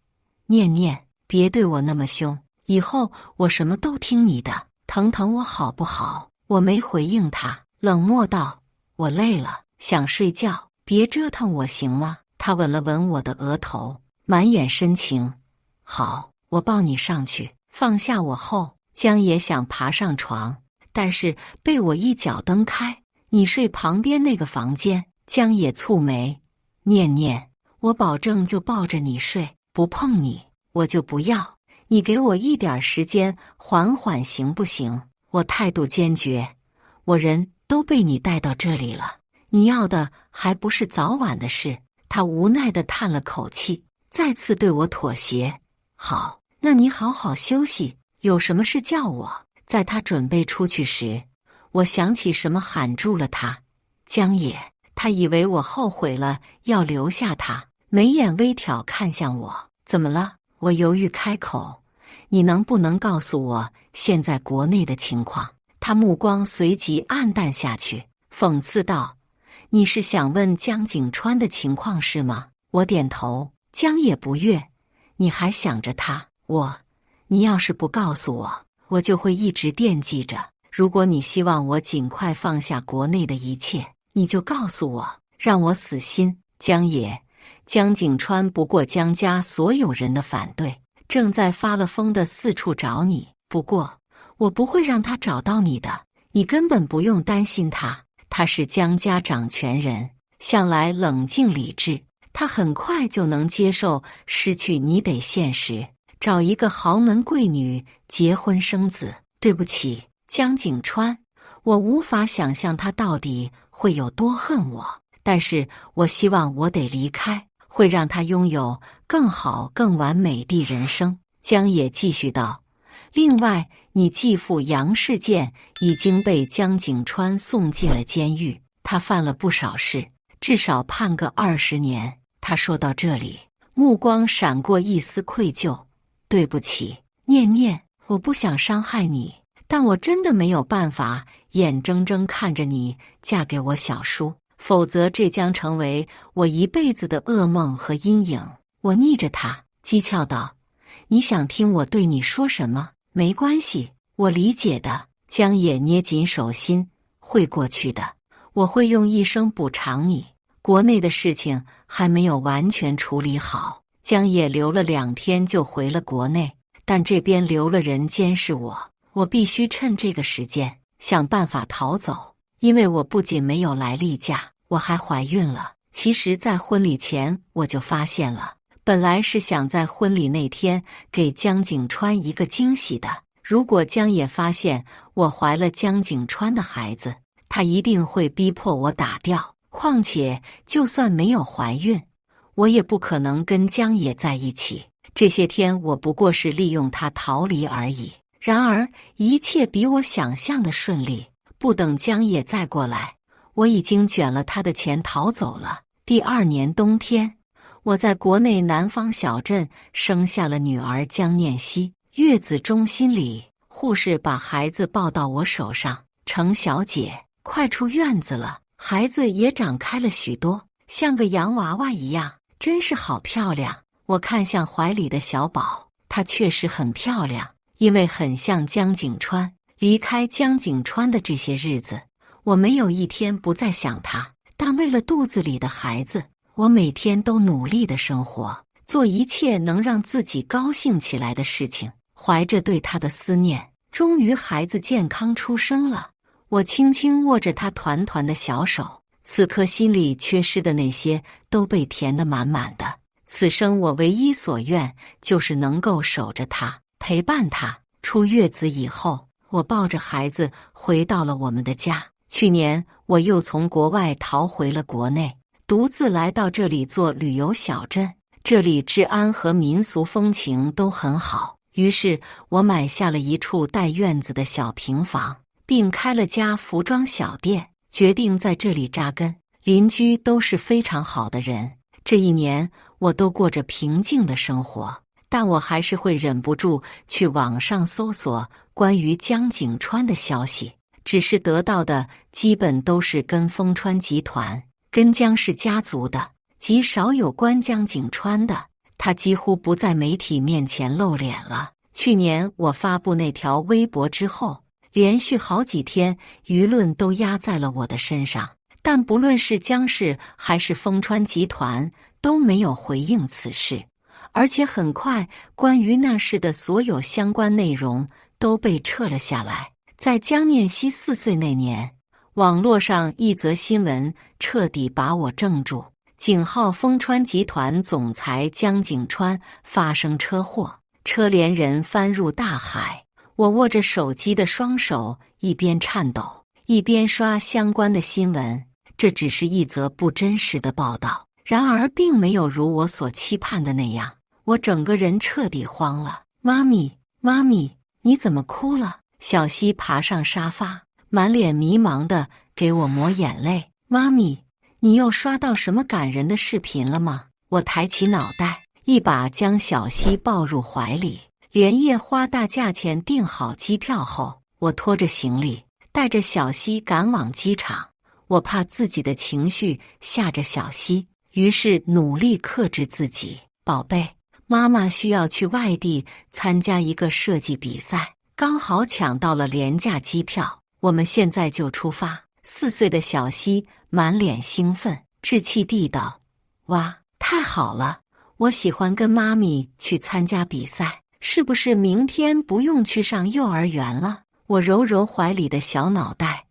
念念，别对我那么凶，以后我什么都听你的，疼疼我好不好？我没回应他，冷漠道：我累了，想睡觉，别折腾我行吗？他吻了吻我的额头，满眼深情。好，我抱你上去。放下我后，江野想爬上床，但是被我一脚蹬开。你睡旁边那个房间。江野蹙眉。念念，我保证就抱着你睡，不碰你，我就不要。你给我一点时间缓缓行不行？我态度坚决。我人都被你带到这里了，你要的还不是早晚的事。他无奈地叹了口气，再次对我妥协。好，那你好好休息，有什么事叫我。在他准备出去时，我想起什么喊住了他。江野，他以为我后悔了，要留下他，眉眼微挑看向我。怎么了？我犹豫开口。你能不能告诉我现在国内的情况？他目光随即暗淡下去，讽刺道：你是想问江景川的情况是吗？我点头。江野不悦，你还想着他？你要是不告诉我，我就会一直惦记着。如果你希望我尽快放下国内的一切，你就告诉我，让我死心。江野，江景川不过江家所有人的反对，正在发了疯的四处找你。不过我不会让他找到你的，你根本不用担心他。他是江家掌权人，向来冷静理智，他很快就能接受失去你得现实，找一个豪门贵女结婚生子。对不起，江景川，我无法想象他到底会有多恨我，但是我希望我得离开，会让他拥有更好更完美的人生。江野继续道：另外，你继父杨世建已经被江景川送进了监狱，他犯了不少事，至少判个20年。他说到这里，目光闪过一丝愧疚。对不起，念念，我不想伤害你，但我真的没有办法眼睁睁看着你嫁给我小叔，否则这将成为我一辈子的噩梦和阴影。我逆着他，讥诮道：你想听我对你说什么？没关系，我理解的。江野捏紧手心，会过去的，我会用一生补偿你。国内的事情还没有完全处理好，江野留了2天就回了国内，但这边留了人监视我，我必须趁这个时间想办法逃走。因为我不仅没有来例假，我还怀孕了。其实在婚礼前我就发现了，本来是想在婚礼那天给江景川一个惊喜的。如果江野发现我怀了江景川的孩子，他一定会逼迫我打掉。况且就算没有怀孕，我也不可能跟江野在一起。这些天我不过是利用他逃离而已。然而一切比我想象的顺利，不等江野再过来，我已经卷了他的钱逃走了。第2年冬天，我在国内南方小镇生下了女儿江念希。月子中心里，护士把孩子抱到我手上：程小姐，快出院子了。孩子也长开了许多，像个洋娃娃一样，真是好漂亮。我看向怀里的小宝，她确实很漂亮，因为很像江景川。离开江景川的这些日子，我没有一天不再想他，但为了肚子里的孩子，我每天都努力的生活，做一切能让自己高兴起来的事情。怀着对他的思念，终于孩子健康出生了。我轻轻握着他团团的小手，此刻心里缺失的那些都被填得满满的。此生我唯一所愿就是能够守着他，陪伴他。出月子以后，我抱着孩子回到了我们的家。去年我又从国外逃回了国内，独自来到这里做旅游小镇。这里治安和民俗风情都很好，于是我买下了一处带院子的小平房，并开了家服装小店，决定在这里扎根。邻居都是非常好的人，这1年我都过着平静的生活，但我还是会忍不住去网上搜索关于江景川的消息，只是得到的基本都是跟丰川集团、跟江氏家族的，极少有关江景川的。他几乎不在媒体面前露脸了。去年我发布那条微博之后，连续好几天舆论都压在了我的身上，但不论是江氏还是丰川集团都没有回应此事，而且很快关于那事的所有相关内容都被撤了下来。在江念希4岁那年，网络上一则新闻彻底把我怔住：景浩丰川集团总裁江景川发生车祸，车连人翻入大海。我握着手机的双手一边颤抖，一边刷相关的新闻。这只是一则不真实的报道，然而并没有如我所期盼的那样。我整个人彻底慌了。妈咪，妈咪，你怎么哭了？小希爬上沙发，满脸迷茫的给我抹眼泪。妈咪，你又刷到什么感人的视频了吗？我抬起脑袋，一把将小溪抱入怀里。连夜花大价钱订好机票后，我拖着行李，带着小溪赶往机场。我怕自己的情绪吓着小溪，于是努力克制自己。宝贝，妈妈需要去外地参加一个设计比赛，刚好抢到了廉价机票，我们现在就出发。4岁的小溪满脸兴奋，稚气地道：哇，太好了！我喜欢跟妈咪去参加比赛，是不是明天不用去上幼儿园了？我揉揉怀里的小脑袋，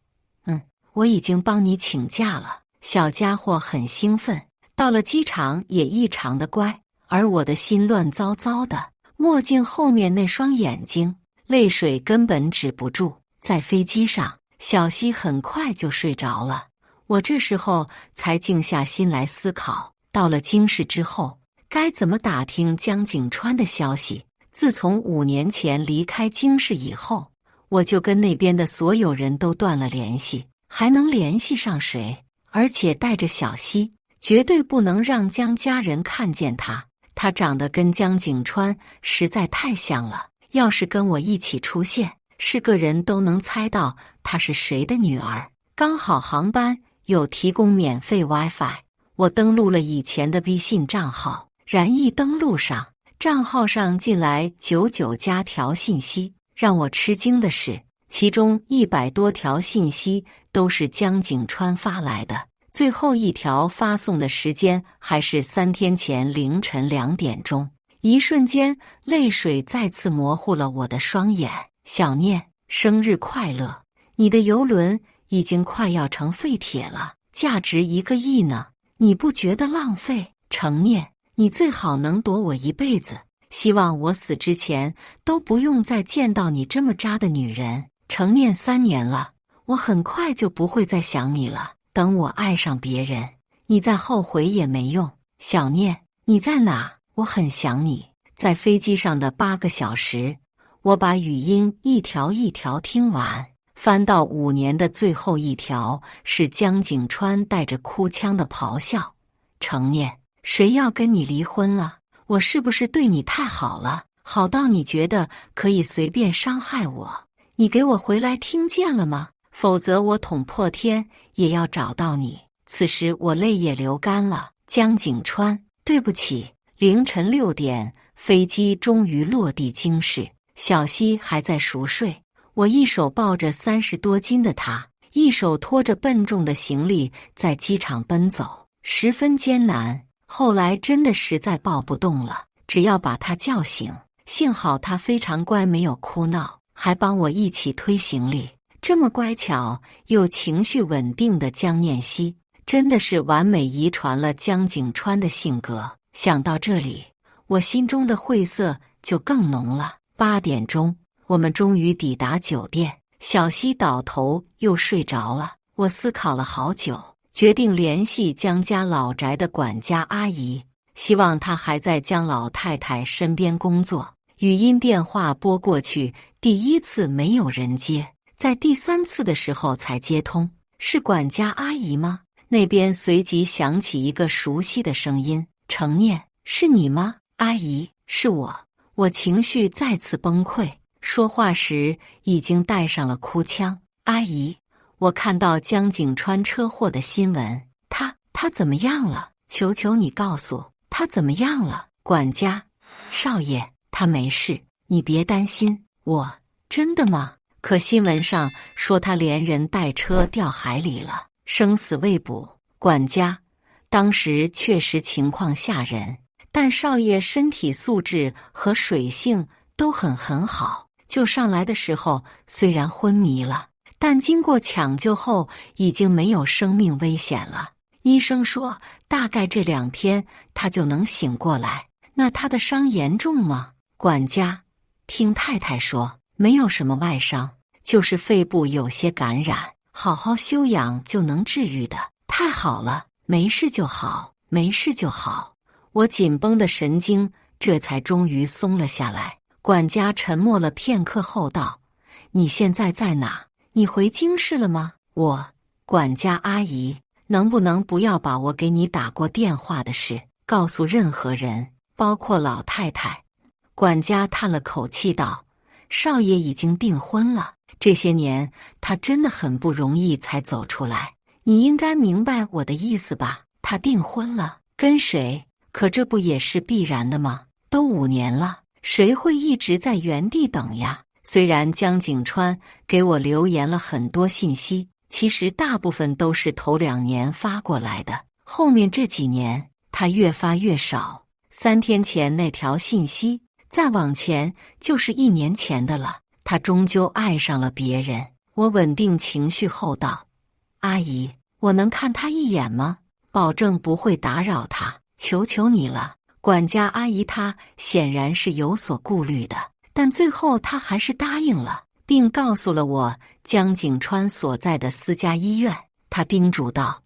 我已经帮你请假了。小家伙很兴奋，到了机场也异常的乖，而我的心乱糟糟的，墨镜后面那双眼睛，泪水根本止不住。在飞机上，小溪很快就睡着了，我这时候才静下心来思考，到了京市之后，该怎么打听江景川的消息。自从5年前离开京市以后，我就跟那边的所有人都断了联系，还能联系上谁？而且带着小溪，绝对不能让江家人看见他。他长得跟江景川实在太像了，要是跟我一起出现，是个人都能猜到她是谁的女儿。刚好航班有提供免费 WiFi， 我登录了以前的微信账号，然一登录上，账号上进来99加条信息。让我吃惊的是，其中100多条信息都是江景川发来的，最后一条发送的时间还是3天前凌晨2点钟。一瞬间，泪水再次模糊了我的双眼。小念，生日快乐！你的邮轮已经快要成废铁了，价值1个亿呢，你不觉得浪费？程念，你最好能躲我一辈子，希望我死之前都不用再见到你这么渣的女人。程念，3年了，我很快就不会再想你了，等我爱上别人，你再后悔也没用。小念，你在哪？我很想你。在飞机上的8个小时，我把语音一条一条听完，翻到5年的最后一条，是江景川带着哭腔的咆哮：程念，谁要跟你离婚了？我是不是对你太好了，好到你觉得可以随便伤害我？你给我回来，听见了吗？否则我捅破天也要找到你。此时我泪也流干了。江景川，对不起。凌晨6点，飞机终于落地京市，小溪还在熟睡。我一手抱着30多斤的他，一手拖着笨重的行李在机场奔走，十分艰难。后来真的实在抱不动了，只要把他叫醒。幸好他非常乖，没有哭闹，还帮我一起推行李。这么乖巧又情绪稳定的江念希，真的是完美遗传了江景川的性格。想到这里，我心中的晦涩就更浓了。8点钟，我们终于抵达酒店。小溪倒头又睡着了。我思考了好久，决定联系江家老宅的管家阿姨，希望她还在江老太太身边工作。语音电话拨过去，第1次没有人接，在第3次的时候才接通。是管家阿姨吗？那边随即响起一个熟悉的声音：程念，是你吗？阿姨，是我。我情绪再次崩溃，说话时已经带上了哭腔。阿姨，我看到江景川车祸的新闻，他怎么样了？求求你告诉他怎么样了。管家，少爷，他没事，你别担心。我，真的吗？可新闻上说他连人带车掉海里了，生死未卜。管家，当时确实情况吓人，但少爷身体素质和水性都很好，救上来的时候虽然昏迷了，但经过抢救后已经没有生命危险了。医生说大概这2天他就能醒过来。那他的伤严重吗？管家，听太太说没有什么外伤，就是肺部有些感染，好好休养就能治愈的。太好了，没事就好，没事就好。我紧绷的神经这才终于松了下来。管家沉默了片刻后道：你现在在哪？你回京市了吗？我，管家阿姨，能不能不要把我给你打过电话的事告诉任何人，包括老太太？”管家叹了口气道：“少爷已经订婚了，这些年他真的很不容易才走出来。你应该明白我的意思吧？他订婚了，跟谁？可这不也是必然的吗？都5年了，谁会一直在原地等呀？”虽然江景川给我留言了很多信息，其实大部分都是头2年发过来的，后面这几年他越发越少。3天前那条信息，再往前就是1年前的了。他终究爱上了别人。我稳定情绪后道：“阿姨，我能看他一眼吗？保证不会打扰他，求求你了。”管家阿姨她显然是有所顾虑的，但最后她还是答应了，并告诉了我江景川所在的私家医院。她叮嘱道：“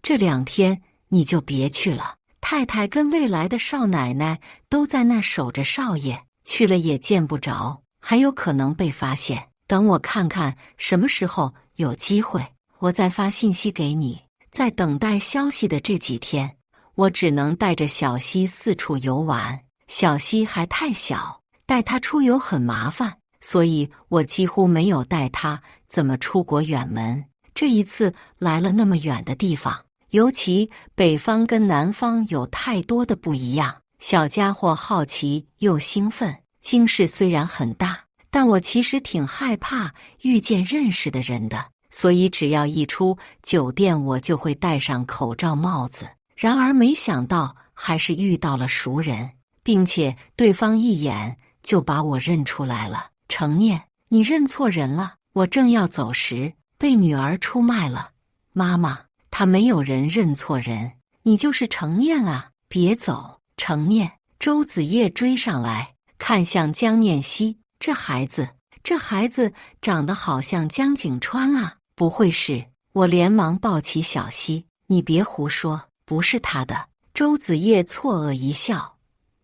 这2天你就别去了，太太跟未来的少奶奶都在那守着少爷，去了也见不着，还有可能被发现。等我看看什么时候有机会，我再发信息给你。”在等待消息的这几天，我只能带着小溪四处游玩。小溪还太小，带她出游很麻烦，所以我几乎没有带她怎么出国远门。这一次来了那么远的地方，尤其北方跟南方有太多的不一样，小家伙好奇又兴奋。京市虽然很大，但我其实挺害怕遇见认识的人的，所以只要一出酒店，我就会戴上口罩帽子。然而没想到还是遇到了熟人，并且对方一眼就把我认出来了。“程念，你认错人了。”我正要走时，被女儿出卖了。“妈妈，他没有人认错人，你就是程念啊！别走，程念！”周子夜追上来，看向江念希：“这孩子长得好像江景川啊，不会是？”我连忙抱起小溪：“你别胡说，不是他的。”周子夜错愕一笑：“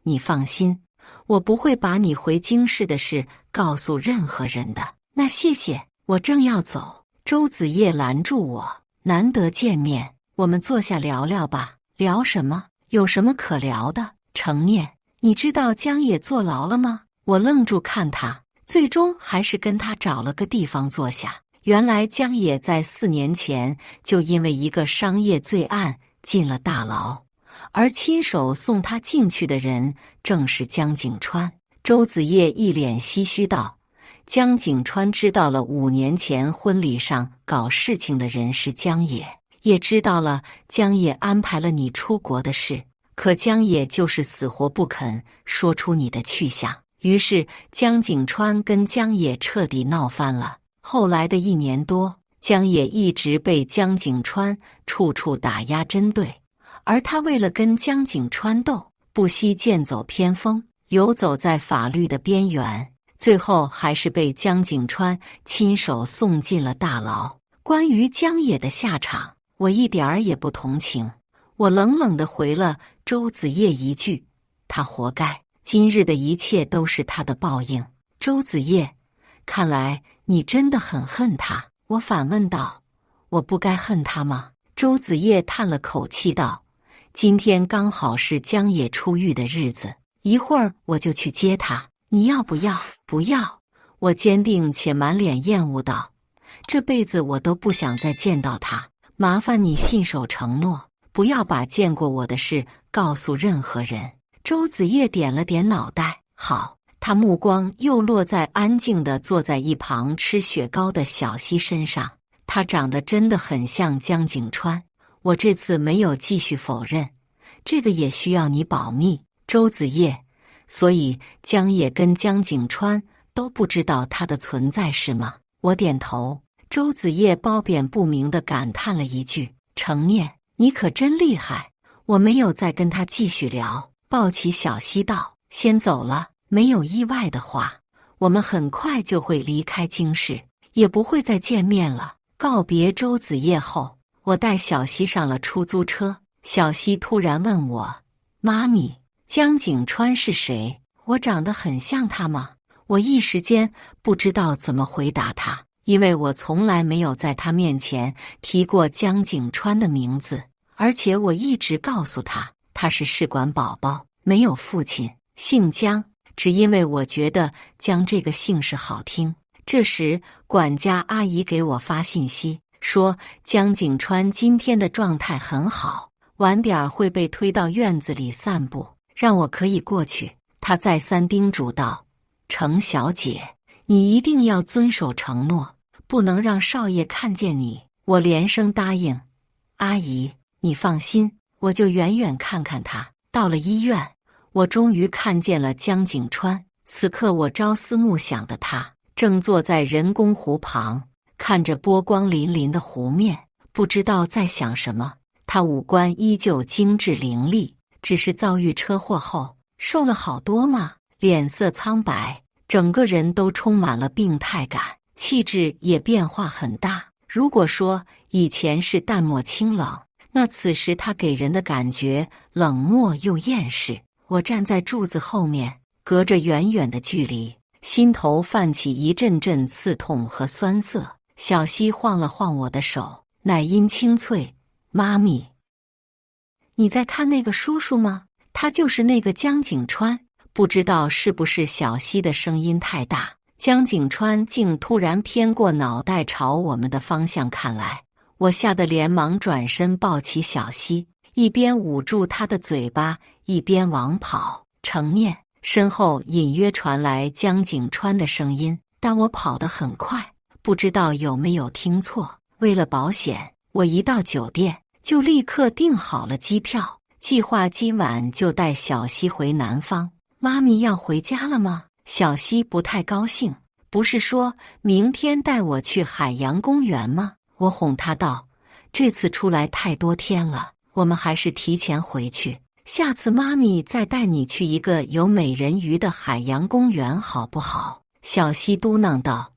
你放心，我不会把你回京市的事告诉任何人的。”“那谢谢。”我正要走，周子夜拦住我：“难得见面，我们坐下聊聊吧。”“聊什么？有什么可聊的？”“程念，你知道江野坐牢了吗？”我愣住看他，最终还是跟他找了个地方坐下。原来江野在4年前就因为一个商业罪案进了大牢，而亲手送他进去的人正是江景川。周子夜一脸唏嘘道：“江景川知道了5年前婚礼上搞事情的人是江野，也知道了江野安排了你出国的事，可江野就是死活不肯说出你的去向。于是江景川跟江野彻底闹翻了。后来的1年多，江野一直被江景川处处打压针对，而他为了跟江景川斗，不惜剑走偏锋，游走在法律的边缘，最后还是被江景川亲手送进了大牢。关于江野的下场，我一点儿也不同情。我冷冷地回了周子夜一句：“他活该，今日的一切都是他的报应。”周子夜，看来你真的很恨他。我反问道：“我不该恨他吗？”周子夜叹了口气道：“今天刚好是江野出狱的日子，一会儿我就去接他，你要不要？”“不要。”我坚定且满脸厌恶道：“这辈子我都不想再见到他，麻烦你信守承诺，不要把见过我的事告诉任何人。”周子夜点了点脑袋：“好。”他目光又落在安静地坐在一旁吃雪糕的小溪身上，他长得真的很像江景川。我这次没有继续否认：“这个也需要你保密。”周子夜，所以江野跟江景川都不知道他的存在是吗？我点头。周子夜褒贬不明地感叹了一句：“程念，你可真厉害。”我没有再跟他继续聊，抱起小溪道：“先走了。没有意外的话，我们很快就会离开京市，也不会再见面了。”告别周子夜后，我带小溪上了出租车。小溪突然问我：“妈咪，江景川是谁？我长得很像他吗？”我一时间不知道怎么回答他。因为我从来没有在他面前提过江景川的名字，而且我一直告诉他，他是试管宝宝，没有父亲，姓江，只因为我觉得江这个姓氏好听。这时，管家阿姨给我发信息，说江景川今天的状态很好，晚点会被推到院子里散步，让我可以过去。她再三叮嘱道：“程小姐，你一定要遵守承诺，不能让少爷看见你。”我连声答应。阿姨，你放心，我就远远看看他。到了医院，我终于看见了江景川。此刻我朝思暮想的他，正坐在人工湖旁，看着波光粼粼的湖面，不知道在想什么。他五官依旧精致伶俐，只是遭遇车祸后瘦了好多嘛，脸色苍白，整个人都充满了病态感，气质也变化很大。如果说以前是淡漠清冷，那此时他给人的感觉冷漠又厌世。我站在柱子后面，隔着远远的距离，心头泛起一阵阵刺痛和酸涩。小溪晃了晃我的手，奶音清脆：“妈咪，你在看那个叔叔吗？他就是那个江景川。”不知道是不是小溪的声音太大，江景川竟突然偏过脑袋朝我们的方向看来。我吓得连忙转身抱起小溪，一边捂住他的嘴巴，一边往跑。程念，身后隐约传来江景川的声音，但我跑得很快，不知道有没有听错。为了保险，我一到酒店就立刻订好了机票，计划今晚就带小溪回南方。妈咪要回家了吗？小溪不太高兴，不是说明天带我去海洋公园吗？我哄他道，这次出来太多天了，我们还是提前回去，下次妈咪再带你去一个有美人鱼的海洋公园好不好？小溪嘟囔道，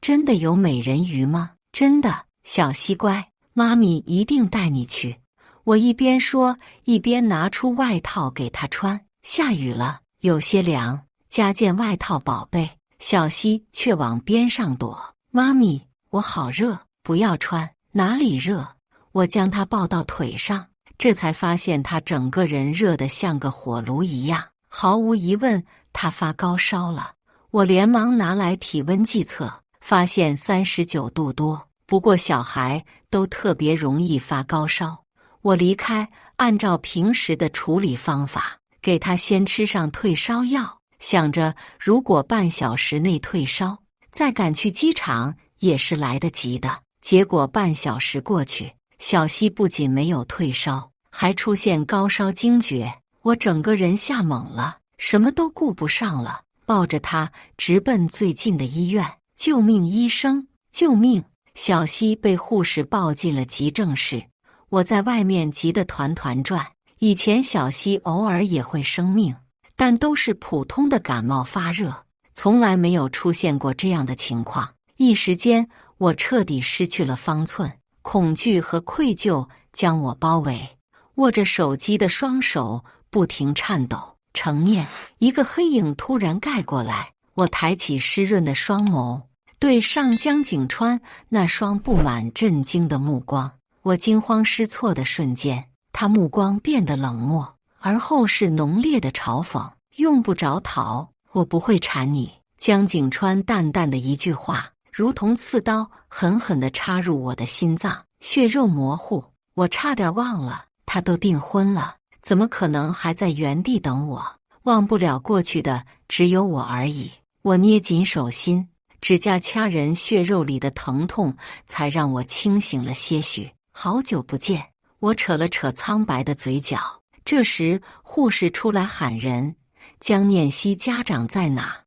真的有美人鱼吗？真的，小溪乖，妈咪一定带你去。我一边说一边拿出外套给他穿，下雨了，有些凉，加件外套宝贝。小溪却往边上躲，妈咪，我好热，不要穿。哪里热？我将他抱到腿上，这才发现他整个人热得像个火炉一样，毫无疑问他发高烧了。我连忙拿来体温计测，发现39度多，不过小孩都特别容易发高烧。我离开，按照平时的处理方法，给他先吃上退烧药，想着如果半小时内退烧，再赶去机场也是来得及的。结果半小时过去，小溪不仅没有退烧，还出现高烧惊厥。我整个人吓懵了，什么都顾不上了，抱着他直奔最近的医院。救命！医生，救命！小溪被护士抱进了急症室，我在外面急得团团转。以前小溪偶尔也会生病，但都是普通的感冒发热，从来没有出现过这样的情况。一时间，我彻底失去了方寸，恐惧和愧疚将我包围，握着手机的双手不停颤抖。程念，一个黑影突然盖过来，我抬起湿润的双眸，对上江景川那双布满震惊的目光。我惊慌失措的瞬间，他目光变得冷漠，而后是浓烈的嘲讽。用不着逃，我不会缠你。江景川淡淡的一句话，如同刺刀狠狠地插入我的心脏，血肉模糊。我差点忘了，他都订婚了，怎么可能还在原地等我？忘不了过去的只有我而已。我捏紧手心，指甲掐人血肉里的疼痛才让我清醒了些许。好久不见，我扯了扯苍白的嘴角。这时护士出来喊人，江念希家长在哪？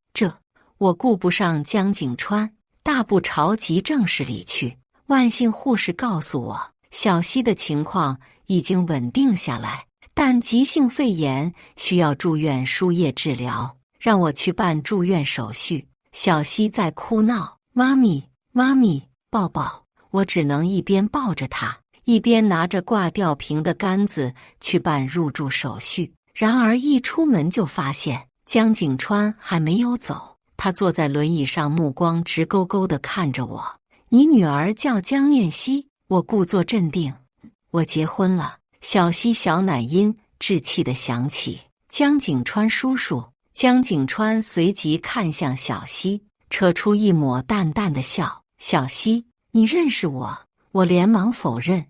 我顾不上江景川，大步朝急症室里去。万幸护士告诉我，小溪的情况已经稳定下来，但急性肺炎需要住院输液治疗，让我去办住院手续。小溪在哭闹，妈咪，妈咪，抱抱。我只能一边抱着她，一边拿着挂吊瓶的杆子去办入住手续。然而一出门就发现江景川还没有走，他坐在轮椅上，目光直勾勾地看着我，你女儿叫江念希。我故作镇定，我结婚了。小溪小奶音稚气地响起，江景川叔叔。江景川随即看向小溪，扯出一抹淡淡的笑。小溪，你认识我？我连忙否认，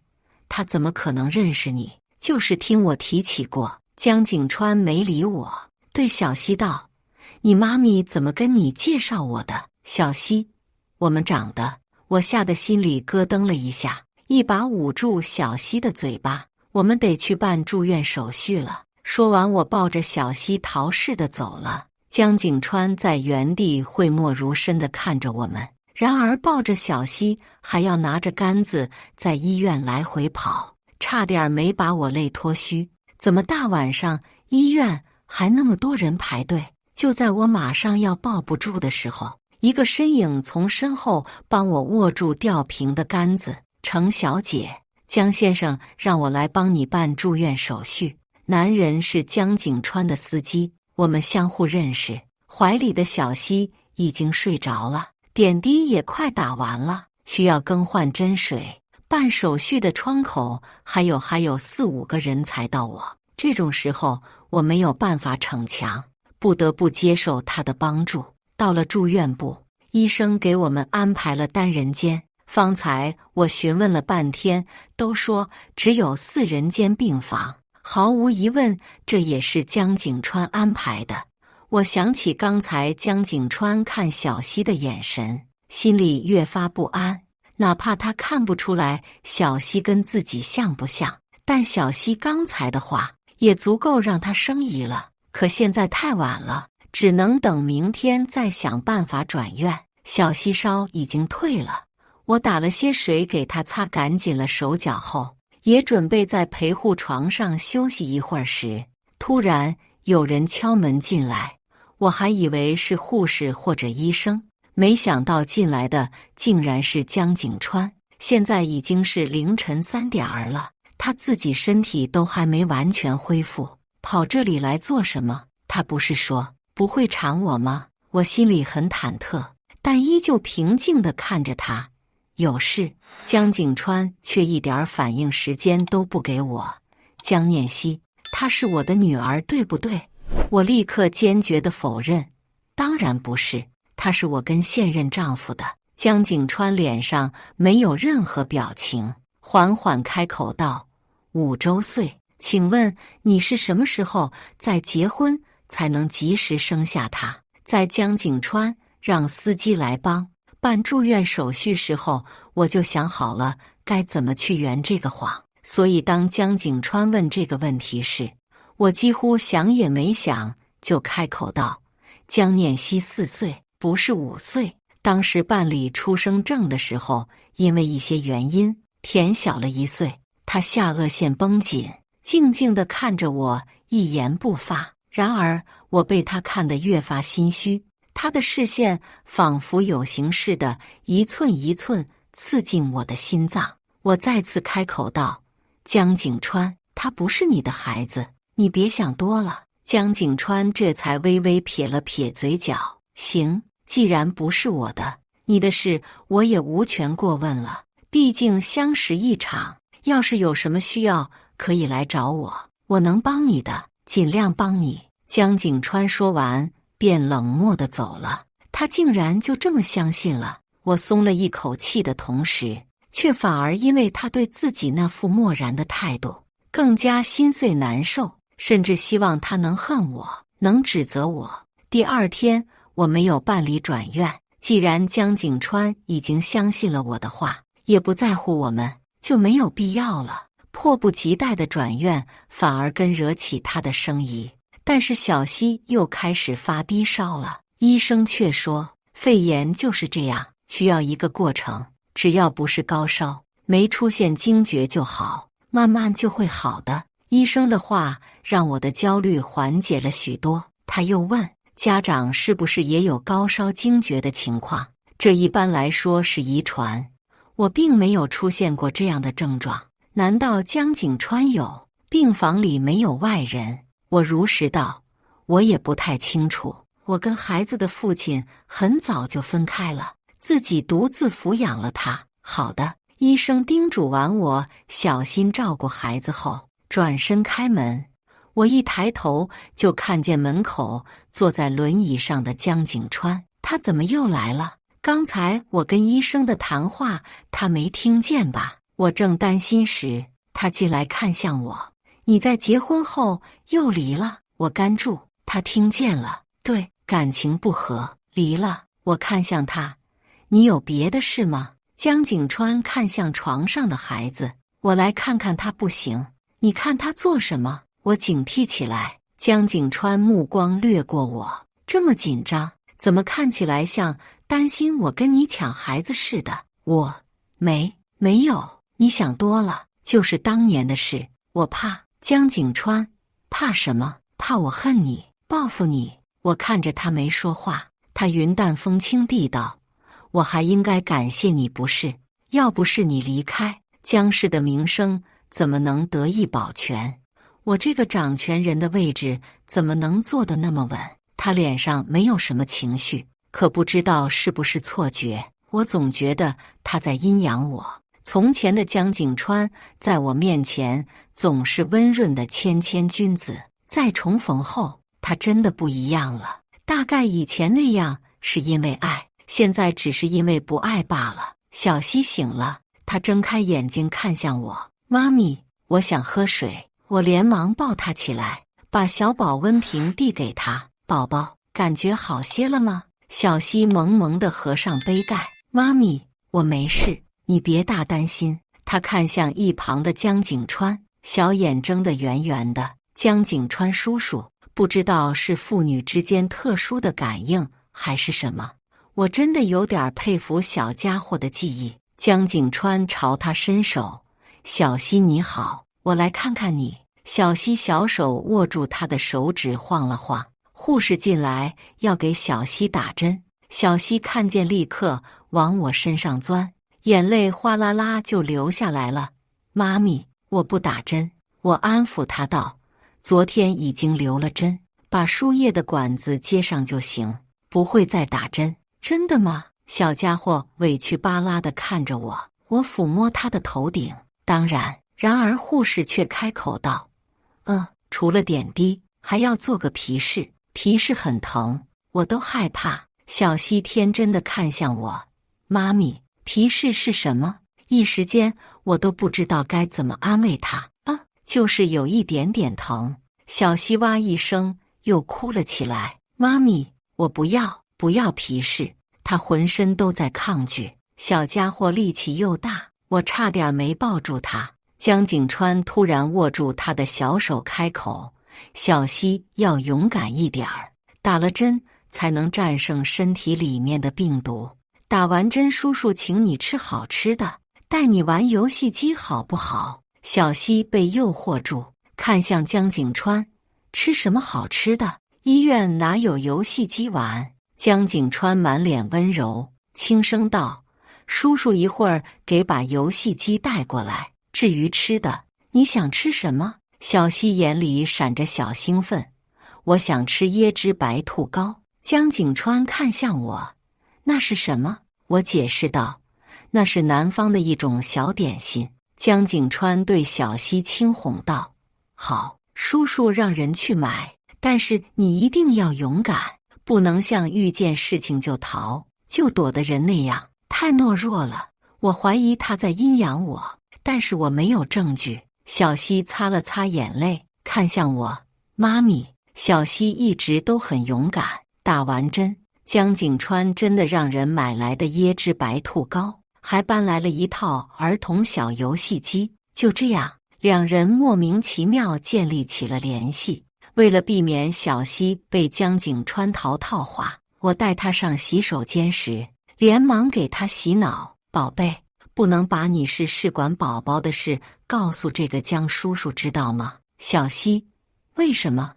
他怎么可能认识你？就是听我提起过。江景川没理我，对小溪道：你妈咪怎么跟你介绍我的？小溪，我们长得……我吓得心里咯噔了一下，一把捂住小溪的嘴巴。我们得去办住院手续了。说完，我抱着小溪逃似的走了。江景川在原地讳莫如深地看着我们，然而抱着小溪还要拿着杆子在医院来回跑，差点没把我累脱须。怎么大晚上医院还那么多人排队？就在我马上要抱不住的时候，一个身影从身后帮我握住吊瓶的杆子。程小姐，江先生让我来帮你办住院手续。男人是江景川的司机，我们相互认识。怀里的小溪已经睡着了，点滴也快打完了，需要更换针水。办手续的窗口还有4-5个人才到我。这种时候我没有办法逞强，不得不接受他的帮助。到了住院部，医生给我们安排了单人间。方才我询问了半天，都说只有4人间病房。毫无疑问，这也是江景川安排的。我想起刚才江景川看小溪的眼神，心里越发不安。哪怕他看不出来小溪跟自己像不像，但小溪刚才的话也足够让他生疑了。可现在太晚了，只能等明天再想办法转院。小溪烧已经退了，我打了些水给他擦干净了手脚后，也准备在陪护床上休息一会儿时，突然有人敲门进来。我还以为是护士或者医生，没想到进来的竟然是江景川。现在已经是凌晨3点了，他自己身体都还没完全恢复，跑这里来做什么？他不是说不会缠我吗？我心里很忐忑，但依旧平静地看着他。有事？江景川却一点反应时间都不给我。江念希，她是我的女儿，对不对？我立刻坚决地否认。当然不是，她是我跟现任丈夫的。江景川脸上没有任何表情，缓缓开口道：5周岁。请问你是什么时候再结婚才能及时生下他？在江景川让司机来帮办住院手续时候，我就想好了该怎么去圆这个谎。所以当江景川问这个问题时，我几乎想也没想就开口道：江念希4岁，不是5岁。当时办理出生证的时候，因为一些原因填小了1岁。他下颚线绷紧，静静地看着我，一言不发。然而我被他看得越发心虚，他的视线仿佛有形似的，一寸一寸刺进我的心脏。我再次开口道：江景川，他不是你的孩子，你别想多了。江景川这才微微撇了撇嘴角，行，既然不是我的，你的事我也无权过问了，毕竟相识一场，要是有什么需要可以来找我，我能帮你的，尽量帮你。江景川说完便冷漠地走了。他竟然就这么相信了。我松了一口气的同时，却反而因为他对自己那副漠然的态度更加心碎难受，甚至希望他能恨我，能指责我。第2天我没有办理转院，既然江景川已经相信了我的话，也不在乎我们，就没有必要了。迫不及待的转院反而更惹起他的生疑。但是小溪又开始发低烧了，医生却说肺炎就是这样，需要一个过程，只要不是高烧，没出现惊厥就好，慢慢就会好的。医生的话让我的焦虑缓解了许多。他又问，家长是不是也有高烧惊厥的情况？这一般来说是遗传，我并没有出现过这样的症状。难道江景川有？病房里没有外人。我如实道，我也不太清楚。我跟孩子的父亲很早就分开了，自己独自抚养了他。好的。医生叮嘱完我小心照顾孩子后，转身开门。我一抬头就看见门口坐在轮椅上的江景川。他怎么又来了？刚才我跟医生的谈话他没听见吧？我正担心时，他进来看向我。你在结婚后又离了？我干住。他听见了。对，感情不和，离了。我看向他，你有别的事吗？江景川看向床上的孩子，我来看看他不行。你看他做什么？我警惕起来。江景川目光掠过我，这么紧张，怎么看起来像担心我跟你抢孩子似的？我没有，你想多了，就是当年的事。我怕。江景川，怕什么？怕我恨你，报复你。我看着他没说话，他云淡风轻地道，我还应该感谢你不是，要不是你离开，江氏的名声怎么能得以保全？我这个掌权人的位置怎么能坐得那么稳？他脸上没有什么情绪，可不知道是不是错觉，我总觉得他在阴阳我。从前的江景川在我面前总是温润的谦谦君子，再重逢后，他真的不一样了。大概以前那样是因为爱，现在只是因为不爱罢了。小溪醒了，他睁开眼睛看向我，妈咪，我想喝水。我连忙抱他起来，把小保温瓶递给他。宝宝，感觉好些了吗？小溪萌萌地合上杯盖，妈咪，我没事，你别大担心。他看向一旁的江景川，小眼睁得圆圆的。江景川叔叔，不知道是父女之间特殊的感应还是什么，我真的有点佩服小家伙的记忆。江景川朝他伸手，小溪你好，我来看看你。小溪小手握住他的手指晃了晃。护士进来要给小溪打针，小溪看见立刻往我身上钻，眼泪哗啦啦就流下来了。妈咪，我不打针。我安抚他道，昨天已经留了针，把输液的管子接上就行，不会再打针。真的吗？小家伙委屈巴拉地看着我，我抚摸他的头顶。当然。然而护士却开口道，除了点滴，还要做个皮试，皮试很疼，我都害怕。小溪天真地看向我，妈咪，皮试是什么？一时间我都不知道该怎么安慰他。就是有一点点疼。小溪哇一声又哭了起来，妈咪，我不要皮试。他浑身都在抗拒，小家伙力气又大，我差点没抱住他。江景川突然握住他的小手开口，小溪要勇敢一点儿，打了针才能战胜身体里面的病毒。打完针叔叔请你吃好吃的，带你玩游戏机好不好？小溪被诱惑住，看向江景川，吃什么好吃的？医院哪有游戏机玩？江景川满脸温柔，轻声道，叔叔一会儿给把游戏机带过来。至于吃的，你想吃什么？小溪眼里闪着小兴奋。我想吃椰汁白兔糕。江景川看向我，那是什么？我解释道，那是南方的一种小点心。江景川对小溪轻哄道，好，叔叔让人去买，但是你一定要勇敢，不能像遇见事情就逃就躲的人那样，太懦弱了。我怀疑他在阴阳我，但是我没有证据。小溪擦了擦眼泪，看向我，妈咪。小溪一直都很勇敢。打完针，江景川真的让人买来的椰汁白兔糕，还搬来了一套儿童小游戏机。就这样，两人莫名其妙建立起了联系。为了避免小溪被江景川套话，我带他上洗手间时，连忙给他洗脑，宝贝，不能把你是试管宝宝的事告诉这个江叔叔，知道吗？小溪，为什么？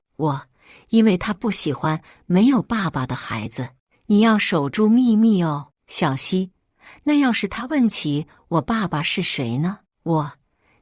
因为他不喜欢没有爸爸的孩子，你要守住秘密哦。小溪，那要是他问起我爸爸是谁呢？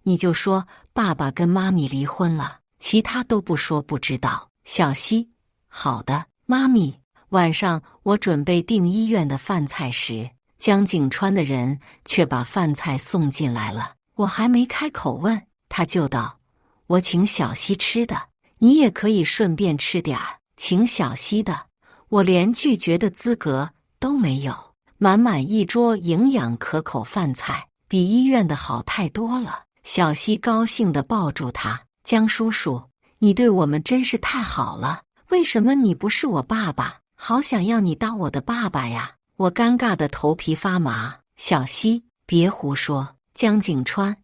你就说爸爸跟妈咪离婚了，其他都不说不知道。小溪，好的，妈咪。晚上我准备订医院的饭菜时，江景川的人却把饭菜送进来了。我还没开口问，他就道：“我请小溪吃的，你也可以顺便吃点儿。”请小溪的，我连拒绝的资格都没有。满满一桌营养可口饭菜，比医院的好太多了。小溪高兴地抱住他：“江叔叔，你对我们真是太好了。为什么你不是我爸爸？好想要你当我的爸爸呀！”我尴尬的头皮发麻。小溪，别胡说。江景川，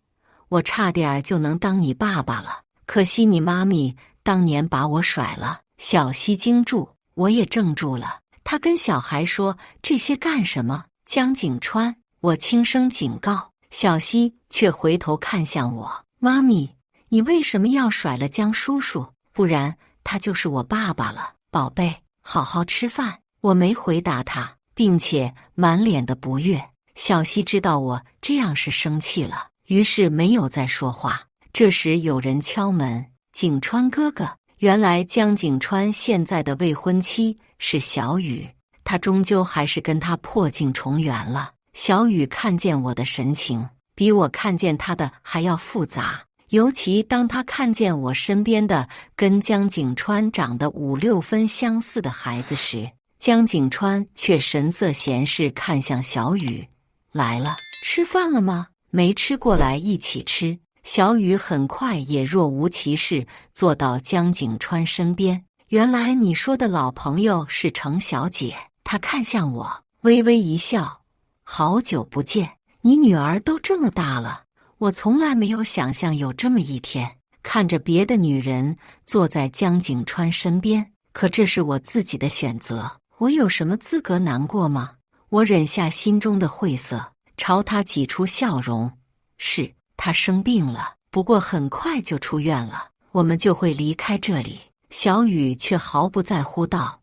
我差点就能当你爸爸了，可惜你妈咪当年把我甩了。小溪惊住，我也怔住了。他跟小孩说这些干什么？江景川，我轻声警告。小溪却回头看向我：“妈咪，你为什么要甩了江叔叔？不然他就是我爸爸了。宝贝，好好吃饭。”我没回答他，并且满脸的不悦。小溪知道我这样是生气了，于是没有再说话。这时有人敲门：“景川哥哥。”原来江景川现在的未婚妻是小雨，他终究还是跟他破镜重圆了。小雨看见我的神情，比我看见他的还要复杂。尤其当他看见我身边的跟江景川长得5、6分相似的孩子时，江景川却神色闲适看向小雨：“来了，吃饭了吗？没吃过来一起吃。”小雨很快也若无其事坐到江景川身边。“原来你说的老朋友是程小姐。”她看向我，微微一笑：“好久不见，你女儿都这么大了。”我从来没有想象有这么一天，看着别的女人坐在江景川身边，可这是我自己的选择，我有什么资格难过吗？我忍下心中的晦涩，朝他挤出笑容：“是。他生病了，不过很快就出院了，我们就会离开这里。”小雨却毫不在乎道：“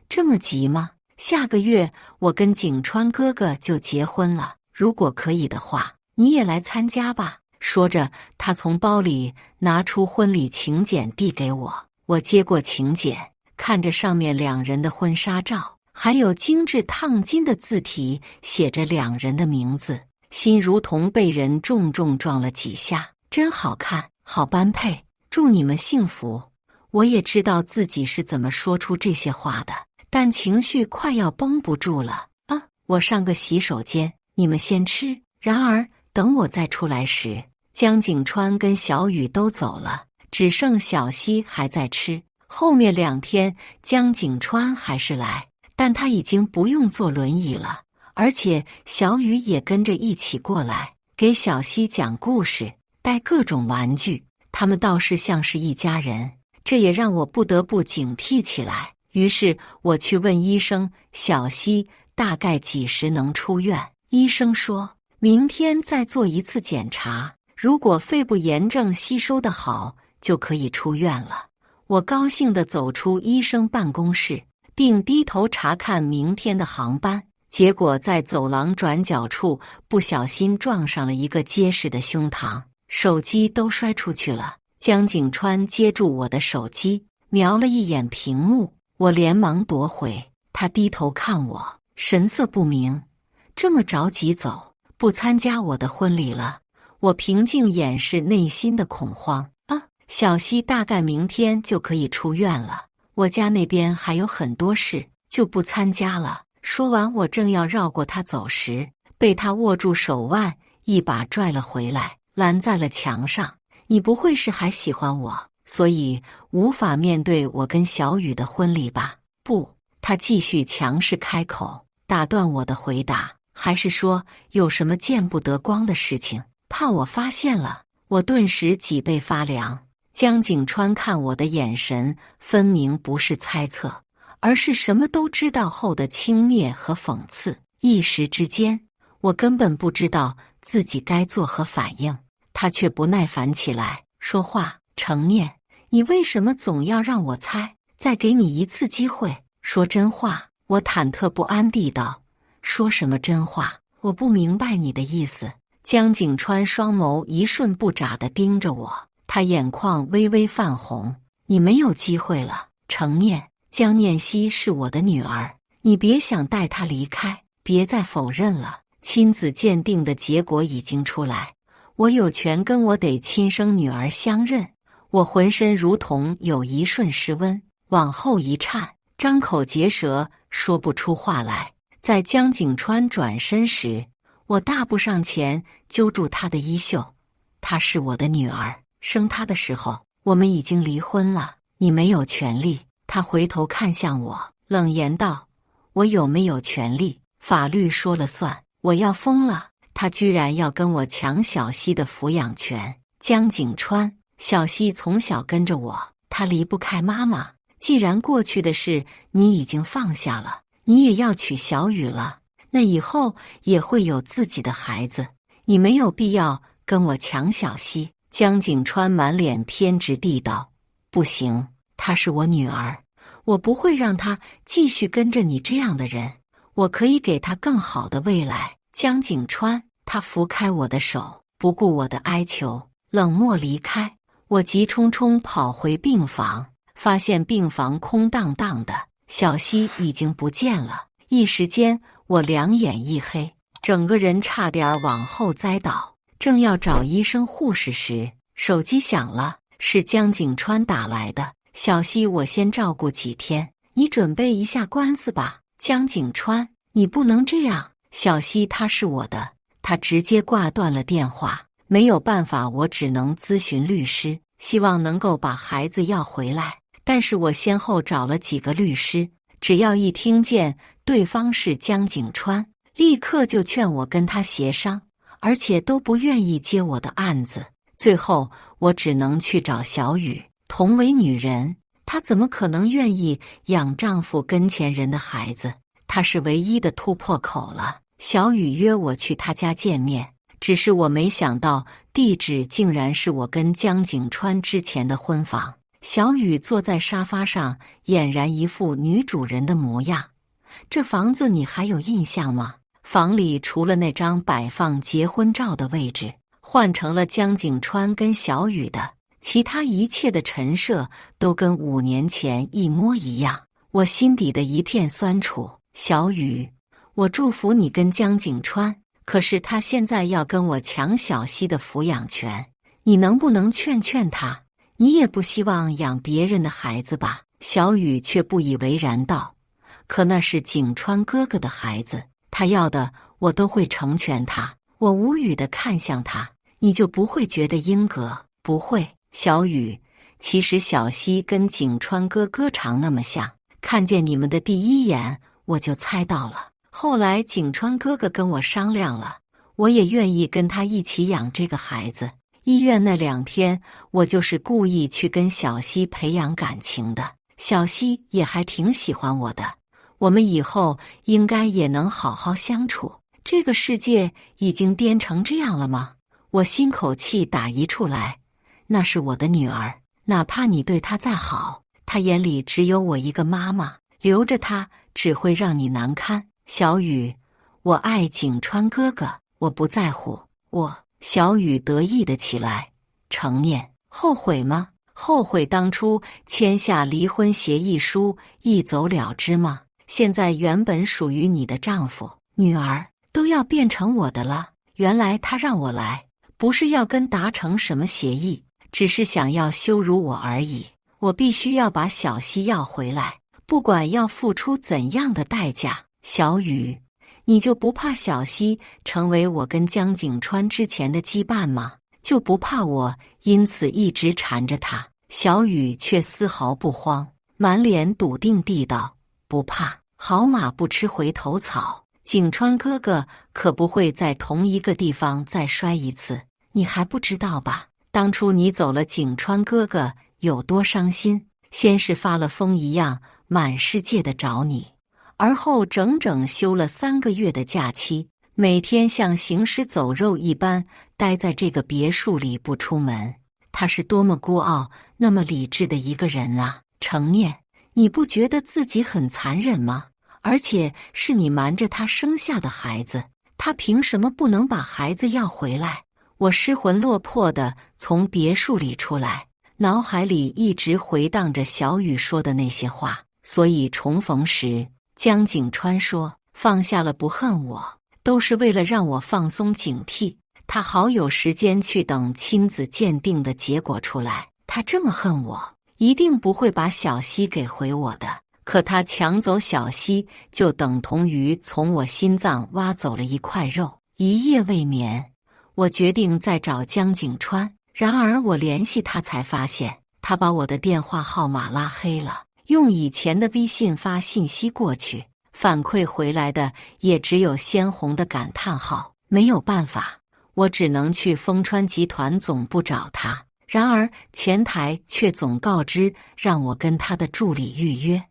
这么急吗？下个月我跟景川哥哥就结婚了，如果可以的话，你也来参加吧。”说着，他从包里拿出婚礼请柬递给我。我接过请柬，看着上面两人的婚纱照，还有精致烫金的字体写着两人的名字，心如同被人重重撞了几下。真好看，好般配，祝你们幸福。我也知道自己是怎么说出这些话的，但情绪快要绷不住了。我上个洗手间，你们先吃。然而等我再出来时，江景川跟小雨都走了，只剩小溪还在吃。后面2天江景川还是来，但他已经不用坐轮椅了，而且小雨也跟着一起过来，给小溪讲故事，带各种玩具。他们倒是像是一家人，这也让我不得不警惕起来。于是我去问医生，小溪大概几时能出院？医生说明天再做一次检查，如果肺部炎症吸收得好，就可以出院了。我高兴地走出医生办公室，并低头查看明天的航班。结果在走廊转角处不小心撞上了一个结实的胸膛，手机都摔出去了。江景川接住我的手机，瞄了一眼屏幕，我连忙夺回。他低头看我，神色不明：“这么着急走，不参加我的婚礼了？”我平静掩饰内心的恐慌。小溪大概明天就可以出院了，我家那边还有很多事，就不参加了。说完，我正要绕过他走时，被他握住手腕，一把拽了回来，拦在了墙上。“你不会是还喜欢我，所以无法面对我跟小雨的婚礼吧？”“不。”他继续强势开口，打断我的回答：“还是说有什么见不得光的事情，怕我发现了？”我顿时脊背发凉。江景川看我的眼神分明不是猜测，而是什么都知道后的轻蔑和讽刺。一时之间，我根本不知道自己该作何反应。他却不耐烦起来，说话：“程念，你为什么总要让我猜？再给你一次机会，说真话。”我忐忑不安地道：“说什么真话？我不明白你的意思。”江景川双眸一瞬不眨地盯着我，他眼眶微微泛红：“你没有机会了，程念。江念希是我的女儿，你别想带她离开，别再否认了。”亲子鉴定的结果已经出来，我有权跟我得亲生女儿相认。我浑身如同有一瞬失温，往后一颤，张口结舌，说不出话来。在江景川转身时，我大步上前，揪住他的衣袖。她是我的女儿，生她的时候，我们已经离婚了，你没有权利。他回头看向我，冷言道：我有没有权利，法律说了算。我要疯了，他居然要跟我抢小溪的抚养权。江景川，小溪从小跟着我，她离不开妈妈。既然过去的事你已经放下了，你也要娶小雨了，那以后也会有自己的孩子，你没有必要跟我抢小溪。江景川满脸天直地道：不行，她是我女儿，我不会让她继续跟着你这样的人，我可以给她更好的未来。江景川，他扶开我的手，不顾我的哀求，冷漠离开。我急冲冲跑回病房，发现病房空荡荡的，小溪已经不见了。一时间我两眼一黑，整个人差点往后栽倒。正要找医生护士时，手机响了，是江景川打来的。小溪，我先照顾几天，你准备一下官司吧。江景川，你不能这样。小溪她是我的，他直接挂断了电话。没有办法，我只能咨询律师，希望能够把孩子要回来。但是我先后找了几个律师，只要一听见对方是江景川，立刻就劝我跟他协商，而且都不愿意接我的案子。最后我只能去找小雨。同为女人，她怎么可能愿意养丈夫跟前人的孩子？她是唯一的突破口了。小雨约我去他家见面，只是我没想到地址竟然是我跟江景川之前的婚房。小雨坐在沙发上，俨然一副女主人的模样。这房子你还有印象吗？房里除了那张摆放结婚照的位置换成了江景川跟小雨的，其他一切的陈设都跟5年前一模一样。我心底的一片酸楚。小雨，我祝福你跟江景川，可是他现在要跟我抢小溪的抚养权，你能不能劝劝他？你也不希望养别人的孩子吧？小雨却不以为然道：可那是景川哥哥的孩子，他要的我都会成全他。我无语地看向他：你就不会觉得英格？不会。小雨，其实小溪跟景川哥哥长那么像，看见你们的第一眼我就猜到了。后来景川哥哥跟我商量了，我也愿意跟他一起养这个孩子。医院那2天，我就是故意去跟小溪培养感情的。小溪也还挺喜欢我的，我们以后应该也能好好相处。这个世界已经颠成这样了吗？我心口气打一处来。那是我的女儿，哪怕你对她再好，她眼里只有我一个妈妈，留着她只会让你难堪。小雨，我爱景川哥哥，我不在乎。小雨得意的起来。成念，后悔吗？后悔当初签下离婚协议书一走了之吗？现在原本属于你的丈夫、女儿都要变成我的了。原来他让我来，不是要跟达成什么协议，只是想要羞辱我而已。我必须要把小溪要回来，不管要付出怎样的代价。小雨，你就不怕小溪成为我跟江景川之前的羁绊吗？就不怕我因此一直缠着他？小雨却丝毫不慌，满脸笃定地道：不怕，好马不吃回头草。景川哥哥可不会在同一个地方再摔一次，你还不知道吧？当初你走了，景川哥哥有多伤心，先是发了疯一样满世界的找你，而后整整休了3个月的假期，每天像行尸走肉一般待在这个别墅里不出门。他是多么孤傲，那么理智的一个人啊！程念，你不觉得自己很残忍吗？而且是你瞒着他生下的孩子，他凭什么不能把孩子要回来？我失魂落魄地从别墅里出来，脑海里一直回荡着小雨说的那些话。所以重逢时，江景川说放下了不恨我，都是为了让我放松警惕。他好有时间去等亲子鉴定的结果出来。他这么恨我，一定不会把小溪给回我的。可他抢走小溪，就等同于从我心脏挖走了一块肉。一夜未眠，我决定再找江景川。然而我联系他才发现，他把我的电话号码拉黑了，用以前的微信发信息过去，反馈回来的也只有鲜红的感叹号。没有办法，我只能去丰川集团总部找他。然而前台却总告知让我跟他的助理预约。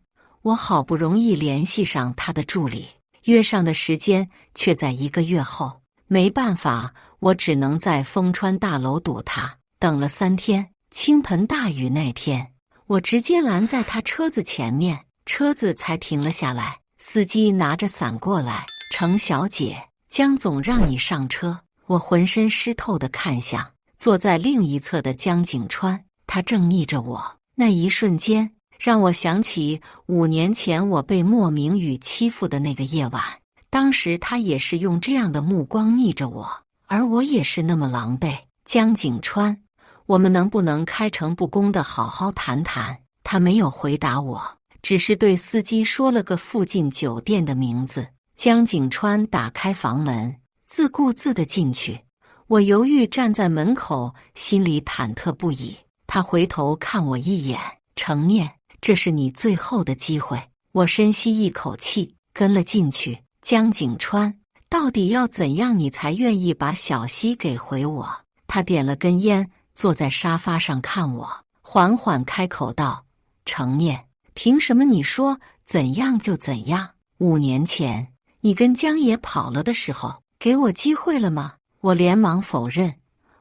我好不容易联系上他的助理，约上的时间却在1个月后。没办法，我只能在丰川大楼堵他。等了3天，倾盆大雨那天，我直接拦在他车子前面，车子才停了下来。司机拿着伞过来：“程小姐，江总让你上车。”我浑身湿透地看向坐在另一侧的江景川，他正睨着我。那一瞬间让我想起5年前我被莫名雨欺负的那个夜晚，当时他也是用这样的目光睨着我，而我也是那么狼狈。江景川，我们能不能开诚布公地好好谈谈？他没有回答我，只是对司机说了个附近酒店的名字。江景川打开房门，自顾自地进去。我犹豫站在门口，心里忐忑不已。他回头看我一眼：“程念，这是你最后的机会。”我深吸一口气，跟了进去。江景川，到底要怎样你才愿意把小溪给回我？他点了根烟，坐在沙发上看我，缓缓开口道：“程念，凭什么你说怎样就怎样？5年前你跟江爷跑了的时候，给我机会了吗？”我连忙否认，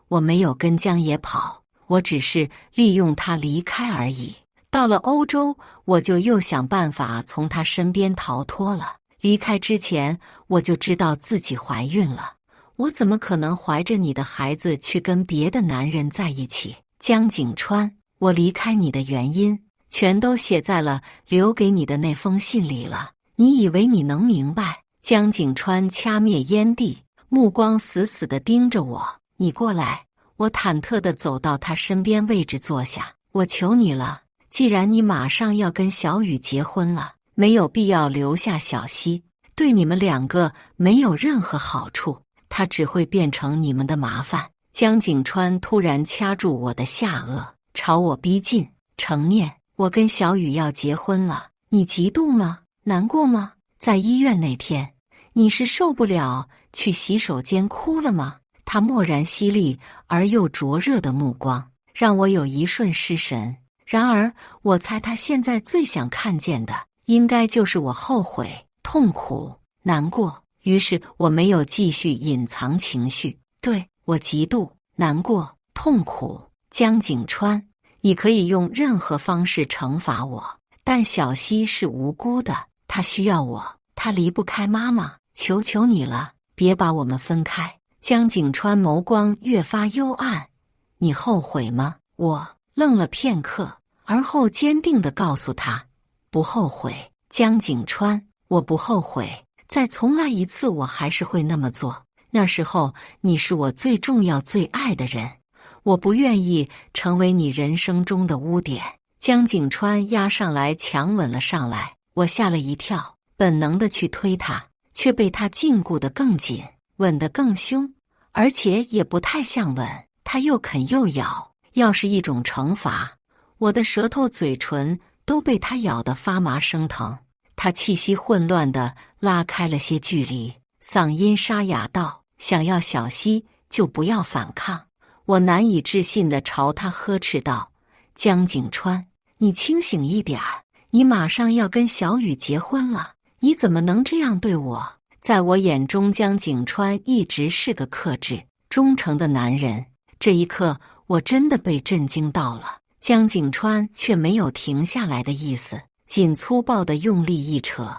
我没有跟江爷跑，我只是利用他离开而已。到了欧洲，我就又想办法从他身边逃脱了。离开之前，我就知道自己怀孕了，我怎么可能怀着你的孩子去跟别的男人在一起？江景川，我离开你的原因，全都写在了留给你的那封信里了，你以为你能明白？江景川掐灭烟蒂，目光死死地盯着我。你过来。我忐忑地走到他身边位置坐下。我求你了，既然你马上要跟小雨结婚了，没有必要留下小溪，对你们2个没有任何好处，他只会变成你们的麻烦。江景川突然掐住我的下颚，朝我逼近。程念，我跟小雨要结婚了，你嫉妒吗？难过吗？在医院那天，你是受不了去洗手间哭了吗？他漠然犀利而又灼热的目光让我有一瞬失神。然而我猜他现在最想看见的应该就是我后悔、痛苦、难过。于是我没有继续隐藏情绪。对，我嫉妒、难过、痛苦。江景川，你可以用任何方式惩罚我，但小溪是无辜的，她需要我，她离不开妈妈，求求你了，别把我们分开。江景川眸光越发幽暗。你后悔吗？我愣了片刻，而后坚定地告诉他，不后悔。江景川，我不后悔，再重来一次我还是会那么做。那时候你是我最重要最爱的人，我不愿意成为你人生中的污点。江景川压上来强吻了上来，我吓了一跳，本能地去推他，却被他禁锢得更紧，吻得更凶，而且也不太像吻，他又啃又咬，要是一种惩罚，我的舌头嘴唇都被他咬得发麻生疼。他气息混乱地拉开了些距离，嗓音沙哑道：“想要小溪就不要反抗。”我难以置信地朝他呵斥道：“江景川，你清醒一点儿，你马上要跟小雨结婚了，你怎么能这样对我？”在我眼中，江景川一直是个克制、忠诚的男人。这一刻，我真的被震惊到了。江景川却没有停下来的意思，紧粗暴地用力一扯，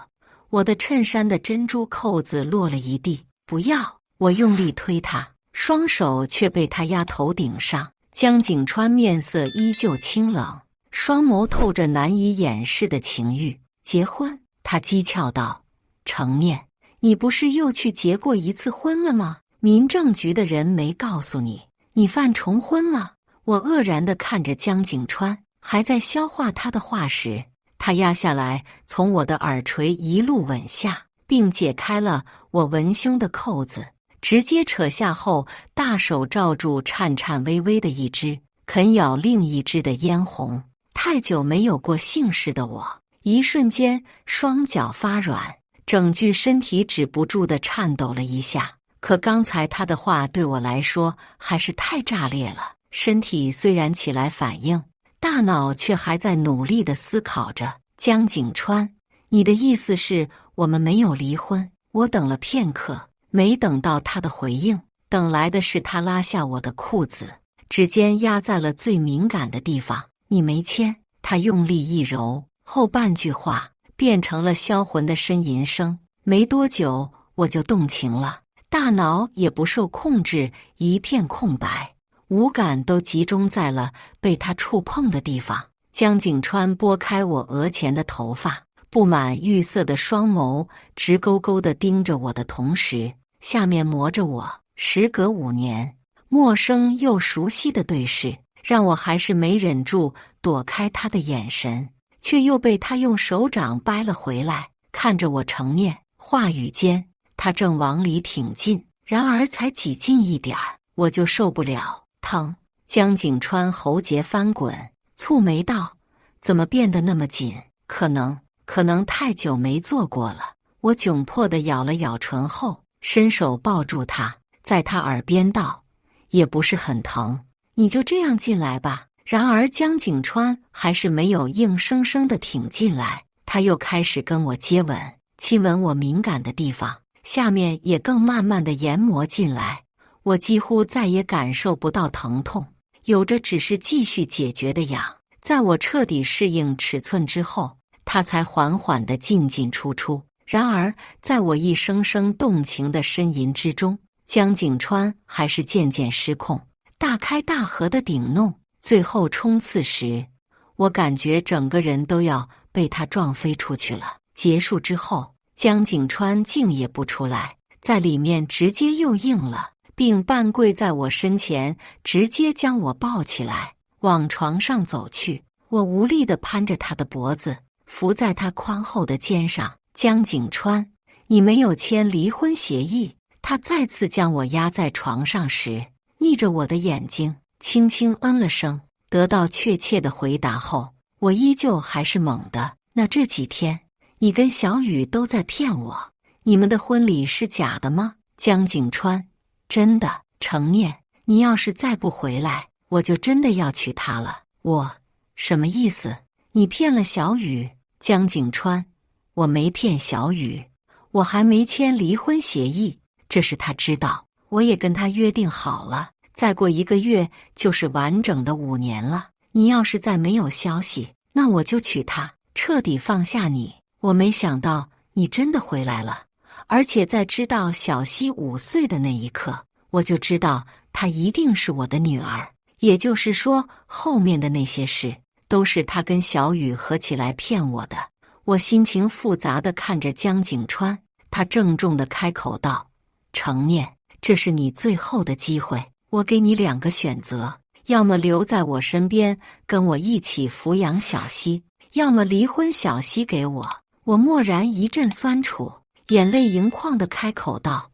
我的衬衫的珍珠扣子落了一地。不要！我用力推他，双手却被他压头顶上。江景川面色依旧清冷，双眸透着难以掩饰的情欲。结婚？他讥诮道。程念，你不是又去结过一次婚了吗？民政局的人没告诉你，你犯重婚了？我愕然地看着江景川，还在消化他的话时，他压下来，从我的耳垂一路吻下，并解开了我文胸的扣子，直接扯下后，大手罩住颤颤巍巍的一只，啃咬另一只的嫣红。太久没有过性事的我，一瞬间双脚发软，整具身体止不住地颤抖了一下。可刚才他的话对我来说还是太炸裂了，身体虽然起来反应，大脑却还在努力地思考着。江景川，你的意思是我们没有离婚？我等了片刻，没等到他的回应，等来的是他拉下我的裤子，指尖压在了最敏感的地方。你没牵？他用力一揉，后半句话变成了销魂的呻吟声。没多久我就动情了，大脑也不受控制，一片空白，五感都集中在了被他触碰的地方。江景川拨开我额前的头发，布满玉色的双眸直勾勾地盯着我的同时，下面磨着我。时隔5年，陌生又熟悉的对视，让我还是没忍住躲开他的眼神，却又被他用手掌掰了回来，看着我成面。话语间，他正往里挺进，然而才挤进一点儿，我就受不了，疼。江景川喉结翻滚，蹙眉道：“怎么变得那么紧？可能太久没做过了。”我窘迫地咬了咬唇后，伸手抱住他，在他耳边道：“也不是很疼，你就这样进来吧。”然而江景川还是没有硬生生地挺进来，他又开始跟我接吻，亲吻我敏感的地方，下面也更慢慢地研磨进来。我几乎再也感受不到疼痛，有着只是继续解决的痒。在我彻底适应尺寸之后，他才缓缓地进进出出。然而在我一声声动情的呻吟之中，江景川还是渐渐失控，大开大合的顶弄。最后冲刺时，我感觉整个人都要被他撞飞出去了。结束之后，江景川竟也不出来，在里面直接又硬了，并半跪在我身前，直接将我抱起来往床上走去。我无力地攀着他的脖子，伏在他宽厚的肩上。江景川，你没有签离婚协议。他再次将我压在床上时，逆着我的眼睛轻轻嗯了声。得到确切的回答后，我依旧还是猛的。那这几天你跟小雨都在骗我，你们的婚礼是假的吗？江景川，真的。程念，你要是再不回来，我就真的要娶她了。我，什么意思？你骗了小雨？江景川，我没骗小雨，我还没签离婚协议，这是他知道。我也跟他约定好了，再过1个月就是完整的5年了。你要是再没有消息，那我就娶她，彻底放下你。我没想到你真的回来了，而且在知道小希5岁的那一刻，我就知道她一定是我的女儿。也就是说，后面的那些事都是他跟小雨合起来骗我的。我心情复杂地看着江景川，他郑重地开口道：“程念，这是你最后的机会，我给你2个选择，要么留在我身边跟我一起抚养小希，要么离婚，小希给我。”我蓦然一阵酸楚，眼泪盈眶地开口道：“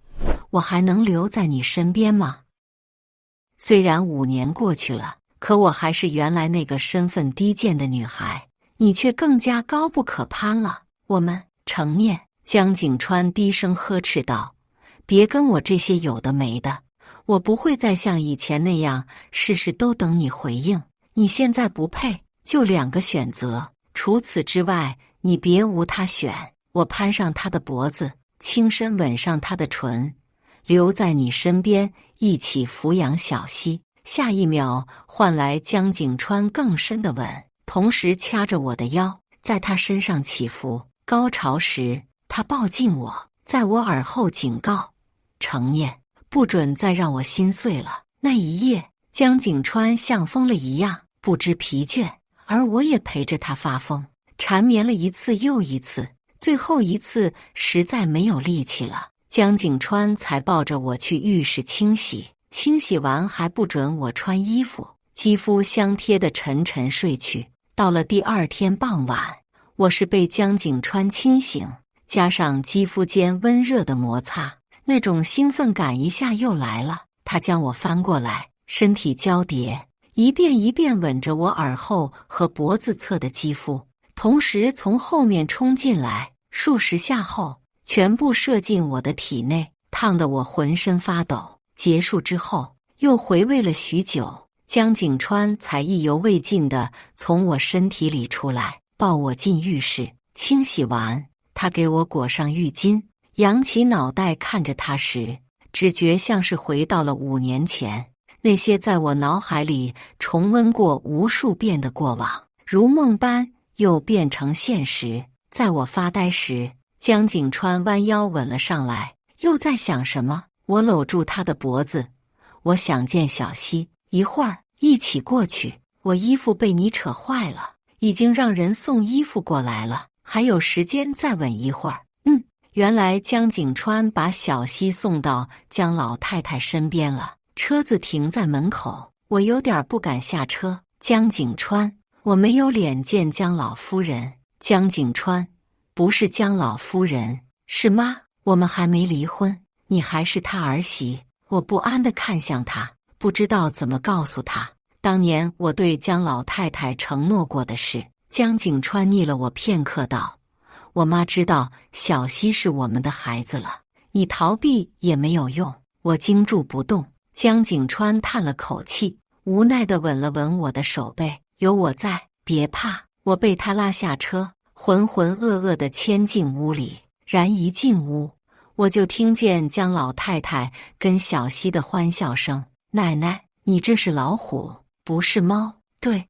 我还能留在你身边吗？”虽然5年过去了，可我还是原来那个身份低贱的女孩，你却更加高不可攀了。我们，程念，江景川低声呵斥道：“别跟我这些有的没的，我不会再像以前那样事事都等你回应。你现在不配，就2个选择，除此之外，你别无他选。”我攀上他的脖子，轻声吻上他的唇，留在你身边，一起抚养小希。下一秒换来江景川更深的吻，同时掐着我的腰，在他身上起伏。高潮时，他抱紧我，在我耳后警告：“程念，不准再让我心碎了。”那一夜，江景川像疯了一样，不知疲倦，而我也陪着他发疯，缠绵了一次又一次。最后一次实在没有力气了，江景川才抱着我去浴室清洗，清洗完还不准我穿衣服，肌肤相贴的沉沉睡去。到了第二天傍晚，我是被江景川亲醒，加上肌肤间温热的摩擦，那种兴奋感一下又来了。他将我翻过来，身体交叠，一遍一遍吻着我耳后和脖子侧的肌肤，同时从后面冲进来，数十下后全部射进我的体内，烫得我浑身发抖。结束之后又回味了许久，江景川才意犹未尽地从我身体里出来，抱我进浴室清洗完，他给我裹上浴巾，仰起脑袋看着他时，只觉像是回到了5年前，那些在我脑海里重温过无数遍的过往，如梦般又变成现实。在我发呆时，江景川弯腰吻了上来，又在想什么。我搂住他的脖子，我想见小溪，一会儿一起过去。我衣服被你扯坏了，已经让人送衣服过来了，还有时间再吻一会儿。原来江景川把小溪送到江老太太身边了，车子停在门口，我有点不敢下车。江景川，我没有脸见江老夫人。江景川，不是江老夫人，是妈，我们还没离婚，你还是他儿媳。我不安地看向他，不知道怎么告诉他当年我对江老太太承诺过的事。江景川睨了我片刻道，我妈知道小溪是我们的孩子了，你逃避也没有用。我惊住不动。江景川叹了口气，无奈地吻了吻我的手背，有我在，别怕。我被他拉下车，浑浑噩噩地牵进屋里。然一进屋，我就听见江老太太跟小溪的欢笑声。奶奶，你这是老虎，不是猫。对，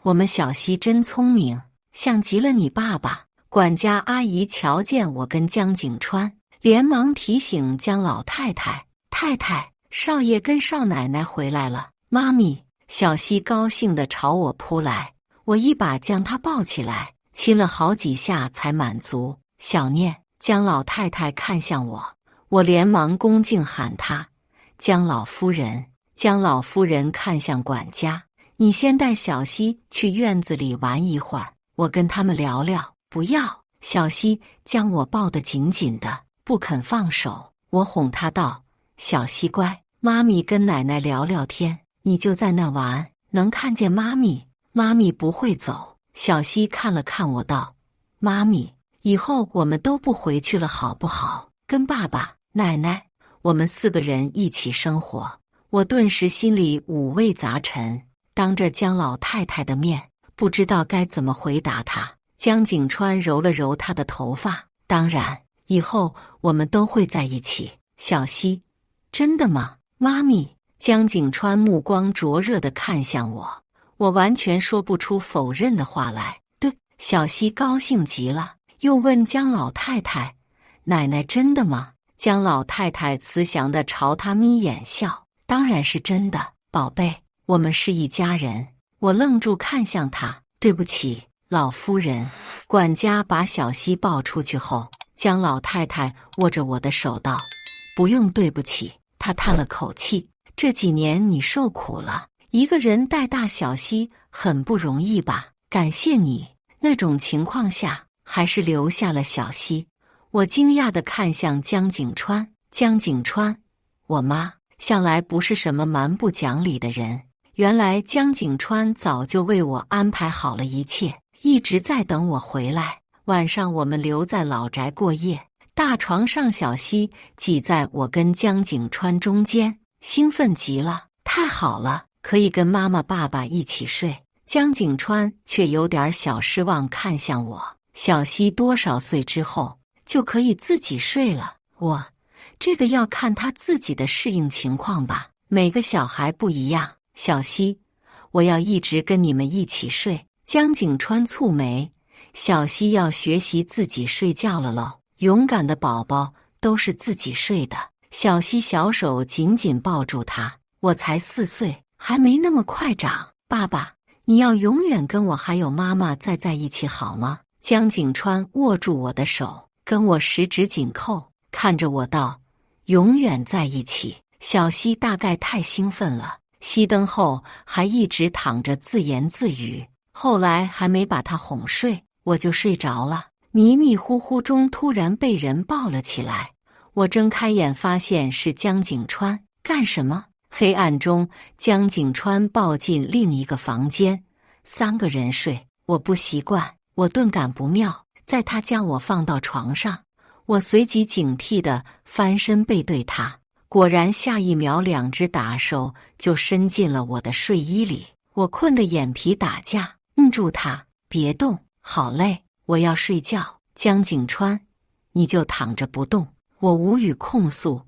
我们小溪真聪明，像极了你爸爸。管家阿姨瞧见我跟江景川，连忙提醒江老太太，太太，少爷跟少奶奶回来了。妈咪，小溪高兴地朝我扑来，我一把将她抱起来，亲了好几下才满足。小念，江老太太看向我，我连忙恭敬喊她江老夫人。江老夫人看向管家，你先带小溪去院子里玩一会儿，我跟他们聊聊。不要，小溪将我抱得紧紧的，不肯放手。我哄她道，小溪乖，妈咪跟奶奶聊聊天，你就在那玩，能看见妈咪，妈咪不会走。小溪看了看我道，妈咪，以后我们都不回去了好不好？跟爸爸、奶奶，我们4个人一起生活。我顿时心里五味杂陈，当着江老太太的面，不知道该怎么回答她。江景川揉了揉她的头发，当然，以后我们都会在一起。小溪，真的吗？妈咪。江景川目光灼热地看向我，我完全说不出否认的话来。对，小溪高兴极了，又问江老太太，奶奶真的吗？江老太太慈祥地朝他眯眼笑，当然是真的，宝贝，我们是一家人。我愣住看向他，对不起，老夫人。管家把小溪抱出去后，江老太太握着我的手道，不用对不起。她叹了口气，这几年你受苦了，一个人带大小溪很不容易吧？感谢你，那种情况下还是留下了小溪。我惊讶地看向江景川，江景川，我妈向来不是什么蛮不讲理的人，原来江景川早就为我安排好了一切，一直在等我回来。晚上我们留在老宅过夜，大床上小溪挤在我跟江景川中间，兴奋极了，太好了，可以跟妈妈爸爸一起睡。江景川却有点小失望看向我，小溪多少岁之后就可以自己睡了？这个要看他自己的适应情况吧，每个小孩不一样。小溪，我要一直跟你们一起睡。江景川蹙眉，小溪要学习自己睡觉了喽。勇敢的宝宝都是自己睡的。小溪小手紧紧抱住他，我才4岁，还没那么快长。爸爸，你要永远跟我还有妈妈在一起好吗？江景川握住我的手，跟我十指紧扣，看着我道：“永远在一起。”小溪大概太兴奋了，熄灯后还一直躺着自言自语。后来还没把他哄睡，我就睡着了。迷迷糊糊中突然被人抱了起来，我睁开眼发现是江景川。干什么？黑暗中，江景川抱进另一个房间，3个人睡，我不习惯，我顿感不妙。在他将我放到床上，我随即警惕地翻身背对他，果然下一秒2只大手就伸进了我的睡衣里。我困得眼皮打架，摁住他，别动，好累，我要睡觉。江景川，你就躺着不动。我无语控诉，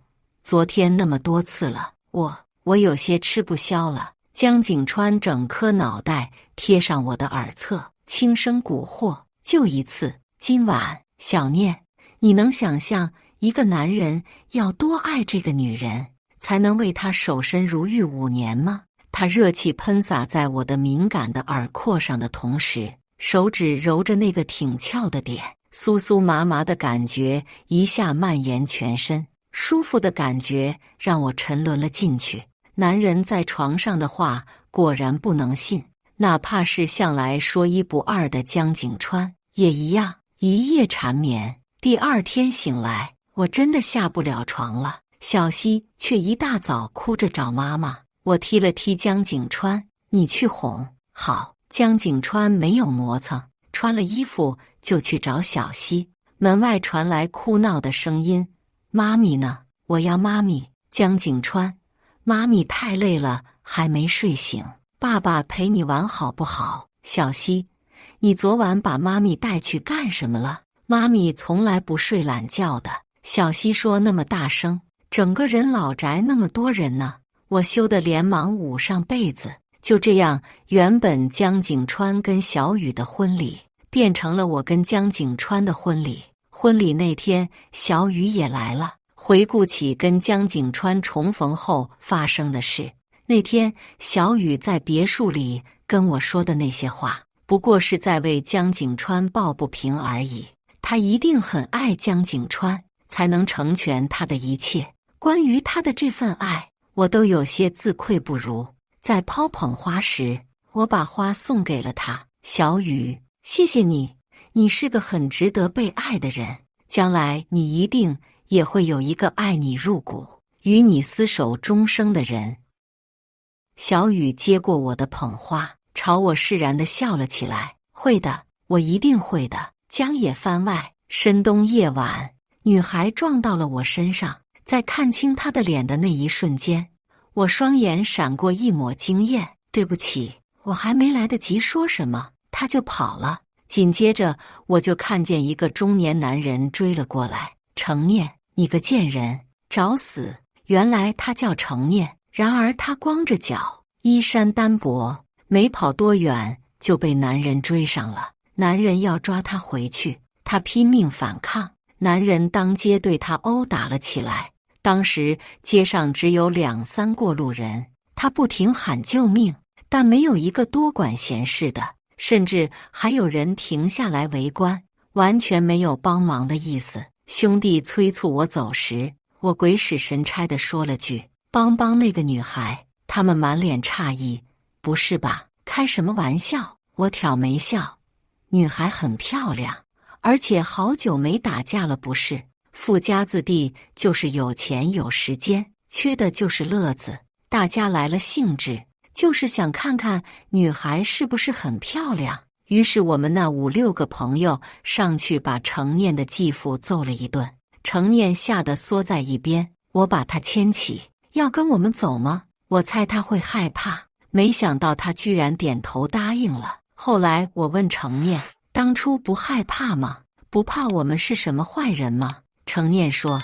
昨天那么多次了，我有些吃不消了。江景川整颗脑袋贴上我的耳侧，轻声蛊惑：就一次，今晚。小念，你能想象一个男人要多爱这个女人，才能为她守身如玉5年吗？他热气喷洒在我的敏感的耳廓上的同时，手指揉着那个挺翘的点，酥酥麻麻的感觉一下蔓延全身，舒服的感觉让我沉沦了进去。男人在床上的话果然不能信，哪怕是向来说一不二的江景川也一样，一夜缠绵。第2天醒来，我真的下不了床了。小溪却一大早哭着找妈妈，我踢了踢江景川：“你去哄。”好。江景川没有磨蹭，穿了衣服就去找小溪。门外传来哭闹的声音：“妈咪呢？我要妈咪。”江景川：“妈咪太累了，还没睡醒，爸爸陪你玩好不好？”小溪：“你昨晚把妈咪带去干什么了？妈咪从来不睡懒觉的。”小溪说那么大声，整个人老宅那么多人呢。我羞得连忙捂上被子。就这样，原本江景川跟小雨的婚礼变成了我跟江景川的婚礼。婚礼那天，小雨也来了。回顾起跟江景川重逢后发生的事，那天小雨在别墅里跟我说的那些话，不过是在为江景川抱不平而已。他一定很爱江景川，才能成全他的一切。关于他的这份爱，我都有些自愧不如。在抛捧花时，我把花送给了他。小雨，谢谢你，你是个很值得被爱的人，将来你一定也会有一个爱你入骨、与你厮守终生的人。小雨接过我的捧花，朝我释然地笑了起来。会的，我一定会的。江野番外，深冬夜晚，女孩撞到了我身上，在看清她的脸的那一瞬间，我双眼闪过一抹惊艳。对不起，我还没来得及说什么，他就跑了。紧接着，我就看见一个中年男人追了过来。程念，你个贱人，找死！原来他叫程念，然而他光着脚，衣衫单薄，没跑多远就被男人追上了。男人要抓他回去，他拼命反抗，男人当街对他殴打了起来。当时街上只有2、3过路人，他不停喊救命，但没有一个多管闲事的，甚至还有人停下来围观，完全没有帮忙的意思。兄弟催促我走时，我鬼使神差地说了句：“帮那个女孩。”他们满脸诧异：“不是吧？开什么玩笑？”我挑眉笑：“女孩很漂亮，而且好久没打架了，不是？富家子弟就是有钱有时间，缺的就是乐子。大家来了兴致，就是想看看女孩是不是很漂亮。”于是我们那5、6个朋友上去把程念的继父揍了一顿。程念吓得缩在一边，我把他牵起：“要跟我们走吗？”我猜他会害怕，没想到他居然点头答应了。后来我问程念：“当初不害怕吗？不怕我们是什么坏人吗？”程念说：“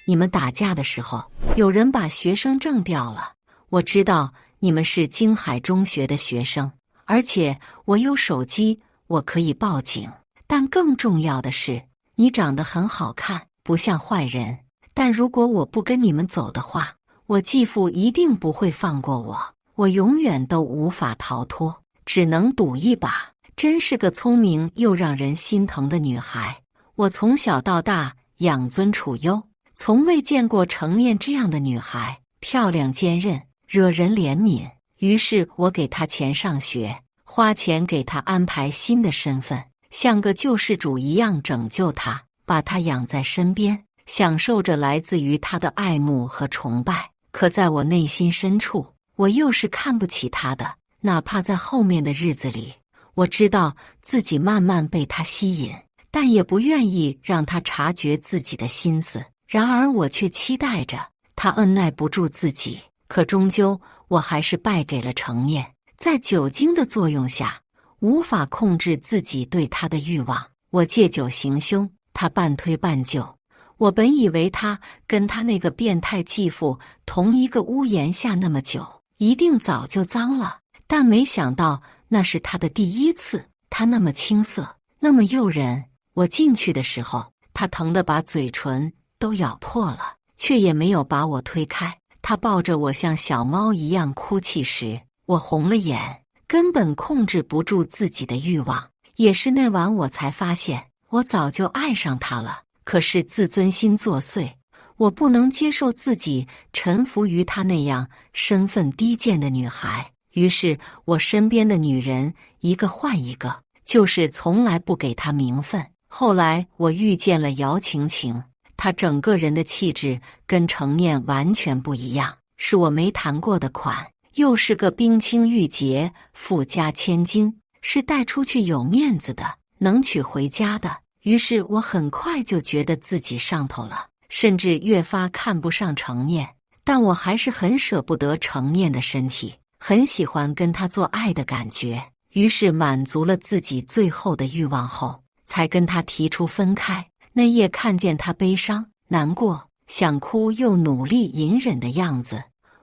你们打架的时候，有人把学生证掉了。我知道你们是京海中学的学生，而且我有手机，我可以报警。但更重要的是，你长得很好看，不像坏人。但如果我不跟你们走的话，我继父一定不会放过我，我永远都无法逃脱，只能赌一把。真是个聪明又让人心疼的女孩。我从小到大养尊处优，从未见过程念这样的女孩，漂亮坚韧，惹人怜悯。于是我给她钱上学，花钱给她安排新的身份，像个救世主一样拯救她，把她养在身边，享受着来自于她的爱慕和崇拜。可在我内心深处，我又是看不起她的。哪怕在后面的日子里，我知道自己慢慢被她吸引，但也不愿意让她察觉自己的心思。然而我却期待着她按耐不住自己，可终究我还是败给了程念。在酒精的作用下，无法控制自己对她的欲望，我借酒行凶，她半推半就。我本以为她跟她那个变态继父同一个屋檐下那么久，一定早就脏了，但没想到那是她的第一次。她那么青涩，那么诱人。我进去的时候，她疼得把嘴唇都咬破了，却也没有把我推开。她抱着我像小猫一样哭泣时，我红了眼，根本控制不住自己的欲望。也是那晚我才发现，我早就爱上她了。可是自尊心作祟，我不能接受自己臣服于她那样身份低贱的女孩。于是我身边的女人一个换一个，就是从来不给她名分。后来我遇见了姚晴晴，她整个人的气质跟程念完全不一样，是我没谈过的款，又是个冰清玉洁、富家千金，是带出去有面子的，能娶回家的。于是我很快就觉得自己上头了，甚至越发看不上程念。但我还是很舍不得程念的身体，很喜欢跟他做爱的感觉。于是满足了自己最后的欲望后，才跟他提出分开。那夜看见他悲伤、难过、想哭又努力隐忍的样子，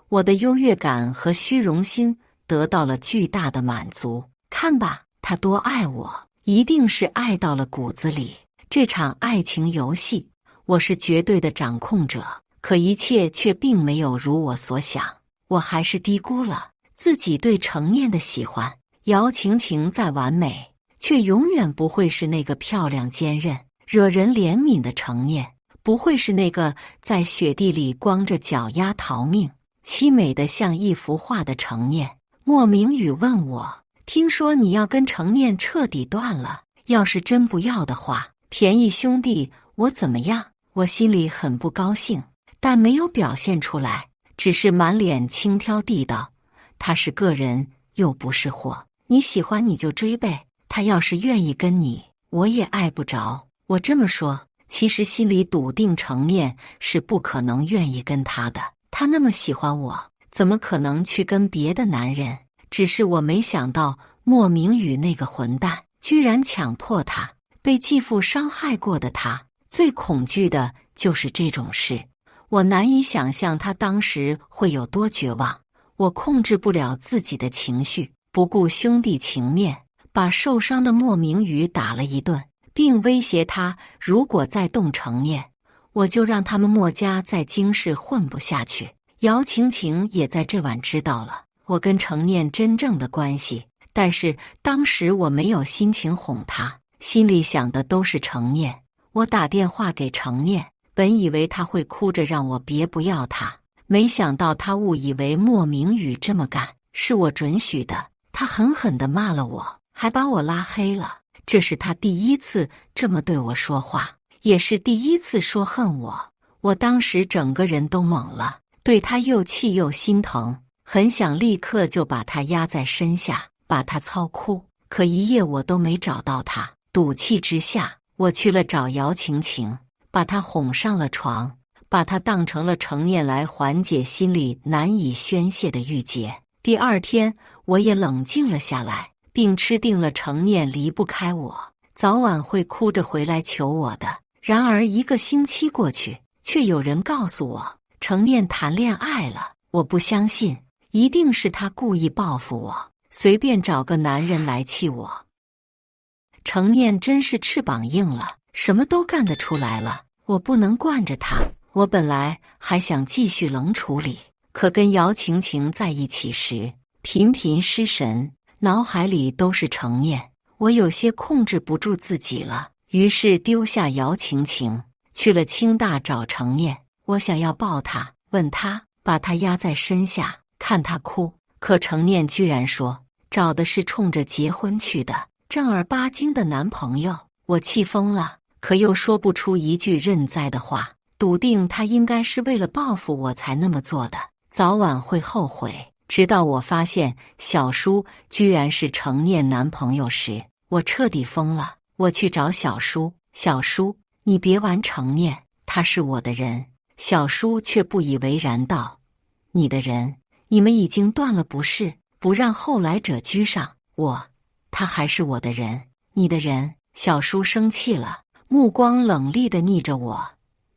我的优越感和虚荣心得到了巨大的满足。看吧，他多爱我，一定是爱到了骨子里。这场爱情游戏，我是绝对的掌控者，可一切却并没有如我所想。我还是低估了自己对程念的喜欢。姚晴晴再完美，却永远不会是那个漂亮坚韧、惹人怜悯的程念，不会是那个在雪地里光着脚丫逃命、凄美的像一幅画的程念。莫明宇问我，听说你要跟程念彻底断了，要是真不要的话，便宜兄弟我怎么样？我心里很不高兴，但没有表现出来，只是满脸轻佻地道：他是个人，又不是货，你喜欢你就追呗，他要是愿意跟你，我也碍不着。我这么说，其实心里笃定程念是不可能愿意跟他的，他那么喜欢我，怎么可能去跟别的男人？只是我没想到莫明宇那个混蛋居然强迫他。被继父伤害过的他，最恐惧的就是这种事。我难以想象他当时会有多绝望。我控制不了自己的情绪，不顾兄弟情面，把受伤的莫明宇打了一顿，并威胁他，如果再动程念，我就让他们莫家在京市混不下去。姚晴晴也在这晚知道了我跟程念真正的关系，但是当时我没有心情哄他，心里想的都是程念。我打电话给程念，本以为他会哭着让我别不要他，没想到他误以为莫明宇这么干是我准许的，他狠狠地骂了我，还把我拉黑了。这是他第一次这么对我说话，也是第一次说恨我。我当时整个人都懵了，对他又气又心疼，很想立刻就把他压在身下，把他操哭。可一夜我都没找到他，赌气之下，我去了找姚晴晴，把他哄上了床，把他当成了程念来缓解心里难以宣泄的郁结。第二天，我也冷静了下来，并吃定了程念离不开我，早晚会哭着回来求我的。然而一个星期过去，却有人告诉我程念谈恋爱了。我不相信，一定是他故意报复我，随便找个男人来气我。程念真是翅膀硬了，什么都干得出来了。我不能惯着他。我本来还想继续冷处理，可跟姚晴晴在一起时，频频失神，脑海里都是程念。我有些控制不住自己了，于是丢下姚晴晴，去了清大找程念。我想要抱她，问她，把她压在身下，看她哭。可程念居然说，找的是冲着结婚去的，正儿八经的男朋友。我气疯了，可又说不出一句认栽的话，笃定他应该是为了报复我才那么做的，早晚会后悔。直到我发现小叔居然是程念男朋友时，我彻底疯了。我去找小叔，小叔，你别玩程念，他是我的人。小叔却不以为然道，你的人？你们已经断了不是？不让后来者居上，他还是我的人，你的人。小叔生气了，目光冷厉地睨着我。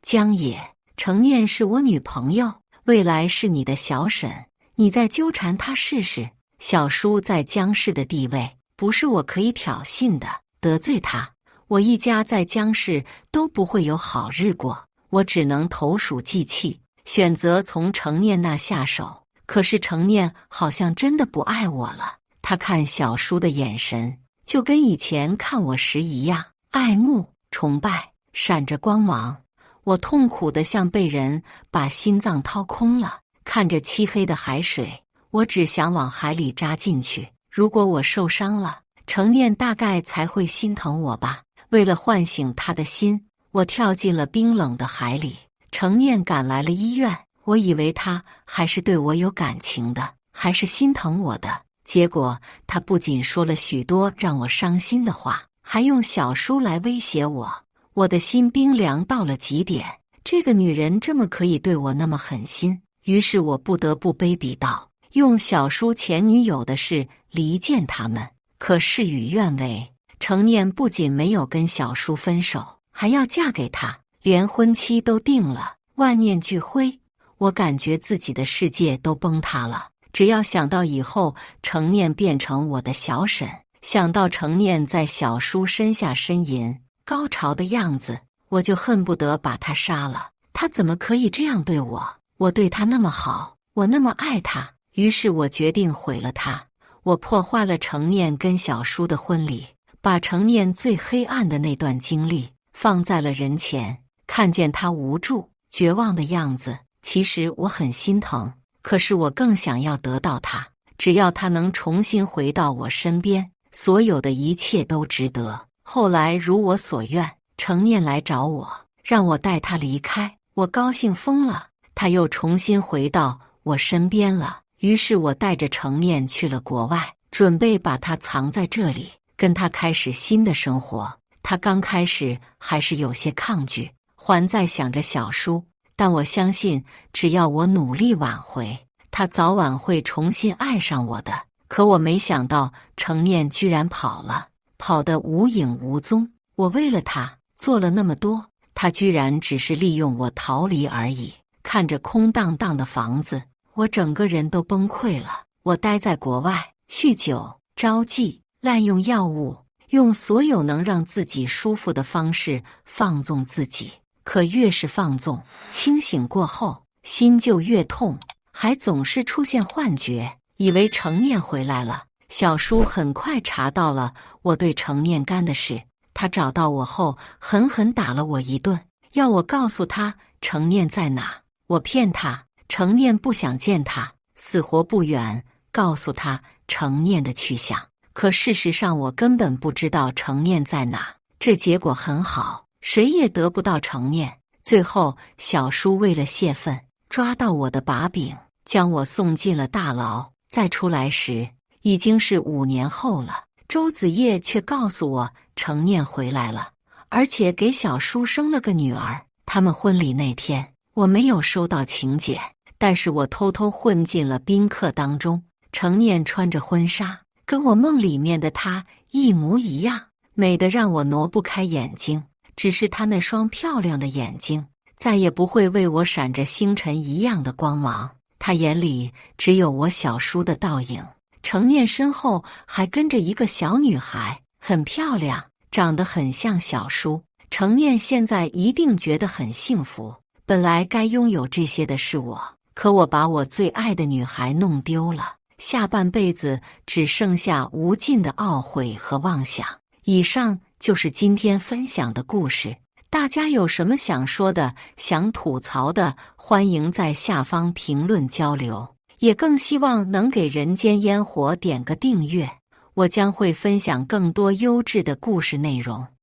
江野，程念是我女朋友，未来是你的小婶，你再纠缠她试试。小叔在江氏的地位，不是我可以挑衅的，得罪他，我一家在江氏都不会有好日过。我只能投鼠忌器，选择从程念那下手。可是程念好像真的不爱我了，他看小叔的眼神就跟以前看我时一样，爱慕、崇拜，闪着光芒。我痛苦得像被人把心脏掏空了，看着漆黑的海水，我只想往海里扎进去。如果我受伤了，程念大概才会心疼我吧。为了唤醒他的心，我跳进了冰冷的海里。程念赶来了医院，我以为他还是对我有感情的，还是心疼我的。结果他不仅说了许多让我伤心的话，还用小叔来威胁我。我的心冰凉到了极点，这个女人这么可以对我那么狠心，于是我不得不卑鄙道，用小叔前女友的事离间他们。可事与愿违，程念不仅没有跟小叔分手，还要嫁给他，连婚期都定了，万念俱灰。我感觉自己的世界都崩塌了，只要想到以后程念变成我的小婶，想到程念在小叔身下呻吟高潮的样子，我就恨不得把他杀了。他怎么可以这样对我？我对他那么好，我那么爱他。于是我决定毁了他。我破坏了程念跟小叔的婚礼，把程念最黑暗的那段经历放在了人前。看见他无助绝望的样子，其实我很心疼，可是我更想要得到他。只要他能重新回到我身边，所有的一切都值得。后来如我所愿，程念来找我，让我带他离开。我高兴疯了，他又重新回到我身边了。于是我带着程念去了国外，准备把他藏在这里，跟他开始新的生活。他刚开始还是有些抗拒，还在想着小叔，但我相信只要我努力挽回，他早晚会重新爱上我的。可我没想到程念居然跑了，跑得无影无踪。我为了他做了那么多，他居然只是利用我逃离而已。看着空荡荡的房子，我整个人都崩溃了。我待在国外，酗酒、招妓、滥用药物，用所有能让自己舒服的方式放纵自己。可越是放纵，清醒过后，心就越痛，还总是出现幻觉，以为程念回来了。小叔很快查到了我对程念干的事，他找到我后狠狠打了我一顿，要我告诉他程念在哪。我骗他，程念不想见他，死活不远告诉他程念的去向。可事实上我根本不知道程念在哪。这结果很好，谁也得不到程念。最后小叔为了泄愤，抓到我的把柄，将我送进了大牢。再出来时已经是5年后了。周子叶却告诉我程念回来了，而且给小叔生了个女儿。他们婚礼那天我没有收到请柬，但是我偷偷混进了宾客当中。程念穿着婚纱，跟我梦里面的她一模一样，美得让我挪不开眼睛。只是她那双漂亮的眼睛再也不会为我闪着星辰一样的光芒，她眼里只有我小叔的倒影。程念身后还跟着一个小女孩，很漂亮，长得很像小叔。程念现在一定觉得很幸福，本来该拥有这些的是我，可我把我最爱的女孩弄丢了。下半辈子只剩下无尽的懊悔和妄想。以上就是今天分享的故事，大家有什么想说的、想吐槽的，欢迎在下方评论交流。也更希望能给人间烟火点个订阅，我将会分享更多优质的故事内容。